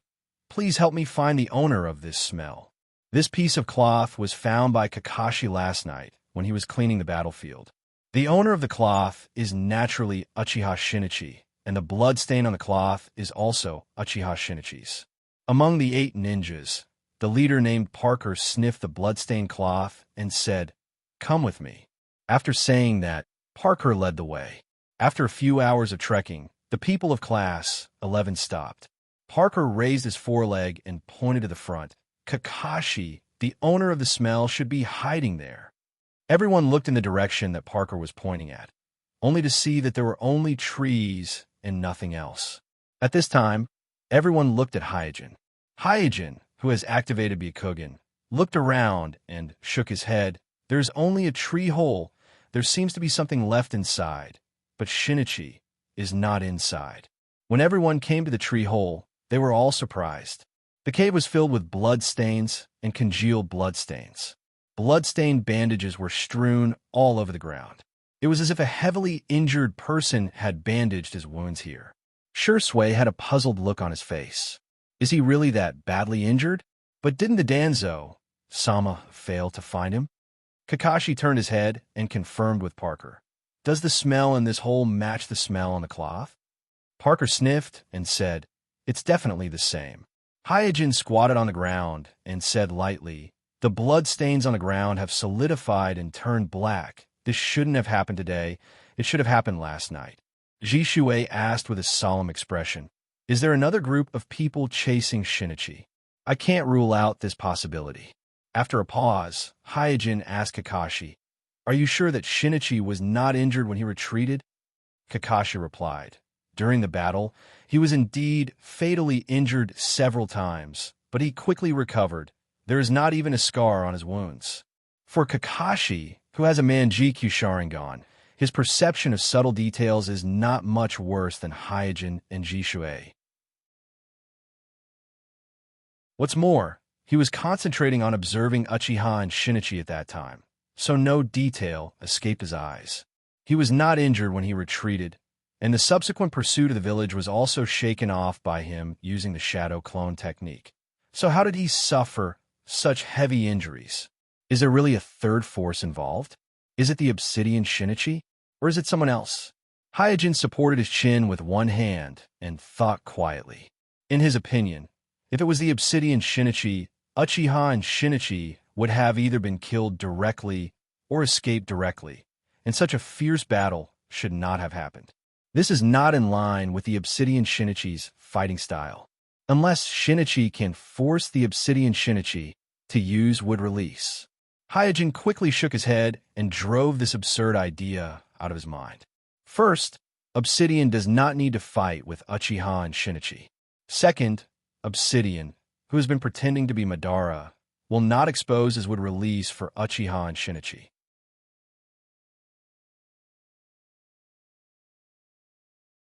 "Please help me find the owner of this smell." This piece of cloth was found by Kakashi last night when he was cleaning the battlefield. The owner of the cloth is naturally Uchiha Shinichi, and the blood stain on the cloth is also Uchiha Shinichi's. Among the 8 ninjas, the leader named Parker sniffed the blood-stained cloth and said, "Come with me." After saying that, Parker led the way. After a few hours of trekking, the people of Class 11 stopped. Parker raised his foreleg and pointed to the front. Kakashi, the owner of the smell, should be hiding there. Everyone looked in the direction that Parker was pointing at, only to see that there were only trees and nothing else. At this time, everyone looked at Hyojin. Hyojin, who has activated Byakugan, looked around and shook his head. "There's only a tree hole. There seems to be something left inside, but Shinichi is not inside." When everyone came to the tree hole, they were all surprised. The cave was filled with blood stains and congealed blood stains. Blood-stained bandages were strewn all over the ground. It was as if a heavily injured person had bandaged his wounds here. Shursui had a puzzled look on his face. Is he really that badly injured? But didn't the Danzo-sama fail to find him? Kakashi turned his head and confirmed with Parker. "Does the smell in this hole match the smell on the cloth?" Parker sniffed and said, "It's definitely the same." Hyojin squatted on the ground and said lightly, "The blood stains on the ground have solidified and turned black. This shouldn't have happened today. It should have happened last night." Jishui asked with a solemn expression, "Is there another group of people chasing Shinichi?" I can't rule out this possibility. After a pause, Hyojin asked Kakashi, "Are you sure that Shinichi was not injured when he retreated?" Kakashi replied, "During the battle, he was indeed fatally injured several times, but he quickly recovered. There is not even a scar on his wounds." For Kakashi, who has a Manjikyu Sharingan, his perception of subtle details is not much worse than Hyojin and Jishuei. What's more, he was concentrating on observing Uchiha and Shinichi at that time, so no detail escaped his eyes. He was not injured when he retreated, and the subsequent pursuit of the village was also shaken off by him using the shadow clone technique. So how did he suffer such heavy injuries? Is there really a third force involved? Is it the obsidian Shinichi? Or is it someone else? Hyojin supported his chin with one hand and thought quietly. In his opinion, if it was the obsidian Shinichi, Uchiha and Shinichi would have either been killed directly or escaped directly, and such a fierce battle should not have happened. This is not in line with the obsidian Shinichi's fighting style. Unless Shinichi can force the obsidian Shinichi to use wood release. Hyojin quickly shook his head and drove this absurd idea out of his mind. First, Obsidian does not need to fight with Uchiha and Shinichi. Second, Obsidian, who has been pretending to be Madara, will not expose his wood release for Uchiha and Shinichi.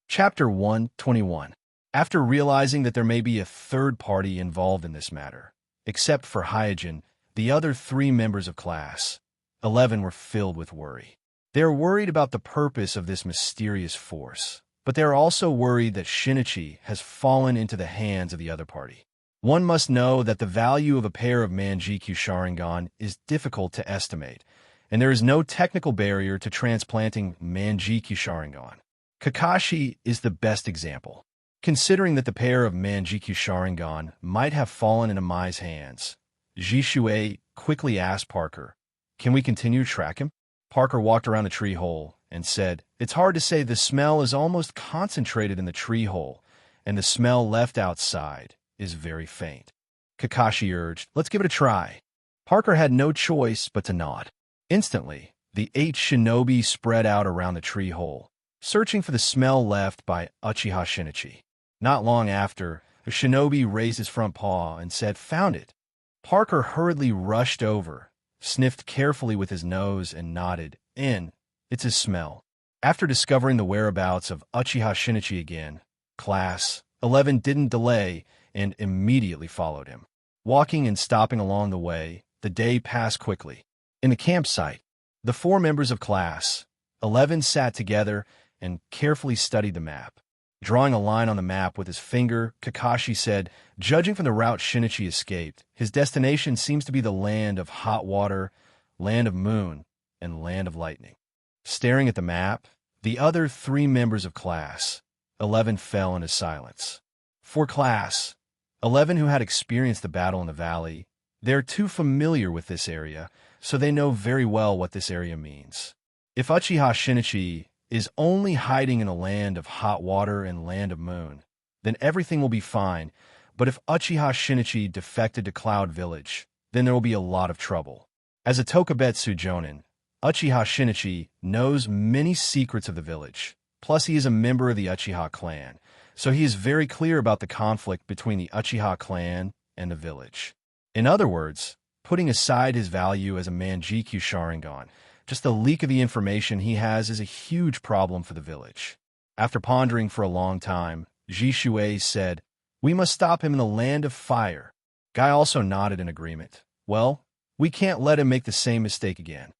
Chapter 121. After realizing that there may be a third party involved in this matter, except for Hyojin, the other 3 members of Class 11 were filled with worry. They are worried about the purpose of this mysterious force, but they are also worried that Shinichi has fallen into the hands of the other party. One must know that the value of a pair of Manjikyu Sharingan is difficult to estimate, and there is no technical barrier to transplanting Manjikyu Sharingan. Kakashi is the best example. Considering that the pair of Manjikyu Sharingan might have fallen into Mai's hands, Jishuei quickly asked Parker, "Can we continue to track him?" Parker walked around the tree hole and said, "It's hard to say. The smell is almost concentrated in the tree hole, and the smell left outside is very faint." Kakashi urged, "Let's give it a try." Parker had no choice but to nod. Instantly, the 8 shinobi spread out around the tree hole, searching for the smell left by Uchiha Shinichi. Not long after, a shinobi raised his front paw and said, "Found it." Parker hurriedly rushed over, sniffed carefully with his nose, and nodded, "It's his smell." After discovering the whereabouts of Uchiha Shinichi again, Class 11 didn't delay and immediately followed him. Walking and stopping along the way, the day passed quickly. In the campsite, the 4 members of Class 11 sat together and carefully studied the map. Drawing a line on the map with his finger, Kakashi said, "Judging from the route Shinichi escaped, his destination seems to be the land of hot water, land of moon, and land of lightning." Staring at the map, the other 3 members of Class 11 fell into silence. For Class 11, who had experienced the battle in the valley, they're too familiar with this area, so they know very well what this area means. If Uchiha Shinichi is only hiding in a land of hot water and land of moon, then everything will be fine. But if Uchiha Shinichi defected to Cloud Village, then there will be a lot of trouble. As a Tokubetsu Jonin, Uchiha Shinichi knows many secrets of the village. Plus, he is a member of the Uchiha clan, so he is very clear about the conflict between the Uchiha clan and the village. In other words, putting aside his value as a Manjikyu Sharingan, just the leak of the information he has is a huge problem for the village. After pondering for a long time, Jishuei said, "We must stop him in the land of fire." Guy also nodded in agreement. "Well, we can't let him make the same mistake again."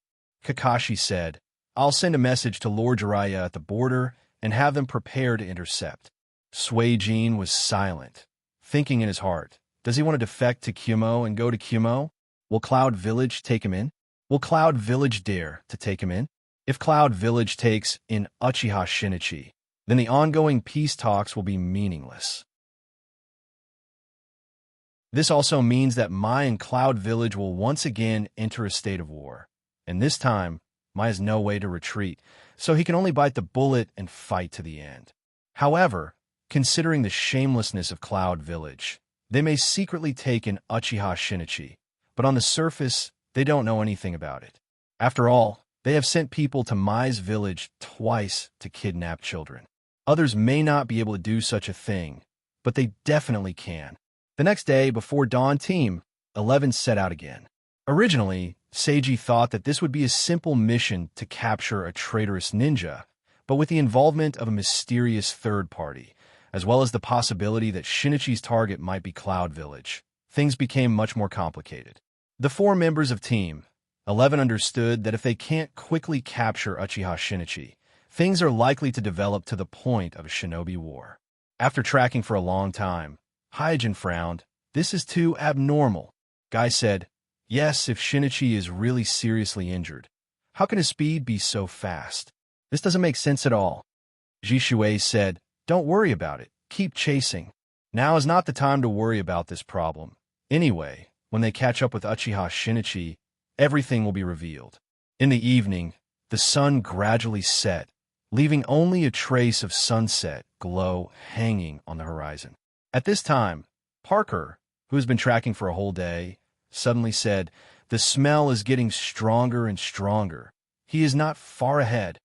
Kakashi said, "I'll send a message to Lord Jiraiya at the border and have them prepare to intercept." Suijin was silent, thinking in his heart, does he want to defect to Kumo and go to Kumo? Will Cloud Village take him in? Will Cloud Village dare to take him in? If Cloud Village takes in Uchiha Shinichi, then the ongoing peace talks will be meaningless. This also means that Mai and Cloud Village will once again enter a state of war, and this time, Mai has no way to retreat, so he can only bite the bullet and fight to the end. However, considering the shamelessness of Cloud Village, They may secretly take an Uchiha Shinichi, but on the surface, they don't know anything about it. After all, they have sent people to Mai's village twice to kidnap children. Others may not be able to do such a thing, but they definitely can. The next day, before dawn, Team 11 set out again. Originally, Seiji thought that this would be a simple mission to capture a traitorous ninja, but with the involvement of a mysterious third party, as well as the possibility that Shinichi's target might be Cloud Village, things became much more complicated. The 4 members of Team 11 understood that if they can't quickly capture Uchiha Shinichi, things are likely to develop to the point of a shinobi war. After tracking for a long time, Hyojin frowned. This is too abnormal. Guy said, yes, if Shinichi is really seriously injured, how can his speed be so fast? This doesn't make sense at all. Jishuei said, don't worry about it. Keep chasing. Now is not the time to worry about this problem. Anyway, when they catch up with Uchiha Shinichi, everything will be revealed. In the evening, the sun gradually set, leaving only a trace of sunset glow hanging on the horizon. At this time, Parker, who has been tracking for a whole day, suddenly said, the smell is getting stronger and stronger. He is not far ahead.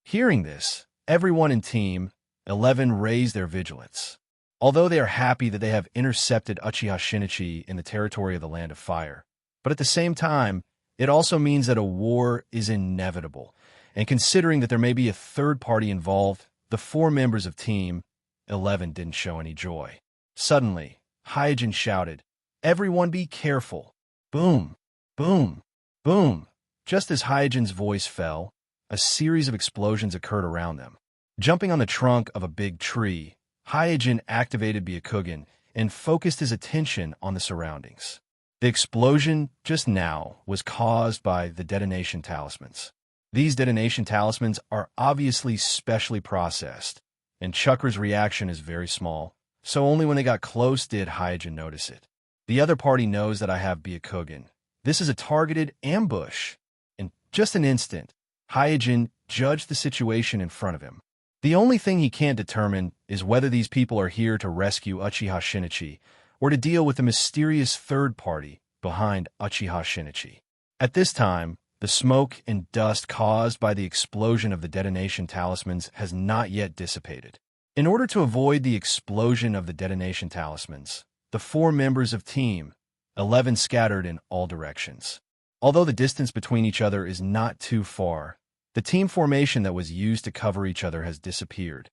Hearing this, everyone in Team 11 raised their vigilance. Although they are happy that they have intercepted Uchiha Shinichi in the territory of the Land of Fire, but at the same time, it also means that a war is inevitable, and considering that there may be a third party involved, the 4 members of Team 11 didn't show any joy. Suddenly, Hyojin shouted, everyone be careful. Boom, boom, boom. Just as Hyojin's voice fell, a series of explosions occurred around them. Jumping on the trunk of a big tree, Hyojin activated Byakugan and focused his attention on the surroundings. The explosion just now was caused by the detonation talismans. These detonation talismans are obviously specially processed, and Chakra's reaction is very small, so only when they got close did Hyojin notice it. The other party knows that I have Byakugan. This is a targeted ambush. In just an instant, Hyojin judged the situation in front of him. The only thing he can't determine is whether these people are here to rescue Uchiha Shinichi or to deal with the mysterious third party behind Uchiha Shinichi. At this time, the smoke and dust caused by the explosion of the detonation talismans has not yet dissipated. In order to avoid the explosion of the detonation talismans, the 4 members of Team 11 scattered in all directions. Although the distance between each other is not too far, the team formation that was used to cover each other has disappeared.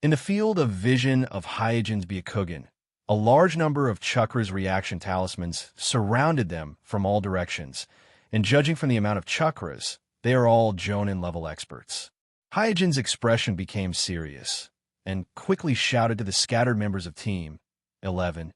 In the field of vision of Hyojin's Byakugan, a large number of Chakra's reaction talismans surrounded them from all directions, and judging from the amount of Chakras, they are all Jonin-level experts. Hyojin's expression became serious, and quickly shouted to the scattered members of Team 11,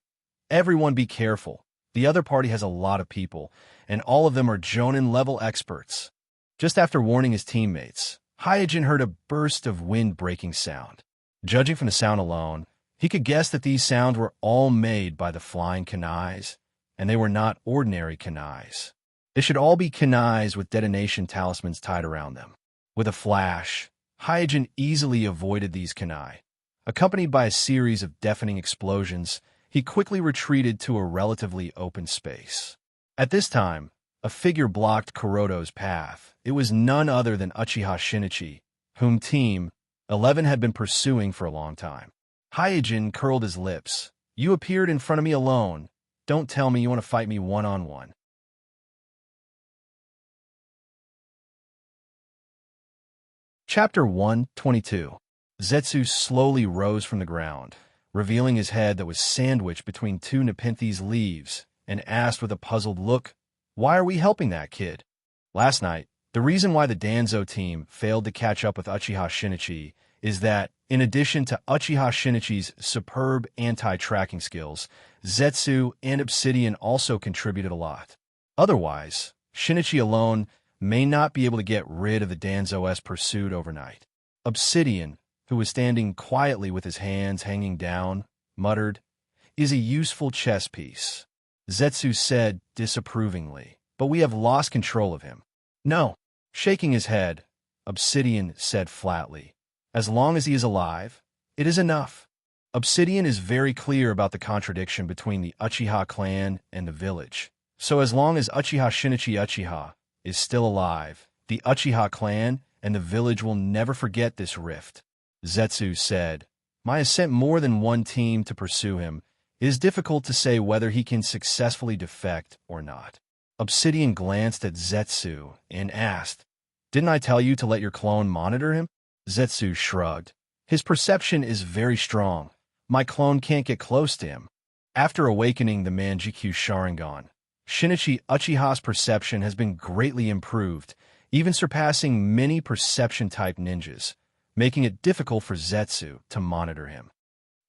everyone be careful. The other party has a lot of people, and all of them are Jonin-level experts. Just after warning his teammates, Hyojin heard a burst of wind-breaking sound. Judging from the sound alone, he could guess that these sounds were all made by the flying kunais, and they were not ordinary kunais. They should all be kunais with detonation talismans tied around them. With a flash, Hyojin easily avoided these kunai. Accompanied by a series of deafening explosions, he quickly retreated to a relatively open space. At this time, a figure blocked Kuroto's path. It was none other than Uchiha Shinichi, whom Team 11 had been pursuing for a long time. Hyojin curled his lips. You appeared in front of me alone. Don't tell me you want to fight me one-on-one. Chapter 122. Zetsu slowly rose from the ground, revealing his head that was sandwiched between 2 Nepenthes leaves, and asked with a puzzled look, why are we helping that kid? Last night, the reason why the Danzo team failed to catch up with Uchiha Shinichi is that, in addition to Uchiha Shinichi's superb anti-tracking skills, Zetsu and Obsidian also contributed a lot. Otherwise, Shinichi alone may not be able to get rid of the Danzo's pursuit overnight. Obsidian, who was standing quietly with his hands hanging down, muttered, is a useful chess piece. Zetsu said disapprovingly, but we have lost control of him. No. Shaking his head, Obsidian said flatly, as long as he is alive, it is enough. Obsidian is very clear about the contradiction between the Uchiha clan and the village. So as long as Uchiha Shinichi Uchiha is still alive, the Uchiha clan and the village will never forget this rift. Zetsu said, Maya sent more than one team to pursue him. It is difficult to say whether he can successfully defect or not. Obsidian glanced at Zetsu and asked, Didn't I tell you to let your clone monitor him? Zetsu shrugged. His perception is very strong. My clone can't get close to him. After awakening the Manjikyu Sharingan, Shinichi Uchiha's perception has been greatly improved, even surpassing many perception-type ninjas, making it difficult for Zetsu to monitor him.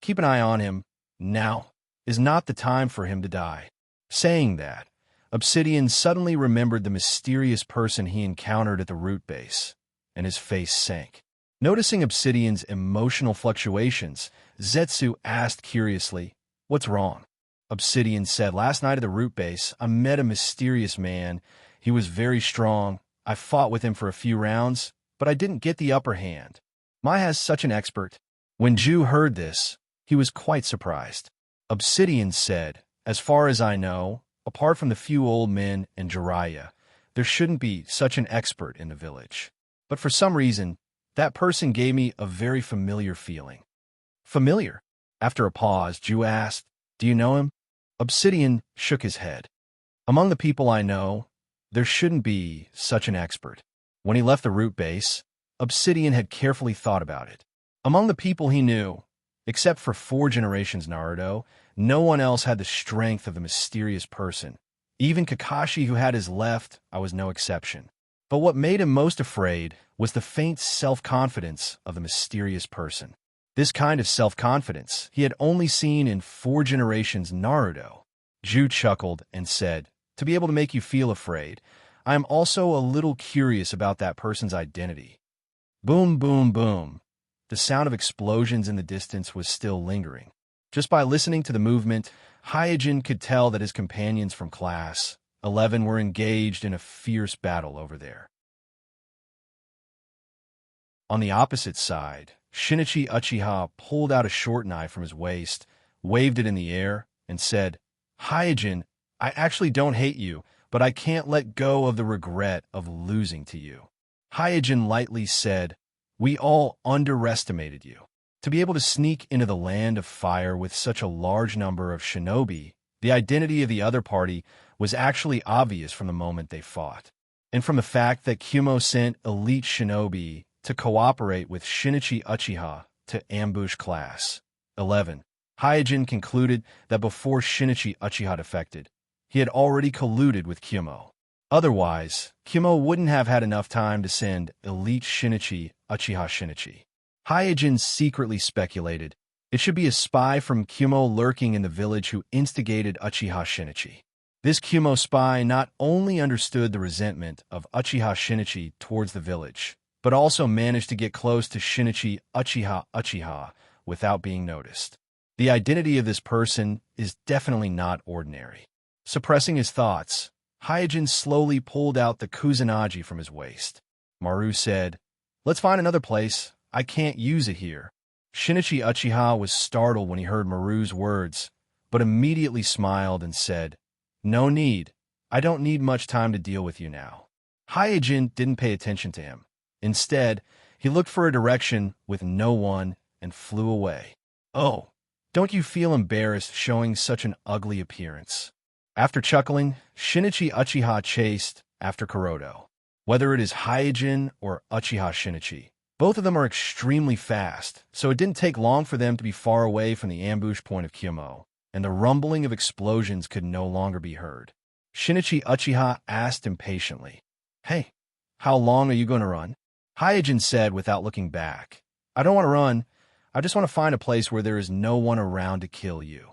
Keep an eye on him. Now is not the time for him to die. Saying that, Obsidian suddenly remembered the mysterious person he encountered at the root base, and his face sank. Noticing Obsidian's emotional fluctuations, Zetsu asked curiously, What's wrong? Obsidian said, Last night at the root base, I met a mysterious man. He was very strong. I fought with him for a few rounds, but I didn't get the upper hand. Mai has such an expert. When Ju heard this, he was quite surprised. Obsidian said, As far as I know, apart from the few old men and Jiraiya, there shouldn't be such an expert in the village. But for some reason, that person gave me a very familiar feeling. Familiar? After a pause, Ju asked, Do you know him? Obsidian shook his head. Among the people I know, there shouldn't be such an expert. When he left the root base, Obsidian had carefully thought about it. Among the people he knew, except for 4 generations Naruto, no one else had the strength of the mysterious person. Even Kakashi, who had his left, I was no exception. But what made him most afraid was the faint self-confidence of the mysterious person. This kind of self-confidence he had only seen in 4 generations Naruto. Ju chuckled and said, To be able to make you feel afraid, I am also a little curious about that person's identity. Boom, boom, boom. The sound of explosions in the distance was still lingering. Just by listening to the movement, Hyojin could tell that his companions from Class 11 were engaged in a fierce battle over there. On the opposite side, Shinichi Uchiha pulled out a short knife from his waist, waved it in the air, and said, Hyojin, I actually don't hate you, but I can't let go of the regret of losing to you. Hyojin lightly said, We all underestimated you. To be able to sneak into the land of fire with such a large number of shinobi, the identity of the other party was actually obvious from the moment they fought. And from the fact that Kyumo sent elite shinobi to cooperate with Shinichi Uchiha to ambush Class 11, Hyojin concluded that before Shinichi Uchiha defected, he had already colluded with Kyumo. Otherwise, Kyumo wouldn't have had enough time to send elite Shinichi Uchiha Shinichi. Hyojin secretly speculated it should be a spy from Kyumo lurking in the village who instigated Uchiha Shinichi. This Kyumo spy not only understood the resentment of Uchiha Shinichi towards the village, but also managed to get close to Shinichi Uchiha without being noticed. The identity of this person is definitely not ordinary. Suppressing his thoughts, Hyojin slowly pulled out the Kusanagi from his waist. Maru said, Let's find another place. I can't use it here. Shinichi Uchiha was startled when he heard Maru's words, but immediately smiled and said, No need. I don't need much time to deal with you now. Hyojin didn't pay attention to him. Instead, he looked for a direction with no one and flew away. Oh, don't you feel embarrassed showing such an ugly appearance? After chuckling, Shinichi Uchiha chased after Kuroto. Whether it is Hyojin or Uchiha Shinichi, both of them are extremely fast, so it didn't take long for them to be far away from the ambush point of Kyumo, and the rumbling of explosions could no longer be heard. Shinichi Uchiha asked impatiently, Hey, how long are you going to run? Hyojin said without looking back, I don't want to run. I just want to find a place where there is no one around to kill you.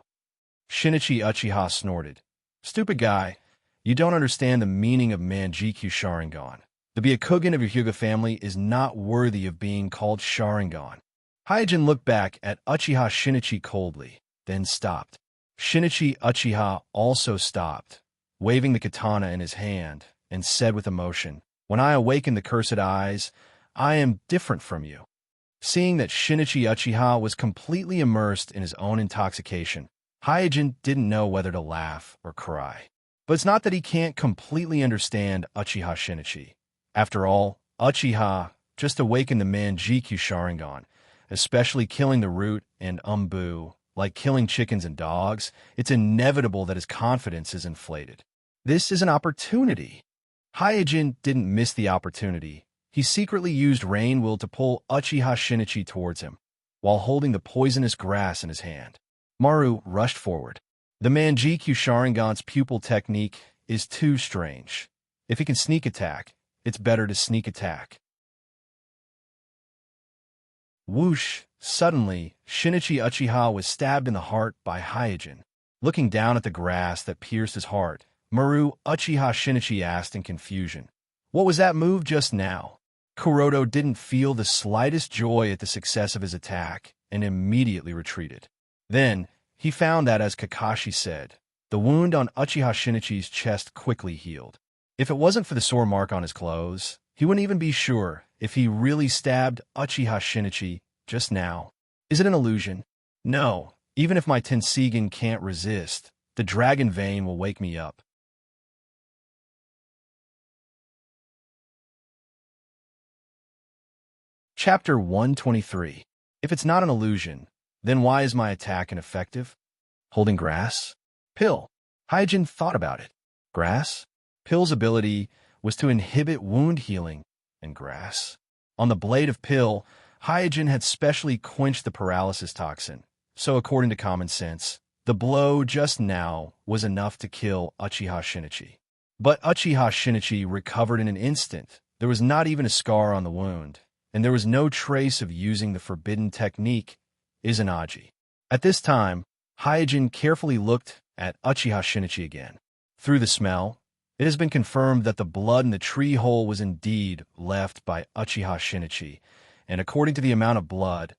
Shinichi Uchiha snorted. Stupid guy, you don't understand the meaning of Manjikyu Sharingan. The Byakugan of your Hyuga family is not worthy of being called Sharingan. Hyojin looked back at Uchiha Shinichi coldly, then stopped. Shinichi Uchiha also stopped, waving the katana in his hand, and said with emotion, When I awaken the cursed eyes, I am different from you. Seeing that Shinichi Uchiha was completely immersed in his own intoxication, Hyojin didn't know whether to laugh or cry. But it's not that he can't completely understand Uchiha Shinichi. After all, Uchiha just awakened the Manjikyu Sharingan, especially killing the root and Umbu. Like killing chickens and dogs, it's inevitable that his confidence is inflated. This is an opportunity. Hyojin didn't miss the opportunity. He secretly used Rain Will to pull Uchiha Shinichi towards him, while holding the poisonous grass in his hand. Maru rushed forward. The Manjikyu Sharingan's pupil technique is too strange. If he can sneak attack, it's better to sneak attack. Whoosh! Suddenly, Shinichi Uchiha was stabbed in the heart by Hyojin. Looking down at the grass that pierced his heart, Maru Uchiha Shinichi asked in confusion, "What was that move just now?" Kuroto didn't feel the slightest joy at the success of his attack and immediately retreated. Then, he found that, as Kakashi said, the wound on Uchiha Shinichi's chest quickly healed. If it wasn't for the sore mark on his clothes, he wouldn't even be sure if he really stabbed Uchiha Shinichi just now. Is it an illusion? No, even if my Tenseigan can't resist, the dragon vein will wake me up. Chapter 123. If it's not an illusion, then why is my attack ineffective? Holding grass? Pill. Hyojin thought about it. Grass? Pill's ability was to inhibit wound healing, and grass. On the blade of Pill, Hyojin had specially quenched the paralysis toxin, so according to common sense, the blow just now was enough to kill Uchiha Shinichi. But Uchiha Shinichi recovered in an instant. There was not even a scar on the wound, and there was no trace of using the forbidden technique, Izanagi. At this time, Hyojin carefully looked at Uchiha Shinichi again. Through the smell, it has been confirmed that the blood in the tree hole was indeed left by Uchiha Shinichi, and according to the amount of blood,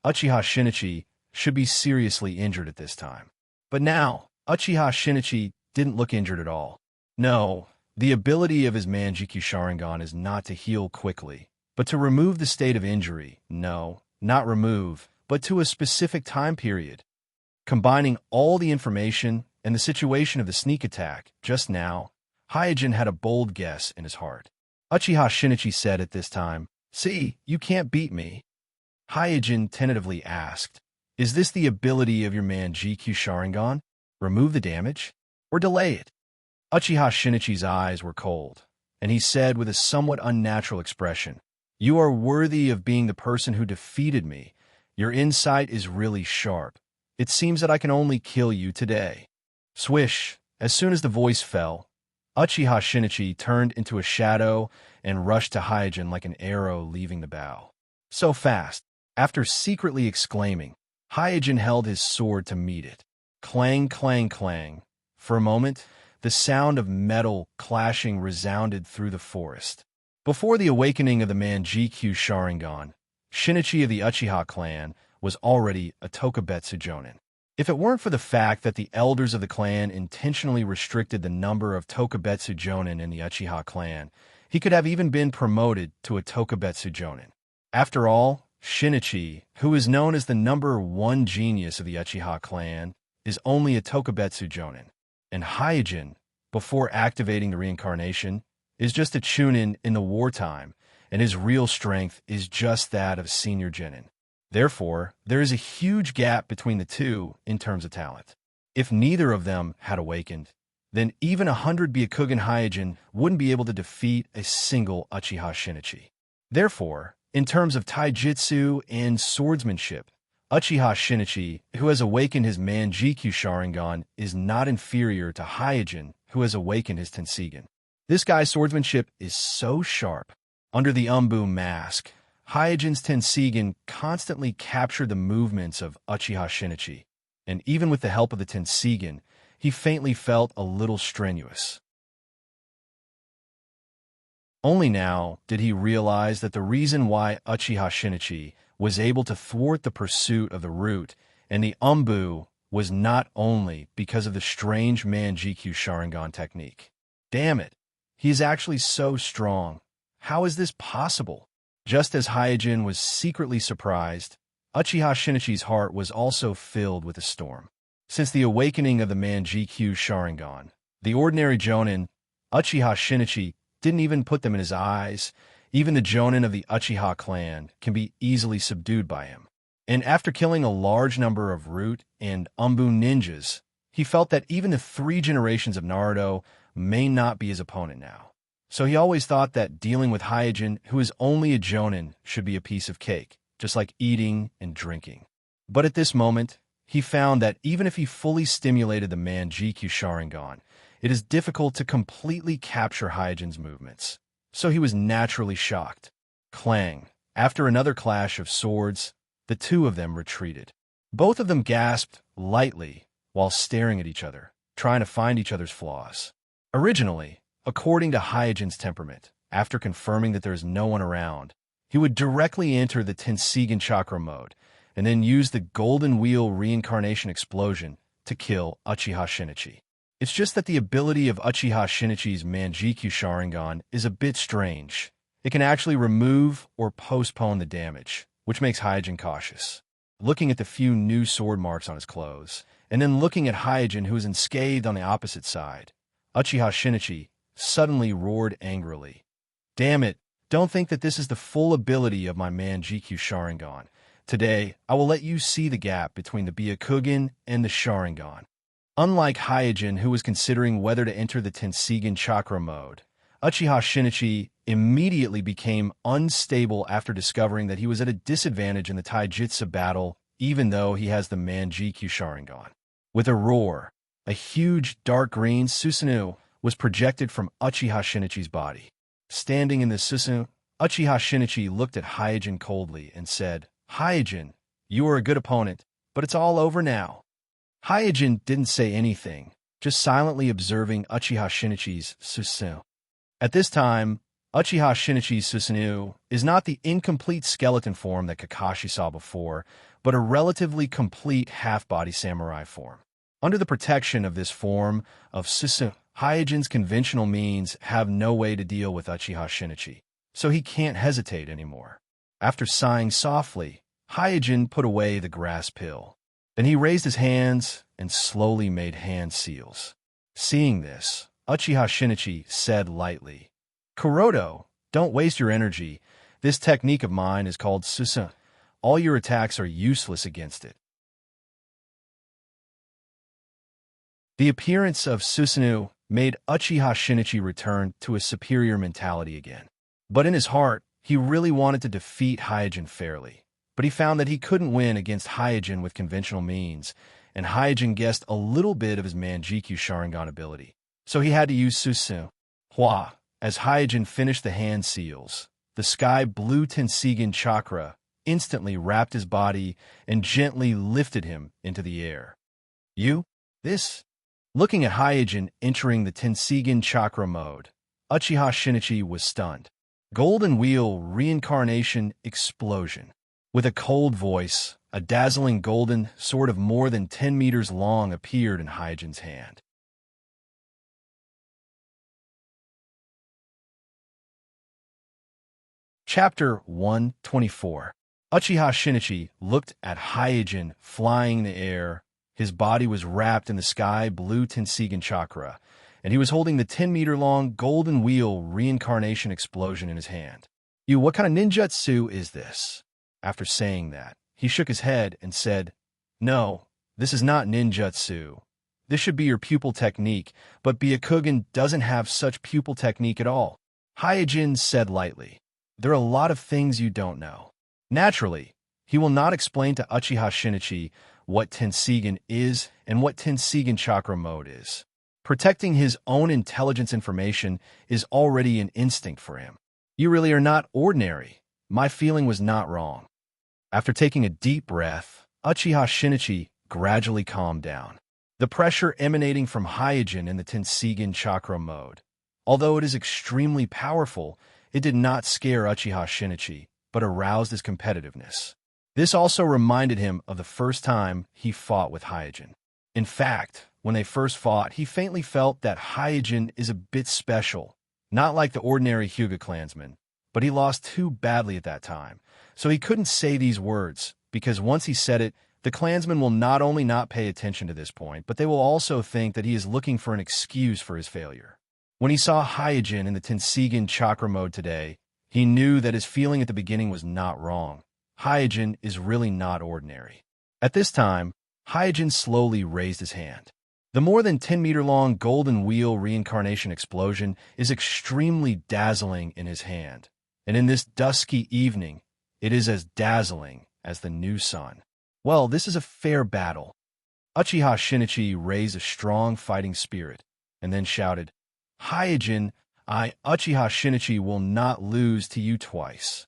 Uchiha Shinichi should be seriously injured at this time. But now, Uchiha Shinichi didn't look injured at all. No, the ability of his Manjikyu Sharingan is not to heal quickly, but to remove the state of injury. No, not remove, but to a specific time period. Combining all the information and the situation of the sneak attack just now, Hyojin had a bold guess in his heart. Uchiha Shinichi said at this time, "See, you can't beat me." Hyojin tentatively asked, "Is this the ability of your Manjikyu Sharingan? Remove the damage? Or delay it?" Uchiha Shinichi's eyes were cold, and he said with a somewhat unnatural expression, "You are worthy of being the person who defeated me. Your insight is really sharp. It seems that I can only kill you today." Swish! As soon as the voice fell, Uchiha Shinichi turned into a shadow and rushed to Hyojin like an arrow leaving the bow. So fast, after secretly exclaiming, Hyojin held his sword to meet it. Clang, clang, clang. For a moment, the sound of metal clashing resounded through the forest. Before the awakening of the Manjikyu Sharingan, Shinichi of the Uchiha clan was already a Tokubetsu Jonin. If it weren't for the fact that the elders of the clan intentionally restricted the number of Tokubetsu Jonin in the Uchiha clan, he could have even been promoted to a Tokubetsu Jonin. After all, Shinichi, who is known as the #1 genius of the Uchiha clan, is only a Tokubetsu Jonin. And Hyojin, before activating the reincarnation, is just a Chunin in the wartime, and his real strength is just that of senior Genin. Therefore, there is a huge gap between the two in terms of talent. If neither of them had awakened, then even 100 Byakugan Hyojin wouldn't be able to defeat a single Uchiha Shinichi. Therefore, in terms of taijutsu and swordsmanship, Uchiha Shinichi, who has awakened his Manjikyu Sharingan, is not inferior to Hyojin, who has awakened his Tenseigan. This guy's swordsmanship is so sharp. Under the Umbu mask, Hyojin's Tenseigan constantly captured the movements of Uchiha Shinichi, and even with the help of the Tenseigan, he faintly felt a little strenuous. Only now did he realize that the reason why Uchiha Shinichi was able to thwart the pursuit of the root and the Umbu was not only because of the strange Manjikyu Sharingan technique. Damn it, he is actually so strong. How is this possible? Just as Hyojin was secretly surprised, Uchiha Shinichi's heart was also filled with a storm. Since the awakening of the Manjikyu Sharingan, the ordinary Jonin, Uchiha Shinichi, didn't even put them in his eyes. Even the Jonin of the Uchiha clan can be easily subdued by him. And after killing a large number of Root and Umbu ninjas, he felt that even the 3 generations of Naruto may not be his opponent now. So he always thought that dealing with Hyojin, who is only a Jonin, should be a piece of cake, just like eating and drinking. But at this moment, he found that even if he fully stimulated the Manjikyu Sharingan, it is difficult to completely capture Hyojin's movements. So he was naturally shocked. Clang! After another clash of swords, the two of them retreated. Both of them gasped lightly while staring at each other, trying to find each other's flaws. Originally, according to Hyojin's temperament, after confirming that there is no one around, he would directly enter the Tenseigan chakra mode and then use the Golden Wheel reincarnation explosion to kill Uchiha Shinichi. It's just that the ability of Uchiha Shinichi's Manjikyu Sharingan is a bit strange. It can actually remove or postpone the damage, which makes Hyojin cautious. Looking at the few new sword marks on his clothes, and then looking at Hyojin, who is unscathed on the opposite side, Uchiha Shinichi suddenly roared angrily. Damn it, don't think that this is the full ability of my Manjikyu Sharingan. Today, I will let you see the gap between the Byakugan and the Sharingan. Unlike Hyojin, who was considering whether to enter the Tenseigan chakra mode, Uchiha Shinichi immediately became unstable after discovering that he was at a disadvantage in the Taijutsu battle, even though he has the Manjikyu Sharingan. With a roar, a huge dark green Susanoo was projected from Uchiha Shinichi's body. Standing in the Susanoo, Uchiha Shinichi looked at Hyojin coldly and said, Hyojin, you are a good opponent, but it's all over now. Hyojin didn't say anything, just silently observing Uchiha Shinichi's Susanoo. At this time, Uchiha Shinichi's Susanoo is not the incomplete skeleton form that Kakashi saw before, but a relatively complete half-body samurai form. Under the protection of this form of Susanoo, Hyojin's conventional means have no way to deal with Uchiha Shinichi, so he can't hesitate anymore. After sighing softly, Hyojin put away the grass pill. Then he raised his hands and slowly made hand seals. Seeing this, Uchiha Shinichi said lightly, Kuroto, don't waste your energy. This technique of mine is called Susanoo. All your attacks are useless against it. The appearance of Susanoo made Uchiha Shinichi return to a superior mentality again. But in his heart, he really wanted to defeat Hyojin fairly. But he found that he couldn't win against Hyojin with conventional means, and Hyojin guessed a little bit of his Manjikyu Sharingan ability. So he had to use Susanoo. Hua! As Hyojin finished the hand seals, the sky blue Tenseigan chakra instantly wrapped his body and gently lifted him into the air. You? This? Looking at Hyojin entering the Tenseigan chakra mode, Uchiha Shinichi was stunned. Golden Wheel Reincarnation Explosion. With a cold voice, a dazzling golden sword of more than 10 meters long appeared in Hyojin's hand. Chapter 124. Uchiha Shinichi looked at Hyojin flying in the air. His body was wrapped in the sky blue Tenseigan chakra, and he was holding the 10-meter-long golden wheel reincarnation explosion in his hand. What kind of ninjutsu is this? After saying that, he shook his head and said, No, this is not ninjutsu. This should be your pupil technique, but Byakugan doesn't have such pupil technique at all. Hyojin said lightly, There are a lot of things you don't know. Naturally, he will not explain to Uchiha Shinichi what Tenseigan is and what Tenseigan chakra mode is. Protecting his own intelligence information is already an instinct for him. You really are not ordinary. My feeling was not wrong. After taking a deep breath, Uchiha Shinichi gradually calmed down. The pressure emanating from Hyojin in the Tenseigan chakra mode. Although it is extremely powerful, it did not scare Uchiha Shinichi, but aroused his competitiveness. This also reminded him of the first time he fought with Hyojin. In fact, when they first fought, he faintly felt that Hyojin is a bit special, not like the ordinary Hyuga clansman, but he lost too badly at that time, so he couldn't say these words, because once he said it, the clansmen will not only not pay attention to this point, but they will also think that he is looking for an excuse for his failure. When he saw Hyojin in the Tenseigan chakra mode today, he knew that his feeling at the beginning was not wrong. Hyojin is really not ordinary. At this time, Hyojin slowly raised his hand. The more than 10-meter-long golden wheel reincarnation explosion is extremely dazzling in his hand, and in this dusky evening, it is as dazzling as the new sun. Well, this is a fair battle. Uchiha Shinichi raised a strong fighting spirit, and then shouted, Hyojin, I, Uchiha Shinichi, will not lose to you twice.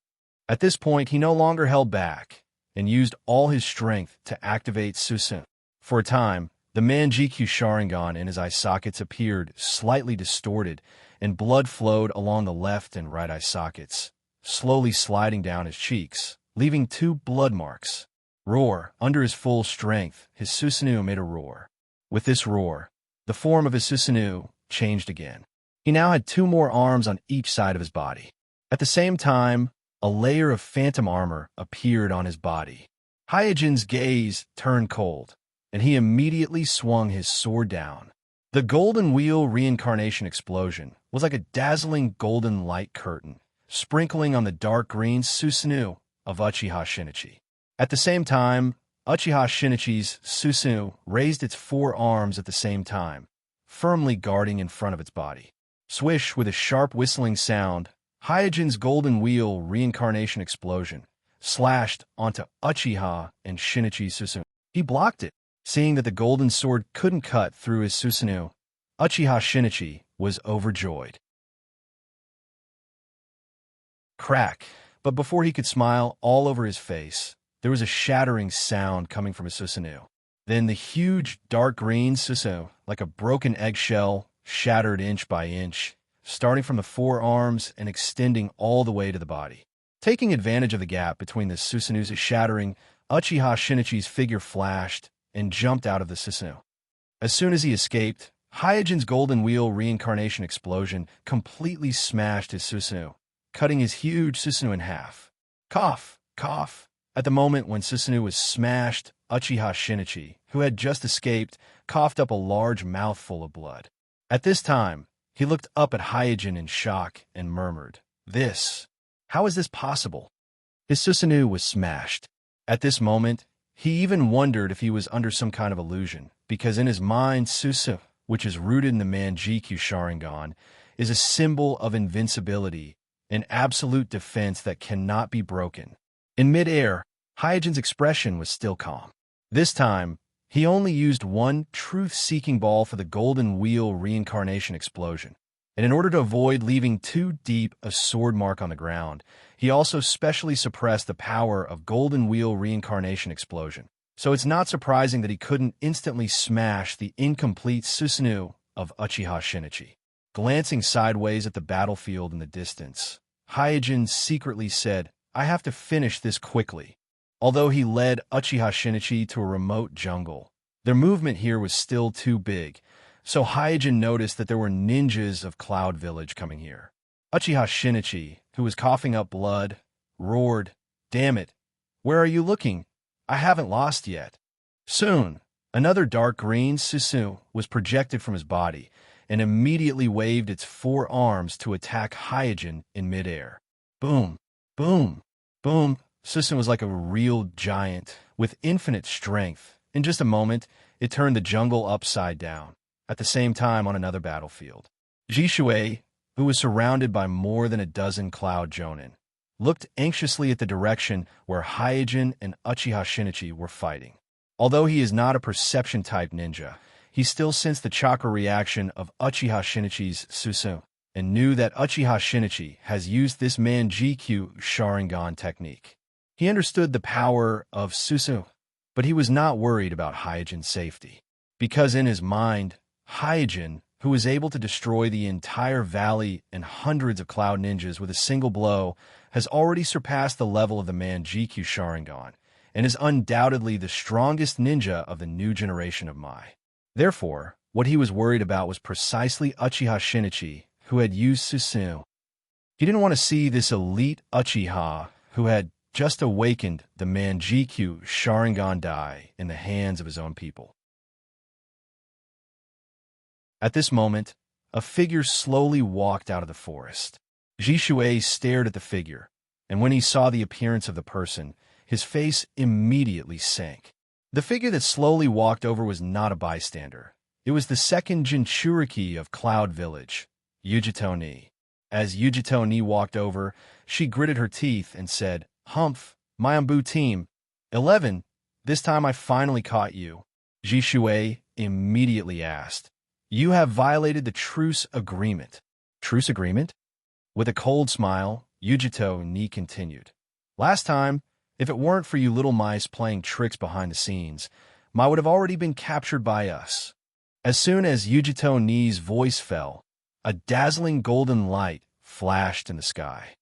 At this point, he no longer held back, and used all his strength to activate Susun. For a time, the Manjikyu Sharingan in his eye sockets appeared slightly distorted, and blood flowed along the left and right eye sockets, slowly sliding down his cheeks, leaving 2 blood marks. Roar. Under his full strength, his Susanoo made a roar. With this roar, the form of his Susanoo changed again. He now had 2 more arms on each side of his body. At the same time, a layer of phantom armor appeared on his body. Hyojin's gaze turned cold, and he immediately swung his sword down. The golden wheel reincarnation explosion was like a dazzling golden light curtain, sprinkling on the dark green Susanoo of Uchiha Shinichi. At the same time, Uchiha Shinichi's Susanoo raised its 4 arms at the same time, firmly guarding in front of its body. Swish, with a sharp whistling sound, Hyojin's golden wheel reincarnation explosion slashed onto Uchiha and Shinichi's Susanoo. He blocked it. Seeing that the golden sword couldn't cut through his Susanoo, Uchiha Shinichi was overjoyed. Crack! But before he could smile all over his face, there was a shattering sound coming from his Susanoo. Then the huge dark green Susanoo, like a broken eggshell, shattered inch by inch, starting from the 4 arms and extending all the way to the body. Taking advantage of the gap between the Susanoo's shattering, Uchiha Shinichi's figure flashed and jumped out of the Susanoo. As soon as he escaped, Hyojin's golden wheel reincarnation explosion completely smashed his Susanoo, cutting his huge Susanoo in half. Cough! Cough! At the moment when Susanoo was smashed, Uchiha Shinichi, who had just escaped, coughed up a large mouthful of blood. At this time, he looked up at Hyojin in shock and murmured, This! How is this possible? His Susanoo was smashed. At this moment, he even wondered if he was under some kind of illusion, because in his mind, Susanoo, which is rooted in the Manjikyu Sharingan, is a symbol of invincibility, an absolute defense that cannot be broken. In mid-air, Hyojin's expression was still calm. This time, he only used 1 truth-seeking ball for the golden wheel reincarnation explosion, and in order to avoid leaving too deep a sword mark on the ground, he also specially suppressed the power of golden wheel reincarnation explosion. So it's not surprising that he couldn't instantly smash the incomplete Susanoo of Uchiha Shinichi. Glancing sideways at the battlefield in the distance, Hyojin secretly said, I have to finish this quickly. Although he led Uchiha Shinichi to a remote jungle, their movement here was still too big, so Hyojin noticed that there were ninjas of Cloud Village coming here. Uchiha Shinichi, who was coughing up blood, roared, Damn it! Where are you looking? I haven't lost yet. Soon, another dark green Susanoo was projected from his body and immediately waved its 4 arms to attack Hyojin in midair. Boom! Boom! Boom! Susanoo was like a real giant with infinite strength. In just a moment, it turned the jungle upside down. At the same time, on another battlefield, Jishui, who was surrounded by more than a dozen Cloud Jonin, looked anxiously at the direction where Hyojin and Uchiha Shinichi were fighting. Although he is not a perception-type ninja, he still sensed the chakra reaction of Uchiha Shinichi's Susanoo, and knew that Uchiha Shinichi has used this Manjikyu Sharingan technique. He understood the power of Susanoo, but he was not worried about Hyojin's safety, because in his mind, Hyojin, who was able to destroy the entire valley and hundreds of Cloud Ninjas with a single blow, has already surpassed the level of the Manjikyu Sharingan, and is undoubtedly the strongest ninja of the new generation of Mai. Therefore, what he was worried about was precisely Uchiha Shinichi, who had used Susanoo. He didn't want to see this elite Uchiha who had just awakened the Manjikyu Sharingan die in the hands of his own people. At this moment, a figure slowly walked out of the forest. Jishui stared at the figure, and when he saw the appearance of the person, his face immediately sank. The figure that slowly walked over was not a bystander. It was the second Jinchuriki of Cloud Village, Yujito Ni. As Yujito Ni walked over, she gritted her teeth and said, "Humph, my Ambu team. 11, this time I finally caught you." Jishui immediately asked, "You have violated the truce agreement." "Truce agreement?" With a cold smile, Yujito Ni continued, "Last time, if it weren't for you little mice playing tricks behind the scenes, Ma would have already been captured by us." As soon as Yujito Ni's voice fell, a dazzling golden light flashed in the sky.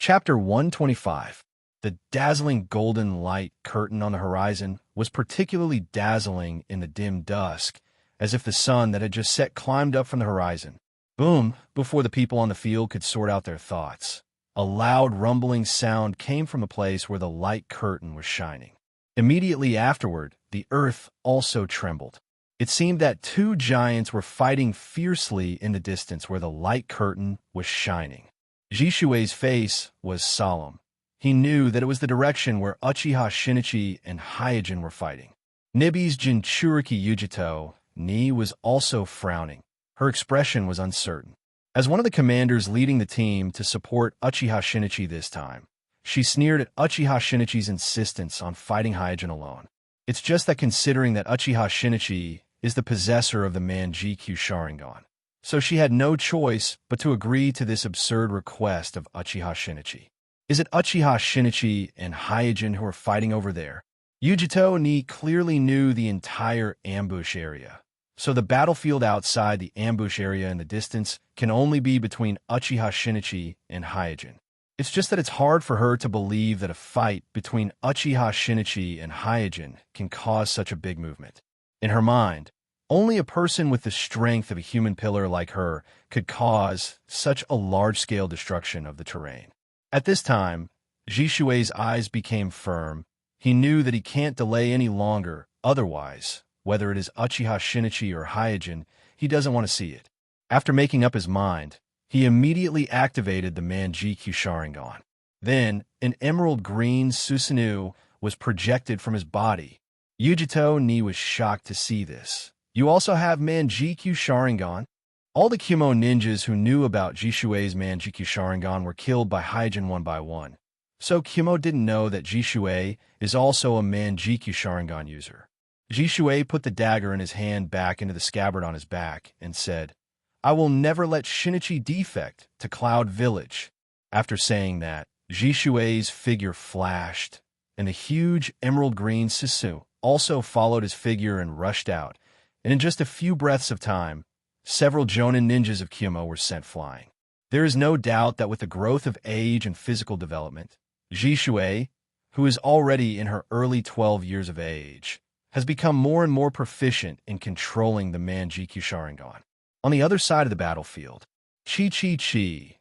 Chapter 125. The dazzling golden light curtain on the horizon was particularly dazzling in the dim dusk, as if the sun that had just set climbed up from the horizon. Boom! Before the people on the field could sort out their thoughts, a loud rumbling sound came from the place where the light curtain was shining. Immediately afterward, the earth also trembled. It seemed that two giants were fighting fiercely in the distance where the light curtain was shining. Jishui's face was solemn. He knew that it was the direction where Uchiha Shinichi and Hyojin were fighting. Nibi's Jinchuriki Yujito Ni was also frowning. Her expression was uncertain. As one of the commanders leading the team to support Uchiha Shinichi this time, she sneered at Uchiha Shinichi's insistence on fighting Hyojin alone. It's just that considering that Uchiha Shinichi is the possessor of the Manjikyu Sharingan, so she had no choice but to agree to this absurd request of Uchiha Shinichi. Is it Uchiha Shinichi and Hyojin who are fighting over there? Yujito Ni clearly knew the entire ambush area, so the battlefield outside the ambush area in the distance can only be between Uchiha Shinichi and Hyojin. It's just that it's hard for her to believe that a fight between Uchiha Shinichi and Hyojin can cause such a big movement. In her mind, only a person with the strength of a human pillar like her could cause such a large-scale destruction of the terrain. At this time, Jishui's eyes became firm. He knew that he can't delay any longer, otherwise, whether it is Uchiha Shinichi or Hyojin, he doesn't want to see it. After making up his mind, he immediately activated the Manjikyu Sharingan. Then, an emerald green Susanoo was projected from his body. Yujito Ni was shocked to see this. "You also have Manjikyu Sharingan?" All the Kumo ninjas who knew about Jishui's Manjikyu Sharingan were killed by Hyojin one by one. So Kumo didn't know that Jishui is also a Manjikyu Sharingan user. Jishui put the dagger in his hand back into the scabbard on his back and said, "I will never let Shinichi defect to Cloud Village." After saying that, Jishui's figure flashed, and the huge emerald green Sisu also followed his figure and rushed out, and in just a few breaths of time, several Jonin ninjas of Kumo were sent flying. There is no doubt that with the growth of age and physical development, Jishui, who is already in her early 12 years of age, has become more and more proficient in controlling the Manjikyu Sharingan. On the other side of the battlefield, chi-chi-chi,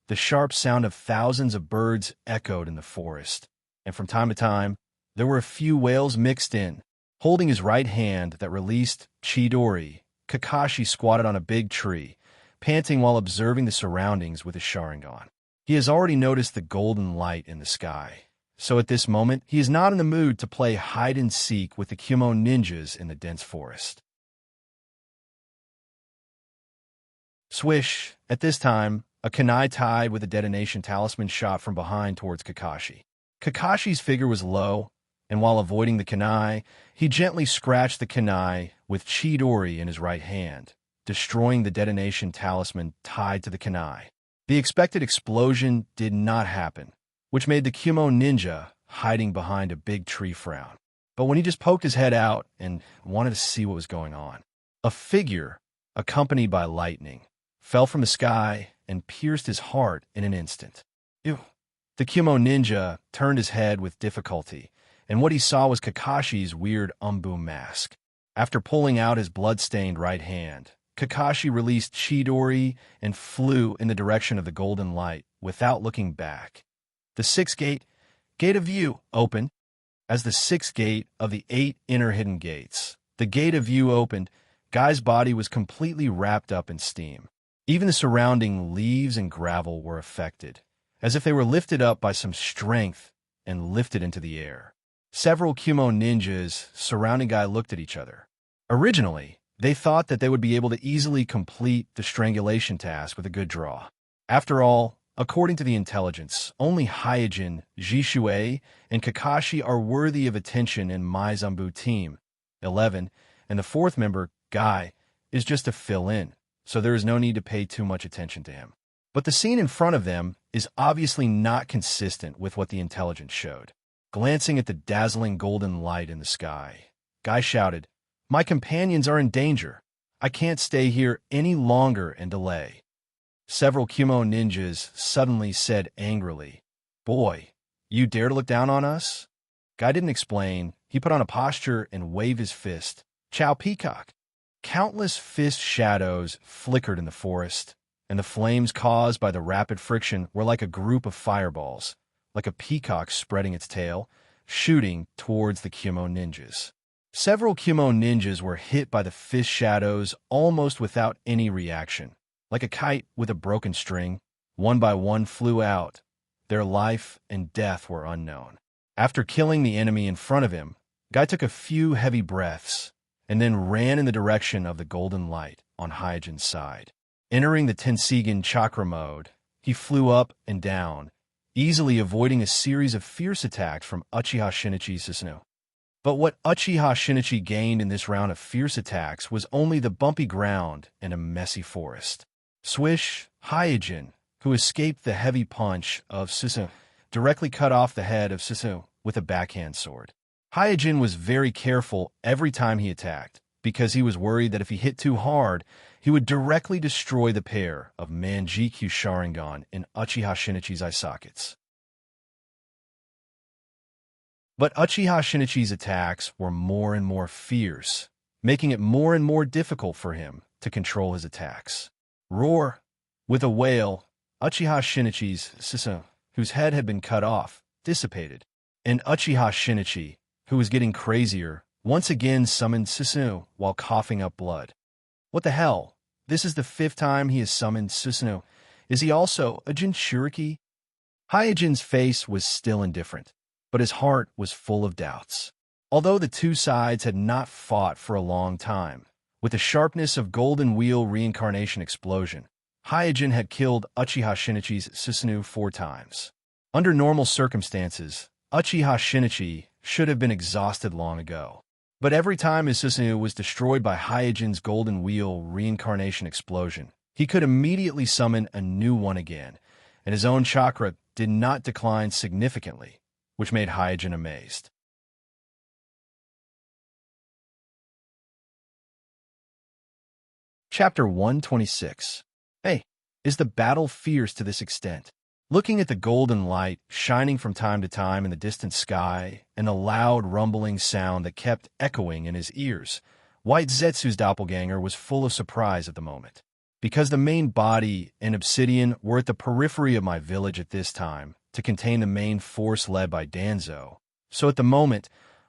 the sharp sound of thousands of birds echoed in the forest, and from time to time, there were a few wails mixed in. Holding his right hand that released Chidori, Kakashi squatted on a big tree, panting while observing the surroundings with his Sharingan. He has already noticed the golden light in the sky, so at this moment, he is not in the mood to play hide-and-seek with the Kumo ninjas in the dense forest. Swish! At this time, a kunai tied with a detonation talisman shot from behind towards Kakashi. Kakashi's figure was low, and while avoiding the kunai, he gently scratched the kunai with Chidori in his right hand, destroying the detonation talisman tied to the kunai. The expected explosion did not happen, which made the Kumo ninja hiding behind a big tree frown. But when he just poked his head out and wanted to see what was going on, a figure, accompanied by lightning, fell from the sky and pierced his heart in an instant. Ew. The Kumo ninja turned his head with difficulty, and what he saw was Kakashi's weird Umbu mask. After pulling out his blood-stained right hand, Kakashi released Chidori and flew in the direction of the golden light without looking back. The sixth gate of view, opened. As the sixth gate of the 8 inner hidden gates, the gate of view opened, Guy's body was completely wrapped up in steam. Even the surrounding leaves and gravel were affected, as if they were lifted up by some strength and lifted into the air. Several Kumo ninjas surrounding Guy looked at each other. Originally, they thought that they would be able to easily complete the strangulation task with a good draw. After all, according to the intelligence, only Hyojin, Jishuei, and Kakashi are worthy of attention in Maizumbu Team 11, and the fourth member, Guy, is just a fill-in, so there is no need to pay too much attention to him. But the scene in front of them is obviously not consistent with what the intelligence showed. Glancing at the dazzling golden light in the sky, Guy shouted, "My companions are in danger. I can't stay here any longer and delay." Several Kumo ninjas suddenly said angrily, "Boy, you dare to look down on us?" Guy didn't explain. He put on a posture and waved his fist. "Chow Peacock." Countless fist shadows flickered in the forest, and the flames caused by the rapid friction were like a group of fireballs, like a peacock spreading its tail, shooting towards the Kumo ninjas. Several Kumo ninjas were hit by the fist shadows almost without any reaction. Like a kite with a broken string, one by one flew out. Their life and death were unknown. After killing the enemy in front of him, Guy took a few heavy breaths and then ran in the direction of the golden light on Hyojin's side. Entering the Tenseigan chakra mode, he flew up and down, easily avoiding a series of fierce attacks from Uchiha Shinichi Susanoo. But what Uchiha Shinichi gained in this round of fierce attacks was only the bumpy ground and a messy forest. Swish, Hyojin, who escaped the heavy punch of Susanoo, directly cut off the head of Susanoo with a backhand sword. Hyojin was very careful every time he attacked, because he was worried that if he hit too hard, he would directly destroy the pair of Manjikyu Sharingan in Uchiha Shinichi's eye sockets. But Uchiha Shinichi's attacks were more and more fierce, making it more and more difficult for him to control his attacks. Roar! With a wail, Uchiha Shinichi's Susanoo, whose head had been cut off, dissipated, and Uchiha Shinichi, who was getting crazier, once again summoned Susanoo while coughing up blood. What the hell? This is the 5th time he has summoned Susanoo. Is he also a Jinchuriki? Hyojin's face was still indifferent, but his heart was full of doubts. Although the two sides had not fought for a long time, with the sharpness of Golden Wheel Reincarnation Explosion, Hyojin had killed Uchiha Shinichi's Susanoo 4 times. Under normal circumstances, Uchiha Shinichi should have been exhausted long ago. But every time his Susanoo was destroyed by Hyojin's Golden Wheel Reincarnation Explosion, he could immediately summon a new one again, and his own chakra did not decline significantly, which made Hyojin amazed. Chapter 126. Hey, is the battle fierce to this extent? Looking at the golden light shining from time to time in the distant sky and the loud rumbling sound that kept echoing in his ears, White Zetsu's doppelganger was full of surprise at the moment. Because the main body and Obsidian were at the periphery of my village at this time to contain the main force led by Danzo, so at the moment,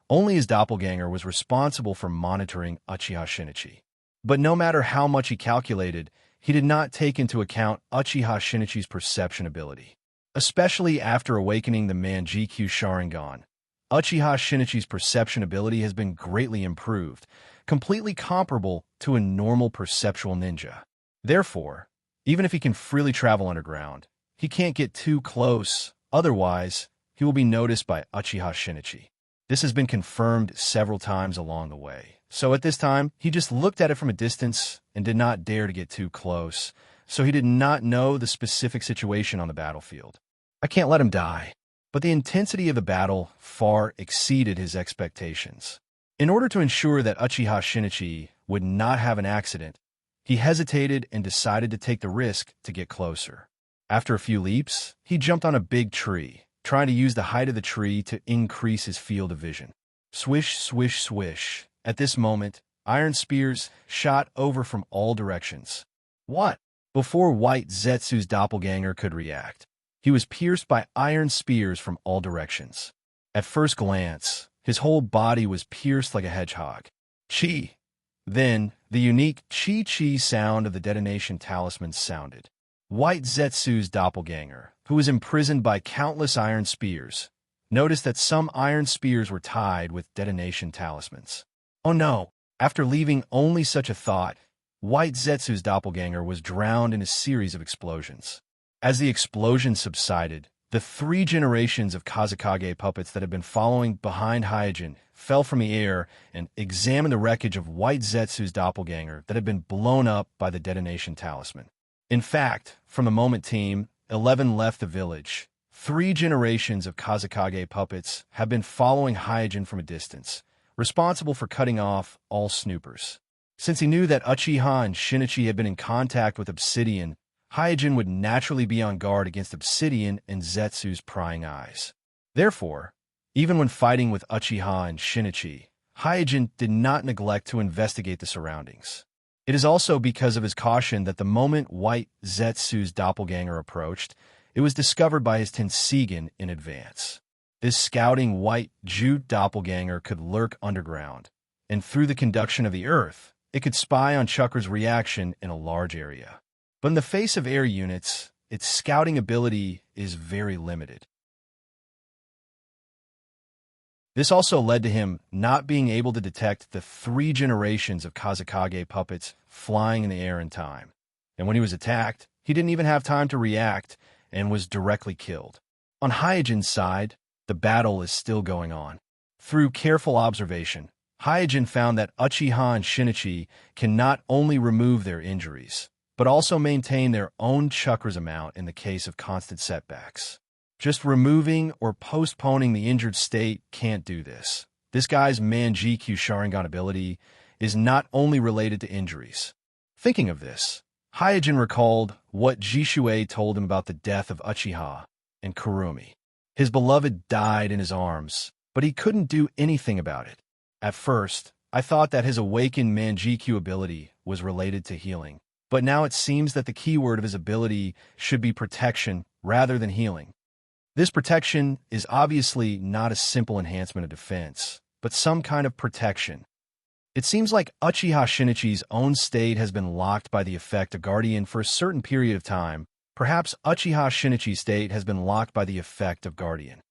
only his doppelganger was responsible for monitoring Uchiha Shinichi. But no matter how much he calculated, he did not take into account Uchiha Shinichi's perception ability. Especially after awakening the Manjikyu Sharingan, Uchiha Shinichi's perception ability has been greatly improved, completely comparable to a normal perceptual ninja. Therefore, even if he can freely travel underground, he can't get too close, otherwise he will be noticed by Uchiha Shinichi. This has been confirmed several times along the way. So at this time, he just looked at it from a distance and did not dare to get too close, so he did not know the specific situation on the battlefield. I can't let him die. But the intensity of the battle far exceeded his expectations. In order to ensure that Uchiha Shinichi would not have an accident, he hesitated and decided to take the risk to get closer. After a few leaps, he jumped on a big tree, trying to use the height of the tree to increase his field of vision. Swish, swish, swish. At this moment, Iron spears shot over from all directions. What? Before White Zetsu's doppelganger could react, he was pierced by iron spears from all directions. At first glance, his whole body was pierced like a hedgehog. Chi! Then, the unique chi-chi sound of the detonation talisman sounded. White Zetsu's doppelganger, who was imprisoned by countless iron spears, noticed that some iron spears were tied with detonation talismans. Oh no! After leaving only such a thought, White Zetsu's doppelganger was drowned in a series of explosions. As the explosion subsided, the 3 generations of Kazekage puppets that had been following behind Hyojin fell from the air and examined the wreckage of White Zetsu's doppelganger that had been blown up by the detonation talisman. In fact, from the moment Team 11 left the village, 3 generations of Kazekage puppets have been following Hyojin from a distance, responsible for cutting off all snoopers. Since he knew that Uchiha and Shinichi had been in contact with Obsidian, Hyojin would naturally be on guard against Obsidian and Zetsu's prying eyes. Therefore, even when fighting with Uchiha and Shinichi, Hyojin did not neglect to investigate the surroundings. It is also because of his caution that the moment White Zetsu's doppelganger approached, it was discovered by his Tenseigan in advance. This scouting White Jute doppelganger could lurk underground, and through the conduction of the earth, it could spy on Chakra's reaction in a large area. But in the face of air units, its scouting ability is very limited. This also led to him not being able to detect the 3 generations of Kazekage puppets flying in the air in time. And when he was attacked, he didn't even have time to react and was directly killed. On Hyojin's side, the battle is still going on. Through careful observation, Hyojin found that Uchiha and Shinichi can not only remove their injuries, but also maintain their own chakra's amount in the case of constant setbacks. Just removing or postponing the injured state can't do this. This guy's Manjikyu Sharingan ability is not only related to injuries. Thinking of this, Hyojin recalled what Jishue told him about the death of Uchiha and Kurumi. His beloved died in his arms, but he couldn't do anything about it. At first, I thought that his awakened Manjikyu ability was related to healing, but now it seems that the keyword of his ability should be protection rather than healing. This protection is obviously not a simple enhancement of defense, but some kind of protection. It seems like Uchiha Shinichi's own state has been locked by the effect of Guardian for a certain period of time. Perhaps Uchiha Shinichi's state has been locked by the effect of Guardian.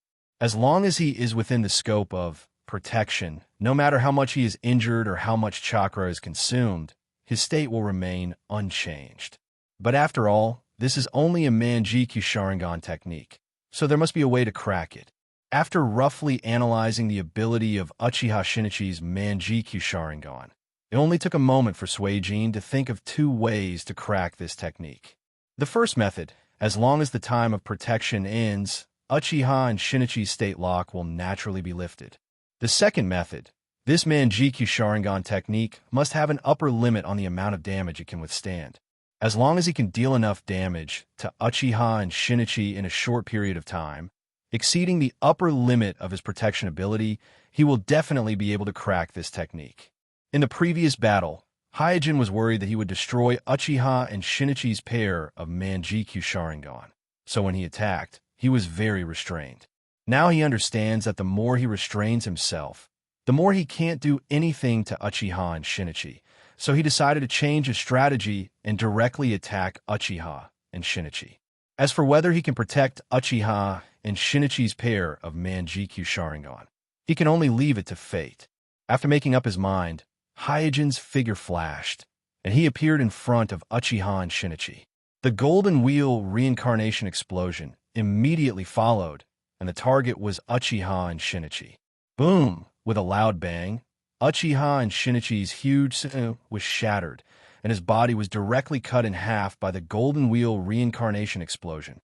As long as he is within the scope of protection, no matter how much he is injured or how much chakra is consumed, his state will remain unchanged. But after all, this is only a Manjikyu Sharingan technique, so there must be a way to crack it. After roughly analyzing the ability of Uchiha Shinichi's Manjikyu Sharingan, it only took a moment for Suijin to think of 2 ways to crack this technique. The first method, as long as the time of protection ends, Uchiha and Shinichi's state lock will naturally be lifted. The second method, this Manjikyu Sharingan technique must have an upper limit on the amount of damage it can withstand. As long as he can deal enough damage to Uchiha and Shinichi in a short period of time, exceeding the upper limit of his protection ability, he will definitely be able to crack this technique. In the previous battle, Hyojin was worried that he would destroy Uchiha and Shinichi's pair of Manjikyu Sharingan, so when he attacked, he was very restrained. Now he understands that the more he restrains himself, the more he can't do anything to Uchiha and Shinichi, so he decided to change his strategy and directly attack Uchiha and Shinichi. As for whether he can protect Uchiha and Shinichi's pair of Manjikyu Sharingan, he can only leave it to fate. After making up his mind, Hyojin's figure flashed, and he appeared in front of Uchiha and Shinichi. The golden wheel reincarnation explosion immediately followed, and the target was Uchiha and Shinichi. Boom! With a loud bang, Uchiha and Shinichi's huge was shattered, and his body was directly cut in half by the golden wheel reincarnation explosion.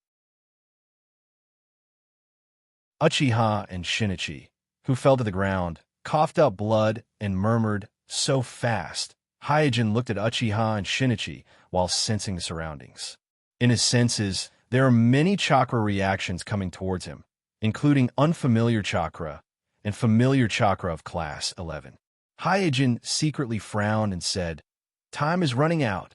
Uchiha and Shinichi, who fell to the ground, coughed out blood and murmured, "So fast." Hyojin looked at Uchiha and Shinichi while sensing the surroundings. In his senses, there are many chakra reactions coming towards him, including unfamiliar chakra and familiar chakra of class 11. Hyojin secretly frowned and said, "Time is running out."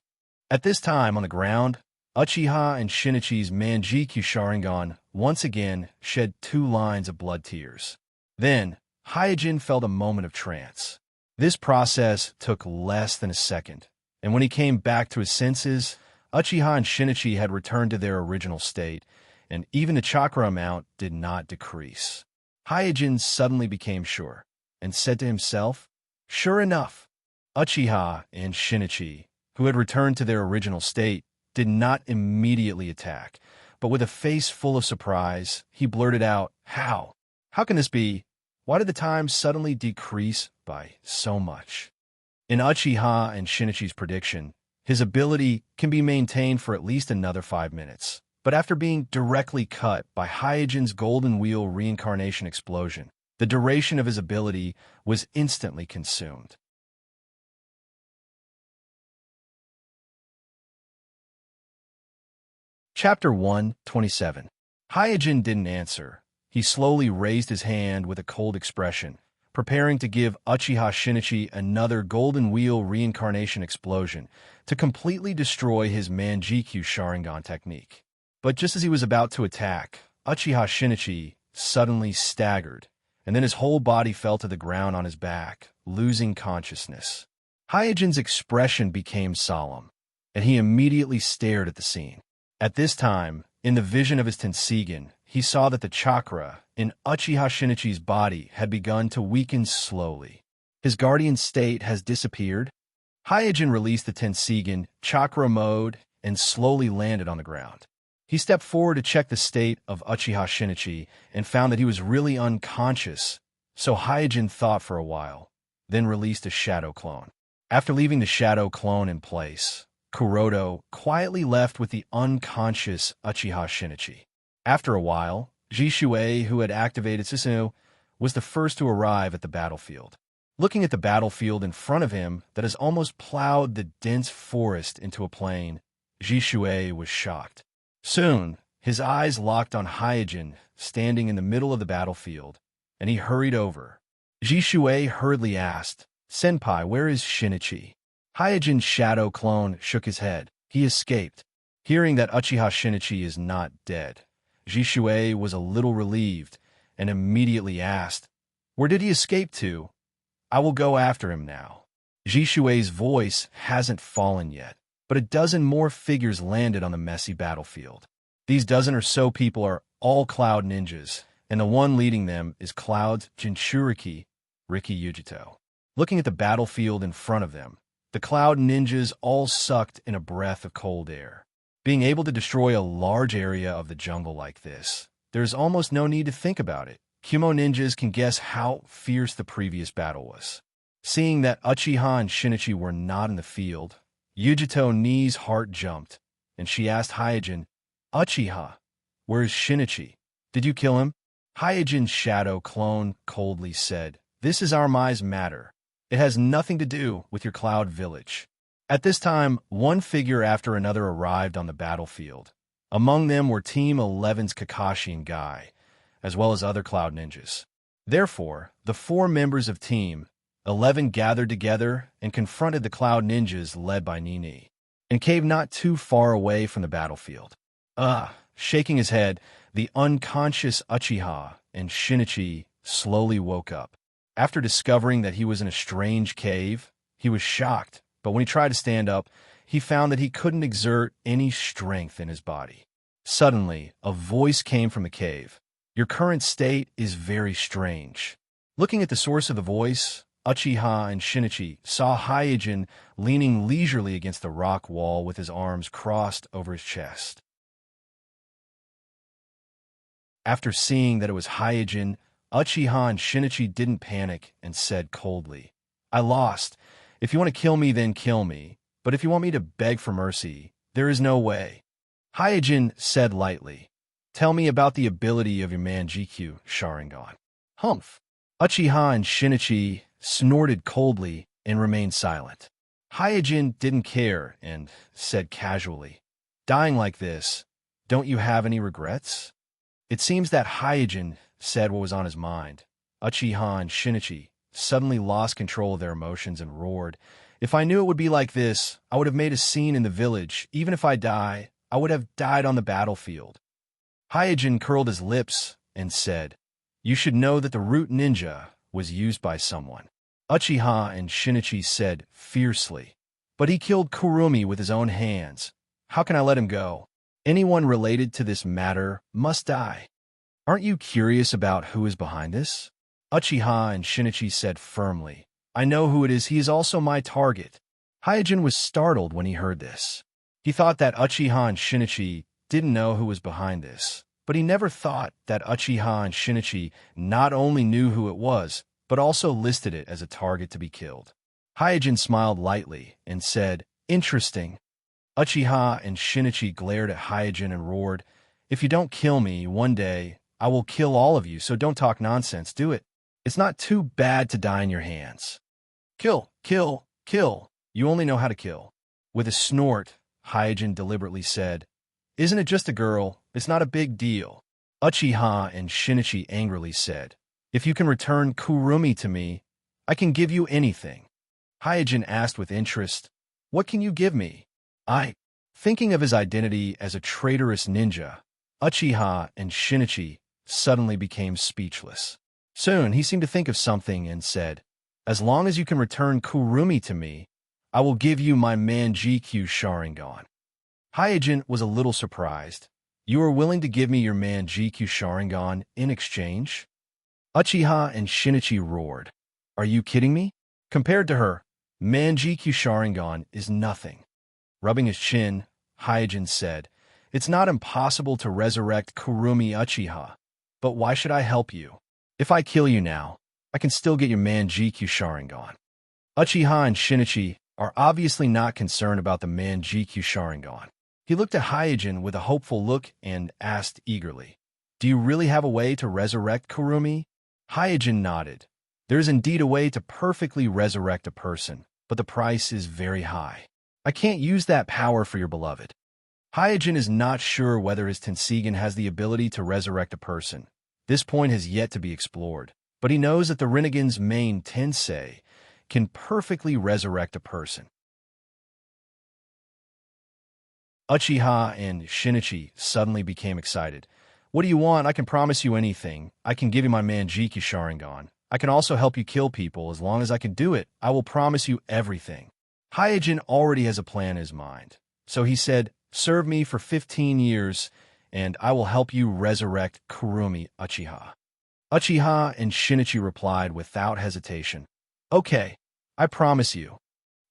At this time, on the ground, Uchiha and Shinichi's Manjikyu Sharingan once again shed 2 lines of blood tears. Then, Hyojin felt a moment of trance. This process took less than a second, and when he came back to his senses, Uchiha and Shinichi had returned to their original state, and even the chakra amount did not decrease. Hyojin suddenly became sure, and said to himself, "Sure enough." Uchiha and Shinichi, who had returned to their original state, did not immediately attack, but with a face full of surprise, he blurted out, "How? How can this be? Why did the time suddenly decrease by so much?" In Uchiha and Shinichi's prediction, his ability can be maintained for at least another 5 minutes. But after being directly cut by Hyojin's Golden Wheel reincarnation explosion, the duration of his ability was instantly consumed. Chapter 127. Hyojin didn't answer. He slowly raised his hand with a cold expression, preparing to give Uchiha Shinichi another Golden Wheel reincarnation explosion to completely destroy his Manjikyu Sharingan technique. But just as he was about to attack, Uchiha Shinichi suddenly staggered, and then his whole body fell to the ground on his back, losing consciousness. Hyojin's expression became solemn, and he immediately stared at the scene. At this time, in the vision of his Tenseigan, he saw that the chakra in Uchiha Shinichi's body had begun to weaken slowly. His guardian state has disappeared. Hyojin released the Tenseigan chakra mode and slowly landed on the ground. He stepped forward to check the state of Uchiha Shinichi and found that he was really unconscious, so Hyojin thought for a while, then released a shadow clone. After leaving the shadow clone in place, Kuroto quietly left with the unconscious Uchiha Shinichi. After a while, Jishuei, who had activated Susanoo, was the first to arrive at the battlefield. Looking at the battlefield in front of him that has almost plowed the dense forest into a plain, Jishuei was shocked. Soon, his eyes locked on Hyojin standing in the middle of the battlefield, and he hurried over. Jishuei hurriedly asked, "Senpai, where is Shinichi?" Hyojin's shadow clone shook his head. He escaped. Hearing that Uchiha Shinichi is not dead, Jishuei was a little relieved and immediately asked, "Where did he escape to? I will go after him now." Jishuei's voice hasn't fallen yet, but a dozen more figures landed on the messy battlefield. These dozen or so people are all Cloud ninjas, and the one leading them is Cloud's Jinchuriki, Riki Yujito. Looking at the battlefield in front of them, the Cloud ninjas all sucked in a breath of cold air. Being able to destroy a large area of the jungle like this, there's almost no need to think about it. Kumo ninjas can guess how fierce the previous battle was. Seeing that Uchiha and Shinichi were not in the field, Yujito Ni's heart jumped, and she asked Hyojin, "Uchiha, where is Shinichi? Did you kill him?" Hyojin's shadow clone coldly said, "This is Armai's matter. It has nothing to do with your Cloud village." At this time, one figure after another arrived on the battlefield. Among them were Team 11's Kakashi and Guy, as well as other Cloud ninjas. Therefore, the 4 members of Team 11 gathered together and confronted the Cloud ninjas led by Nini, and cave not too far away from the battlefield. Shaking his head, the unconscious Uchiha and Shinichi slowly woke up. After discovering that he was in a strange cave, he was shocked, but when he tried to stand up, he found that he couldn't exert any strength in his body. Suddenly, a voice came from the cave. "Your current state is very strange." Looking at the source of the voice, Uchiha and Shinichi saw Hyojin leaning leisurely against the rock wall with his arms crossed over his chest. After seeing that it was Hyojin, Uchiha and Shinichi didn't panic and said coldly, "I lost. If you want to kill me, then kill me. But if you want me to beg for mercy, there is no way." Hyojin said lightly, "Tell me about the ability of your Manjikyu Sharingan." Humph. Uchiha and Shinichi snorted coldly and remained silent. Hyojin didn't care and said casually, "Dying like this, don't you have any regrets?" It seems that Hyojin said what was on his mind. Uchiha and Shinichi suddenly lost control of their emotions and roared, "If I knew it would be like this, I would have made a scene in the village. Even if I die, I would have died on the battlefield." Hyojin curled his lips and said, "You should know that the root ninja was used by someone." Uchiha and Shinichi said fiercely, "But he killed Kurumi with his own hands. How can I let him go? Anyone related to this matter must die. Aren't you curious about who is behind this?" Uchiha and Shinichi said firmly, "I know who it is. He is also my target." Hyojin was startled when he heard this. He thought that Uchiha and Shinichi didn't know who was behind this, but he never thought that Uchiha and Shinichi not only knew who it was, but also listed it as a target to be killed. Hyojin smiled lightly and said, "Interesting." Uchiha and Shinichi glared at Hyojin and roared, "If you don't kill me, one day I will kill all of you, so don't talk nonsense, do it. It's not too bad to die in your hands. Kill, kill, kill. You only know how to kill." With a snort, Hyojin deliberately said, "Isn't it just a girl? It's not a big deal." Uchiha and Shinichi angrily said, "If you can return Kurumi to me, I can give you anything." Hyojin asked with interest, "What can you give me?" Thinking of his identity as a traitorous ninja, Uchiha and Shinichi suddenly became speechless. Soon he seemed to think of something and said, "As long as you can return Kurumi to me, I will give you my Manjikyu Sharingan." Hyojin was a little surprised. "You are willing to give me your Manjikyu Sharingan in exchange?" Uchiha and Shinichi roared, "Are you kidding me? Compared to her, Manjikyu Sharingan is nothing." Rubbing his chin, Hyojin said, "It's not impossible to resurrect Kurumi, Uchiha, but why should I help you? If I kill you now, I can still get your Manjikyu Sharingan." Uchiha and Shinichi are obviously not concerned about the Manjikyu Sharingan. He looked at Hyojin with a hopeful look and asked eagerly, "Do you really have a way to resurrect Kurumi?" Hyojin nodded. "There is indeed a way to perfectly resurrect a person, but the price is very high. I can't use that power for your beloved." Hyojin is not sure whether his Tenseigan has the ability to resurrect a person. This point has yet to be explored, but he knows that the Rinnegan's main Tensei can perfectly resurrect a person. Uchiha and Shinichi suddenly became excited. "What do you want? I can promise you anything. I can give you my Manjikyu Sharingan. I can also help you kill people. As long as I can do it, I will promise you everything." Hyojin already has a plan in his mind, so he said, "Serve me for 15 years, and I will help you resurrect Kurumi, Uchiha." Uchiha and Shinichi replied without hesitation, "Okay, I promise you."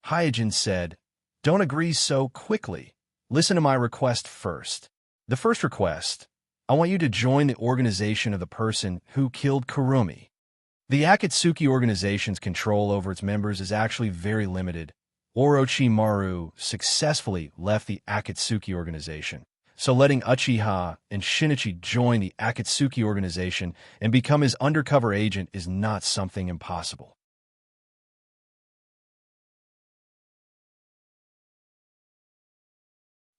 Hyojin said, "Don't agree so quickly. Listen to my request first. The first request, I want you to join the organization of the person who killed Kurumi." The Akatsuki organization's control over its members is actually very limited. Orochimaru successfully left the Akatsuki organization, so letting Uchiha and Shinichi join the Akatsuki organization and become his undercover agent is not something impossible.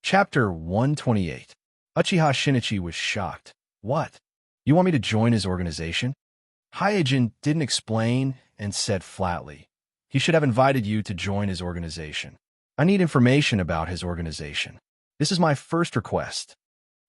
Chapter 128. Uchiha Shinichi was shocked. "What? You want me to join his organization?" Hyojin didn't explain and said flatly, "He should have invited you to join his organization. I need information about his organization. This is my first request."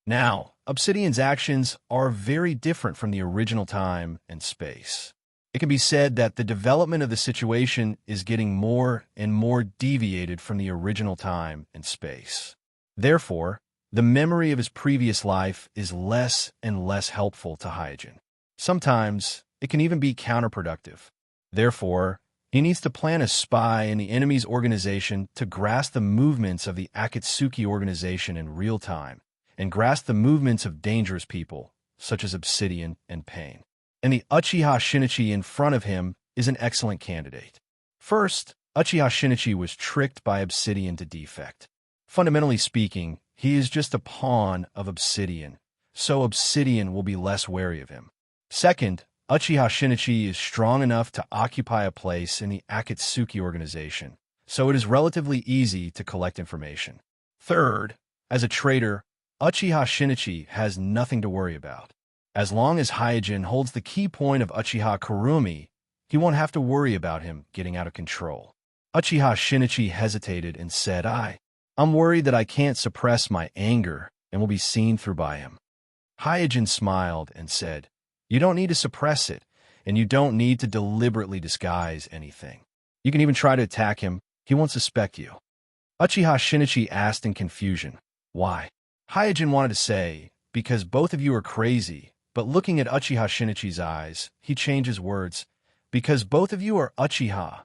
Now, Obsidian's actions are very different from the original time and space. It can be said that the development of the situation is getting more and more deviated from the original time and space. Therefore, the memory of his previous life is less and less helpful to Hyojin. Sometimes, it can even be counterproductive. Therefore, he needs to plant a spy in the enemy's organization to grasp the movements of the Akatsuki organization in real time, and grasp the movements of dangerous people, such as Obsidian and Pain. And the Uchiha Shinichi in front of him is an excellent candidate. First, Uchiha Shinichi was tricked by Obsidian to defect. Fundamentally speaking, he is just a pawn of Obsidian, so Obsidian will be less wary of him. Second, Uchiha Shinichi is strong enough to occupy a place in the Akatsuki organization, so it is relatively easy to collect information. Third, as a traitor, Uchiha Shinichi has nothing to worry about. As long as Hyojin holds the key point of Uchiha Kurumi, he won't have to worry about him getting out of control. Uchiha Shinichi hesitated and said, I'm worried that I can't suppress my anger and will be seen through by him. Hyojin smiled and said, You don't need to suppress it, and you don't need to deliberately disguise anything. You can even try to attack him. He won't suspect you. Uchiha Shinichi asked in confusion, Why? Hyojin wanted to say, Because both of you are crazy, but looking at Uchiha Shinichi's eyes, he changed his words, Because both of you are Uchiha.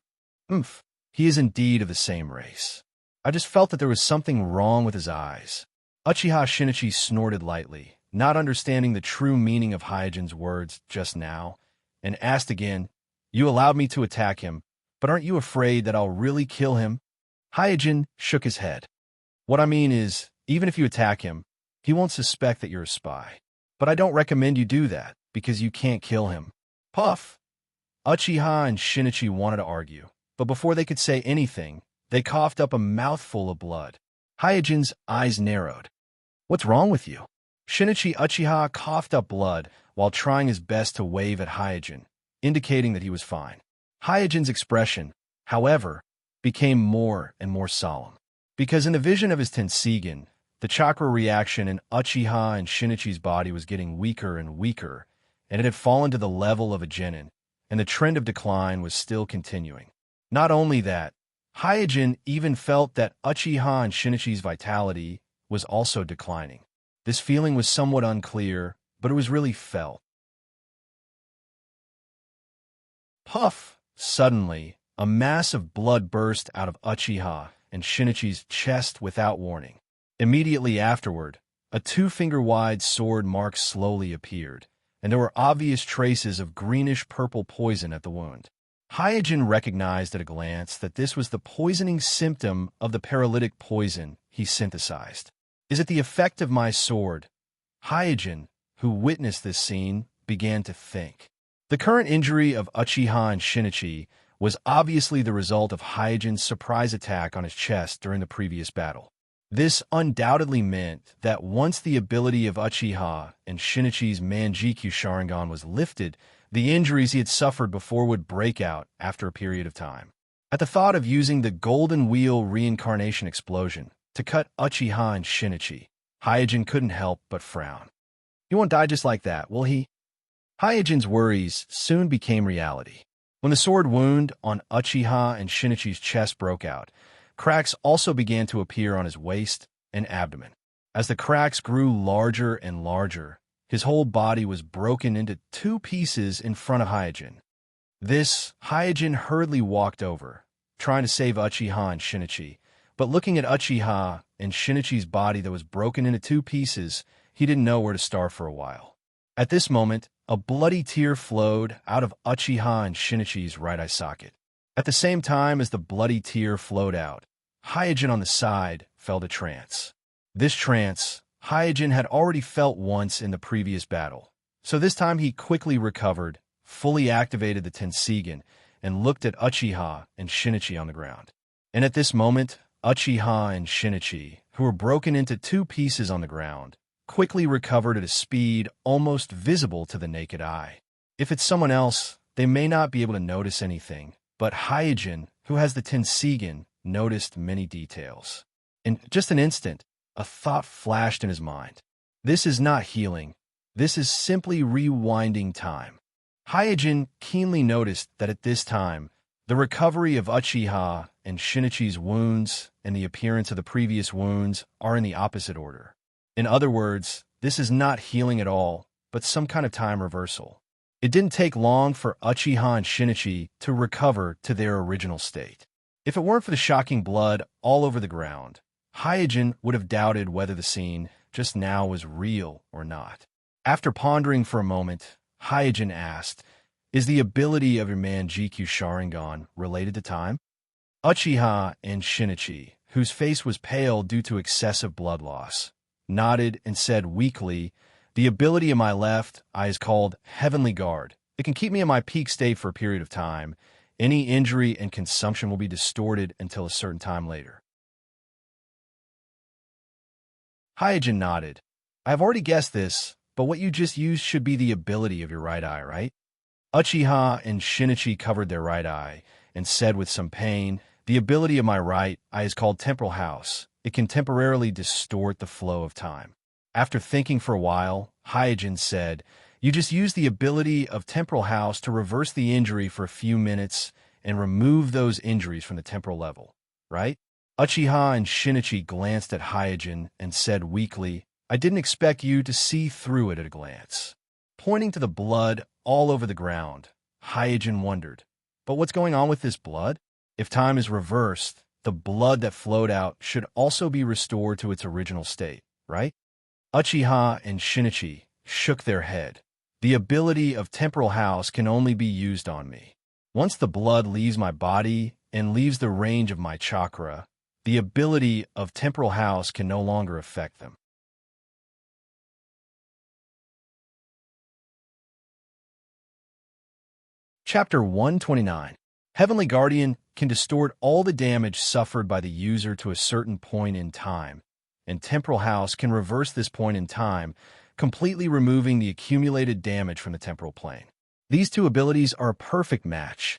He is indeed of the same race. I just felt that there was something wrong with his eyes. Uchiha Shinichi snorted lightly, not understanding the true meaning of Hyojin's words just now, and asked again, You allowed me to attack him, but aren't you afraid that I'll really kill him? Hyojin shook his head. What I mean is, even if you attack him, he won't suspect that you're a spy. But I don't recommend you do that, because you can't kill him. Puff! Uchiha and Shinichi wanted to argue, but before they could say anything, they coughed up a mouthful of blood. Hyojin's eyes narrowed. What's wrong with you? Shinichi Uchiha coughed up blood while trying his best to wave at Hyojin, indicating that he was fine. Hyojin's expression, however, became more and more solemn. Because in the vision of his Tenseigan, the chakra reaction in Uchiha and Shinichi's body was getting weaker and weaker, and it had fallen to the level of a genin, and the trend of decline was still continuing. Not only that, Hyojin even felt that Uchiha and Shinichi's vitality was also declining. This feeling was somewhat unclear, but it was really felt. Puff! Suddenly, a mass of blood burst out of Uchiha and Shinichi's chest without warning. Immediately afterward, a 2-finger-wide sword mark slowly appeared, and there were obvious traces of greenish-purple poison at the wound. Hyojin recognized at a glance that this was the poisoning symptom of the paralytic poison he synthesized. Is it the effect of my sword? Hyojin, who witnessed this scene, began to think. The current injury of Uchiha and Shinichi was obviously the result of Hyojin's surprise attack on his chest during the previous battle. This undoubtedly meant that once the ability of Uchiha and Shinichi's Manjikyu Sharingan was lifted, the injuries he had suffered before would break out after a period of time. At the thought of using the Golden Wheel reincarnation explosion to cut Uchiha and Shinichi, Hyojin couldn't help but frown. He won't die just like that, will he? Hyojin's worries soon became reality. When the sword wound on Uchiha and Shinichi's chest broke out, cracks also began to appear on his waist and abdomen. As the cracks grew larger and larger, his whole body was broken into 2 pieces in front of Hyojin. Hyojin hurriedly walked over, trying to save Uchiha and Shinichi, but looking at Uchiha and Shinichi's body that was broken into 2 pieces, he didn't know where to start for a while. At this moment, a bloody tear flowed out of Uchiha and Shinichi's right eye socket. At the same time as the bloody tear flowed out, Hyojin on the side fell to trance. This trance, Hyojin had already felt once in the previous battle, so this time he quickly recovered, fully activated the Tenseigan, and looked at Uchiha and Shinichi on the ground. And at this moment, Uchiha and Shinichi, who were broken into 2 pieces on the ground, quickly recovered at a speed almost visible to the naked eye. If it's someone else, they may not be able to notice anything, but Hyojin, who has the Tenseigan, noticed many details. In just an instant, a thought flashed in his mind. This is not healing. This is simply rewinding time. Hyojin keenly noticed that at this time, the recovery of Uchiha and Shinichi's wounds and the appearance of the previous wounds are in the opposite order. In other words, this is not healing at all, but some kind of time reversal. It didn't take long for Uchiha and Shinichi to recover to their original state. If it weren't for the shocking blood all over the ground, Hyojin would have doubted whether the scene just now was real or not. After pondering for a moment, Hyojin asked, Is the ability of your Manjikyu Sharingan related to time? Uchiha and Shinichi, whose face was pale due to excessive blood loss, nodded and said weakly, The ability of my left eye is called Heavenly Guard. It can keep me in my peak state for a period of time. Any injury and consumption will be distorted until a certain time later. Hyojin nodded. I have already guessed this, but what you just used should be the ability of your right eye, right? Uchiha and Shinichi covered their right eye and said with some pain, "The ability of my right eye is called temporal house. It can temporarily distort the flow of time." After thinking for a while, Hyojin said, "You just use the ability of temporal house to reverse the injury for a few minutes and remove those injuries from the temporal level, right?" Uchiha and Shinichi glanced at Hyojin and said weakly, "I didn't expect you to see through it at a glance." Pointing to the blood all over the ground, Hyojin wondered, "But what's going on with this blood? If time is reversed, the blood that flowed out should also be restored to its original state, right?" Uchiha and Shinichi shook their head. "The ability of temporal house can only be used on me. Once the blood leaves my body and leaves the range of my chakra, the ability of temporal house can no longer affect them." Chapter 129. Heavenly Guardian can distort all the damage suffered by the user to a certain point in time, and Temporal House can reverse this point in time, completely removing the accumulated damage from the temporal plane. These two abilities are a perfect match.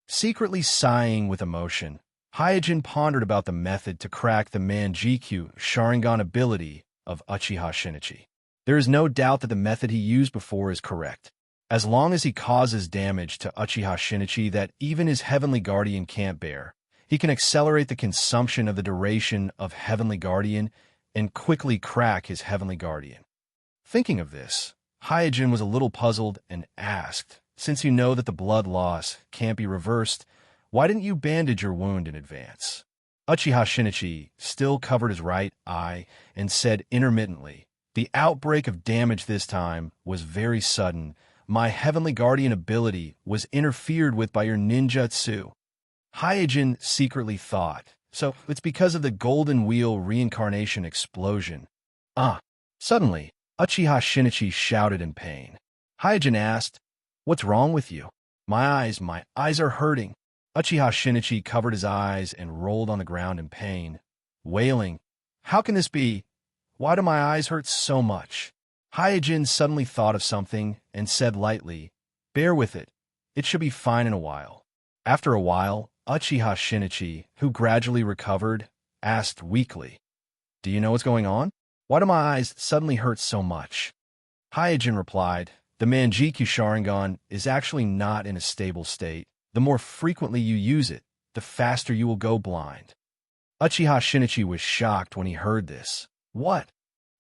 Secretly sighing with emotion, Hyojin pondered about the method to crack the Manjikyu Sharingan ability of Uchiha Shinichi. There is no doubt that the method he used before is correct. As long as he causes damage to Uchiha Shinichi that even his Heavenly Guardian can't bear, he can accelerate the consumption of the duration of Heavenly Guardian and quickly crack his Heavenly Guardian. Thinking of this, Hyojin was a little puzzled and asked, "Since you know that the blood loss can't be reversed, why didn't you bandage your wound in advance?" Uchiha Shinichi still covered his right eye and said intermittently, "The outbreak of damage this time was very sudden. My Heavenly Guardian ability was interfered with by your ninjutsu." Hyojin secretly thought, "So it's because of the Golden Wheel reincarnation explosion." Suddenly, Uchiha Shinichi shouted in pain. Hyojin asked, "What's wrong with you?" My eyes are hurting." Uchiha Shinichi covered his eyes and rolled on the ground in pain, wailing, "How can this be? Why do my eyes hurt so much?" Hyojin suddenly thought of something and said lightly, "Bear with it. It should be fine in a while." After a while, Uchiha Shinichi, who gradually recovered, asked weakly, "Do you know what's going on? Why do my eyes suddenly hurt so much?" Hyojin replied, "The Manjikyu Sharingan is actually not in a stable state. The more frequently you use it, the faster you will go blind." Uchiha Shinichi was shocked when he heard this. "What?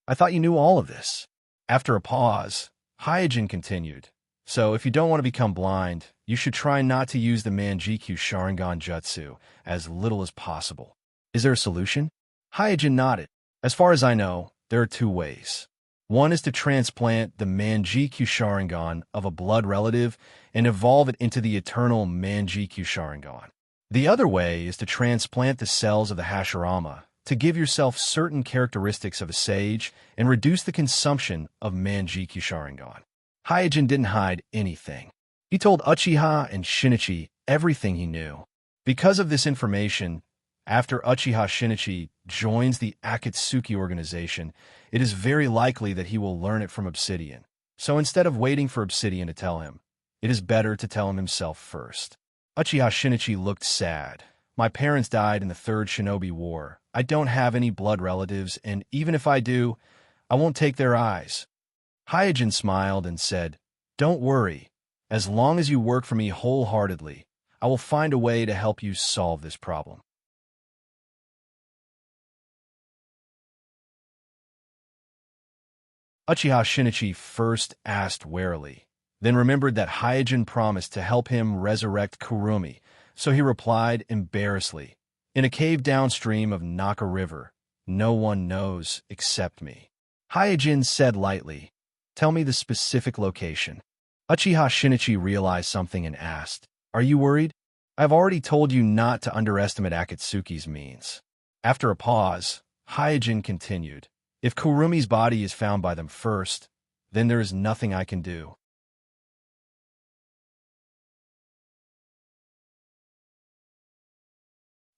I thought you knew all of this." After a pause, Hyojin continued, "So if you don't want to become blind, you should try not to use the Manjikyu Sharingan Jutsu as little as possible. Is there a solution?" Hyojin nodded. "As far as I know, there are two ways. One is to transplant the Manjikyu Sharingan of a blood relative and evolve it into the eternal Manjikyu Sharingan. The other way is to transplant the cells of the Hashirama to give yourself certain characteristics of a sage and reduce the consumption of Manjikyu Sharingan." Hyojin didn't hide anything. He told Uchiha and Shinichi everything he knew. Because of this information, after Uchiha Shinichi joins the Akatsuki organization, it is very likely that he will learn it from Obsidian. So instead of waiting for Obsidian to tell him, it is better to tell him himself first. Uchiha Shinichi looked sad. "My parents died in the Third Shinobi War. I don't have any blood relatives, and even if I do, I won't take their eyes." Hyojin smiled and said, "Don't worry. As long as you work for me wholeheartedly, I will find a way to help you solve this problem." Uchiha Shinichi first asked warily, then remembered that Hyojin promised to help him resurrect Kurumi, so he replied embarrassedly, "In a cave downstream of Naka River, no one knows except me." Hyojin said lightly, "Tell me the specific location." Uchiha Shinichi realized something and asked, "Are you worried? I've already told you not to underestimate Akatsuki's means." After a pause, Hyojin continued, "If Kurumi's body is found by them first, then there is nothing I can do."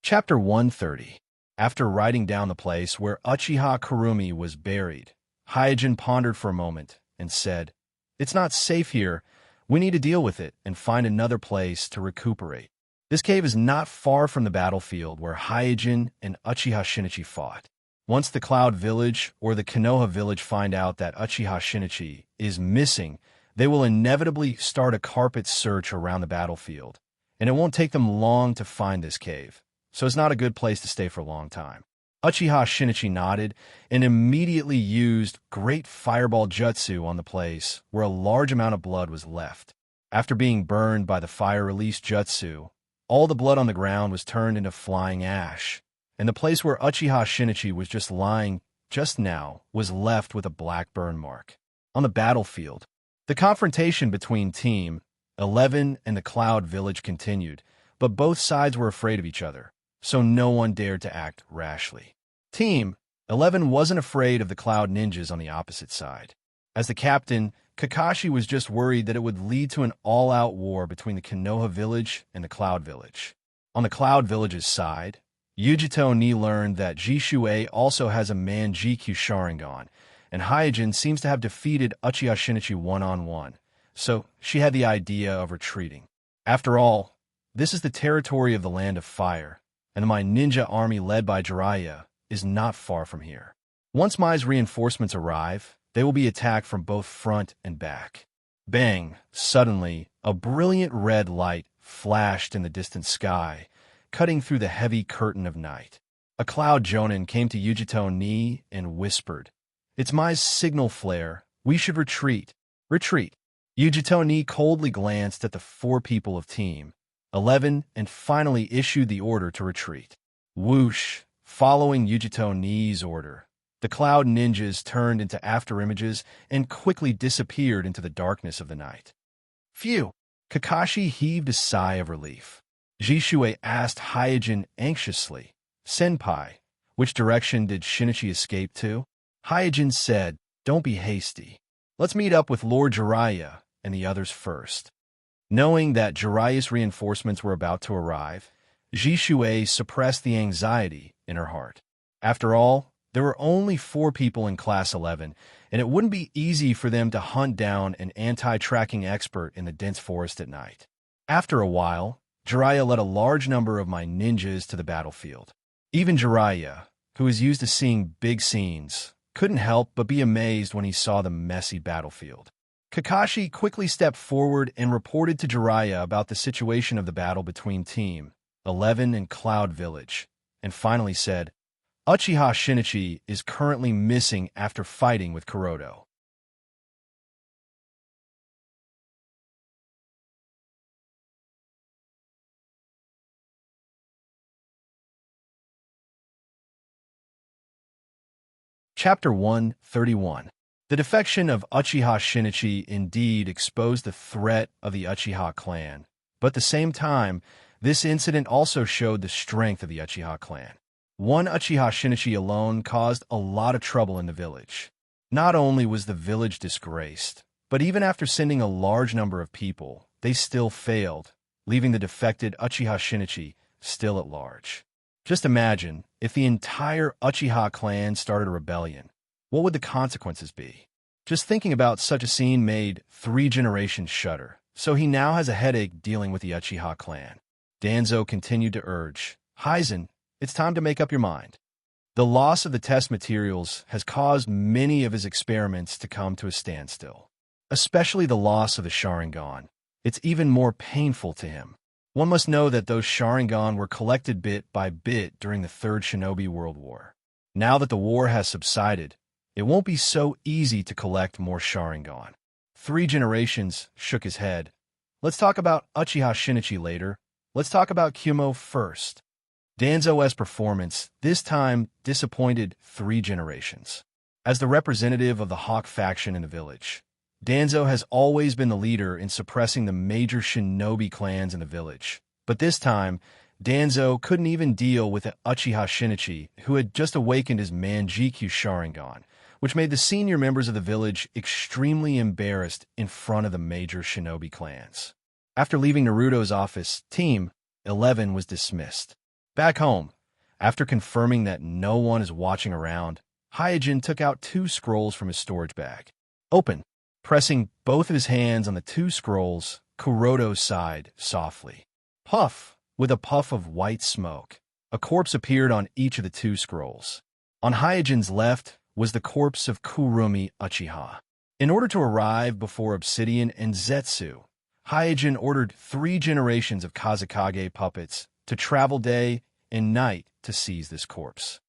Chapter 130. After writing down the place where Uchiha Kurumi was buried, Hyojin pondered for a moment and said, "It's not safe here. We need to deal with it and find another place to recuperate. This cave is not far from the battlefield where Hyojin and Uchiha Shinichi fought. Once the Cloud Village or the Konoha Village find out that Uchiha Shinichi is missing, they will inevitably start a carpet search around the battlefield, and it won't take them long to find this cave, so it's not a good place to stay for a long time. Uchiha Shinichi nodded and immediately used Great Fireball Jutsu on the place where a large amount of blood was left. After being burned by the fire-release Jutsu, all the blood on the ground was turned into flying ash, and the place where Uchiha Shinichi was just lying just now was left with a black burn mark. On the battlefield, the confrontation between Team 11 and the Cloud Village continued, but both sides were afraid of each other, so no one dared to act rashly. Team 11 wasn't afraid of the Cloud Ninjas on the opposite side. As the captain, Kakashi was just worried that it would lead to an all-out war between the Konoha Village and the Cloud Village. On the Cloud Village's side, Yujito Ni learned that Jishuei also has a Manjikyu Sharingan, and Hyojin seems to have defeated Uchiha Shinichi one-on-one, so she had the idea of retreating. After all, this is the territory of the Land of Fire, and my ninja army led by Jiraiya is not far from here. Once Mai's reinforcements arrive, they will be attacked from both front and back. Bang! Suddenly, a brilliant red light flashed in the distant sky, cutting through the heavy curtain of night. A Cloud Jonin came to Yujito Ni and whispered, "It's Mai's signal flare. We should retreat. Retreat." Yujito Ni coldly glanced at the 4 people of Team 11 and finally issued the order to retreat. Whoosh! Following Yujito Ni's order, the Cloud Ninjas turned into afterimages and quickly disappeared into the darkness of the night. Phew! Kakashi heaved a sigh of relief. Jishuei asked Hyojin anxiously, "Senpai, which direction did Shinichi escape to?" Hyojin said, "Don't be hasty. Let's meet up with Lord Jiraiya and the others first." Knowing that Jiraiya's reinforcements were about to arrive, Jishuei suppressed the anxiety in her heart. After all, there were only 4 people in Class 11, and it wouldn't be easy for them to hunt down an anti-tracking expert in the dense forest at night. After a while, Jiraiya led a large number of my ninjas to the battlefield. Even Jiraiya, who is used to seeing big scenes, couldn't help but be amazed when he saw the messy battlefield. Kakashi quickly stepped forward and reported to Jiraiya about the situation of the battle between Team 11 and Cloud Village, and finally said, "Uchiha Shinichi is currently missing after fighting with Kuroto." Chapter 131. The defection of Uchiha Shinichi indeed exposed the threat of the Uchiha clan, but at the same time, this incident also showed the strength of the Uchiha clan. One Uchiha Shinichi alone caused a lot of trouble in the village. Not only was the village disgraced, but even after sending a large number of people, they still failed, leaving the defected Uchiha Shinichi still at large. Just imagine, if the entire Uchiha clan started a rebellion, what would the consequences be? Just thinking about such a scene made 3 generations shudder, so he now has a headache dealing with the Uchiha clan. Danzo continued to urge, "Hyzen, it's time to make up your mind." The loss of the test materials has caused many of his experiments to come to a standstill, especially the loss of the Sharingan. It's even more painful to him. One must know that those Sharingan were collected bit by bit during the Third Shinobi World War. Now that the war has subsided, it won't be so easy to collect more Sharingan. 3 generations shook his head. Let's talk about Uchiha Shinichi later. Let's talk about Kyumo first. Danzo's performance this time disappointed 3 generations. As the representative of the Hawk faction in the village, Danzo has always been the leader in suppressing the major shinobi clans in the village. But this time, Danzo couldn't even deal with the Uchiha Shinichi, who had just awakened his Manjikyu Sharingan, which made the senior members of the village extremely embarrassed in front of the major shinobi clans. After leaving Naruto's office, Team 11 was dismissed. Back home, after confirming that no one is watching around, Hyojin took out 2 scrolls from his storage bag. Open. Pressing both of his hands on the two scrolls, Kuroto sighed softly. Puff! With a puff of white smoke, a corpse appeared on each of the two scrolls. On Hyojin's left was the corpse of Kurumi Uchiha. In order to arrive before Obsidian and Zetsu, Hyojin ordered 3 generations of Kazekage puppets to travel day and night to seize this corpse.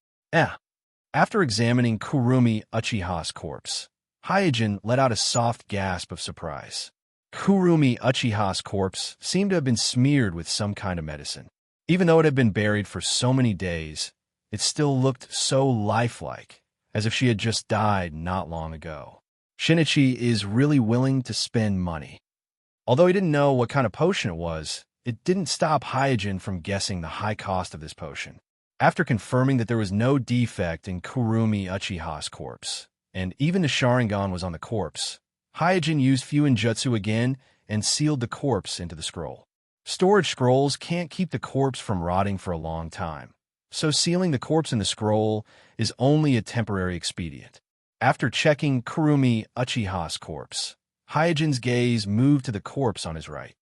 After examining Kurumi Uchiha's corpse, Hyojin let out a soft gasp of surprise. Kurumi Uchiha's corpse seemed to have been smeared with some kind of medicine. Even though it had been buried for so many days, it still looked so lifelike, as if she had just died not long ago. Shinichi is really willing to spend money. Although he didn't know what kind of potion it was, it didn't stop Hyojin from guessing the high cost of this potion. After confirming that there was no defect in Kurumi Uchiha's corpse, and even the Sharingan was on the corpse, Hyojin used Fuinjutsu again and sealed the corpse into the scroll. Storage scrolls can't keep the corpse from rotting for a long time, so sealing the corpse in the scroll is only a temporary expedient. After checking Kurumi Uchiha's corpse, Hyojin's gaze moved to the corpse on his right.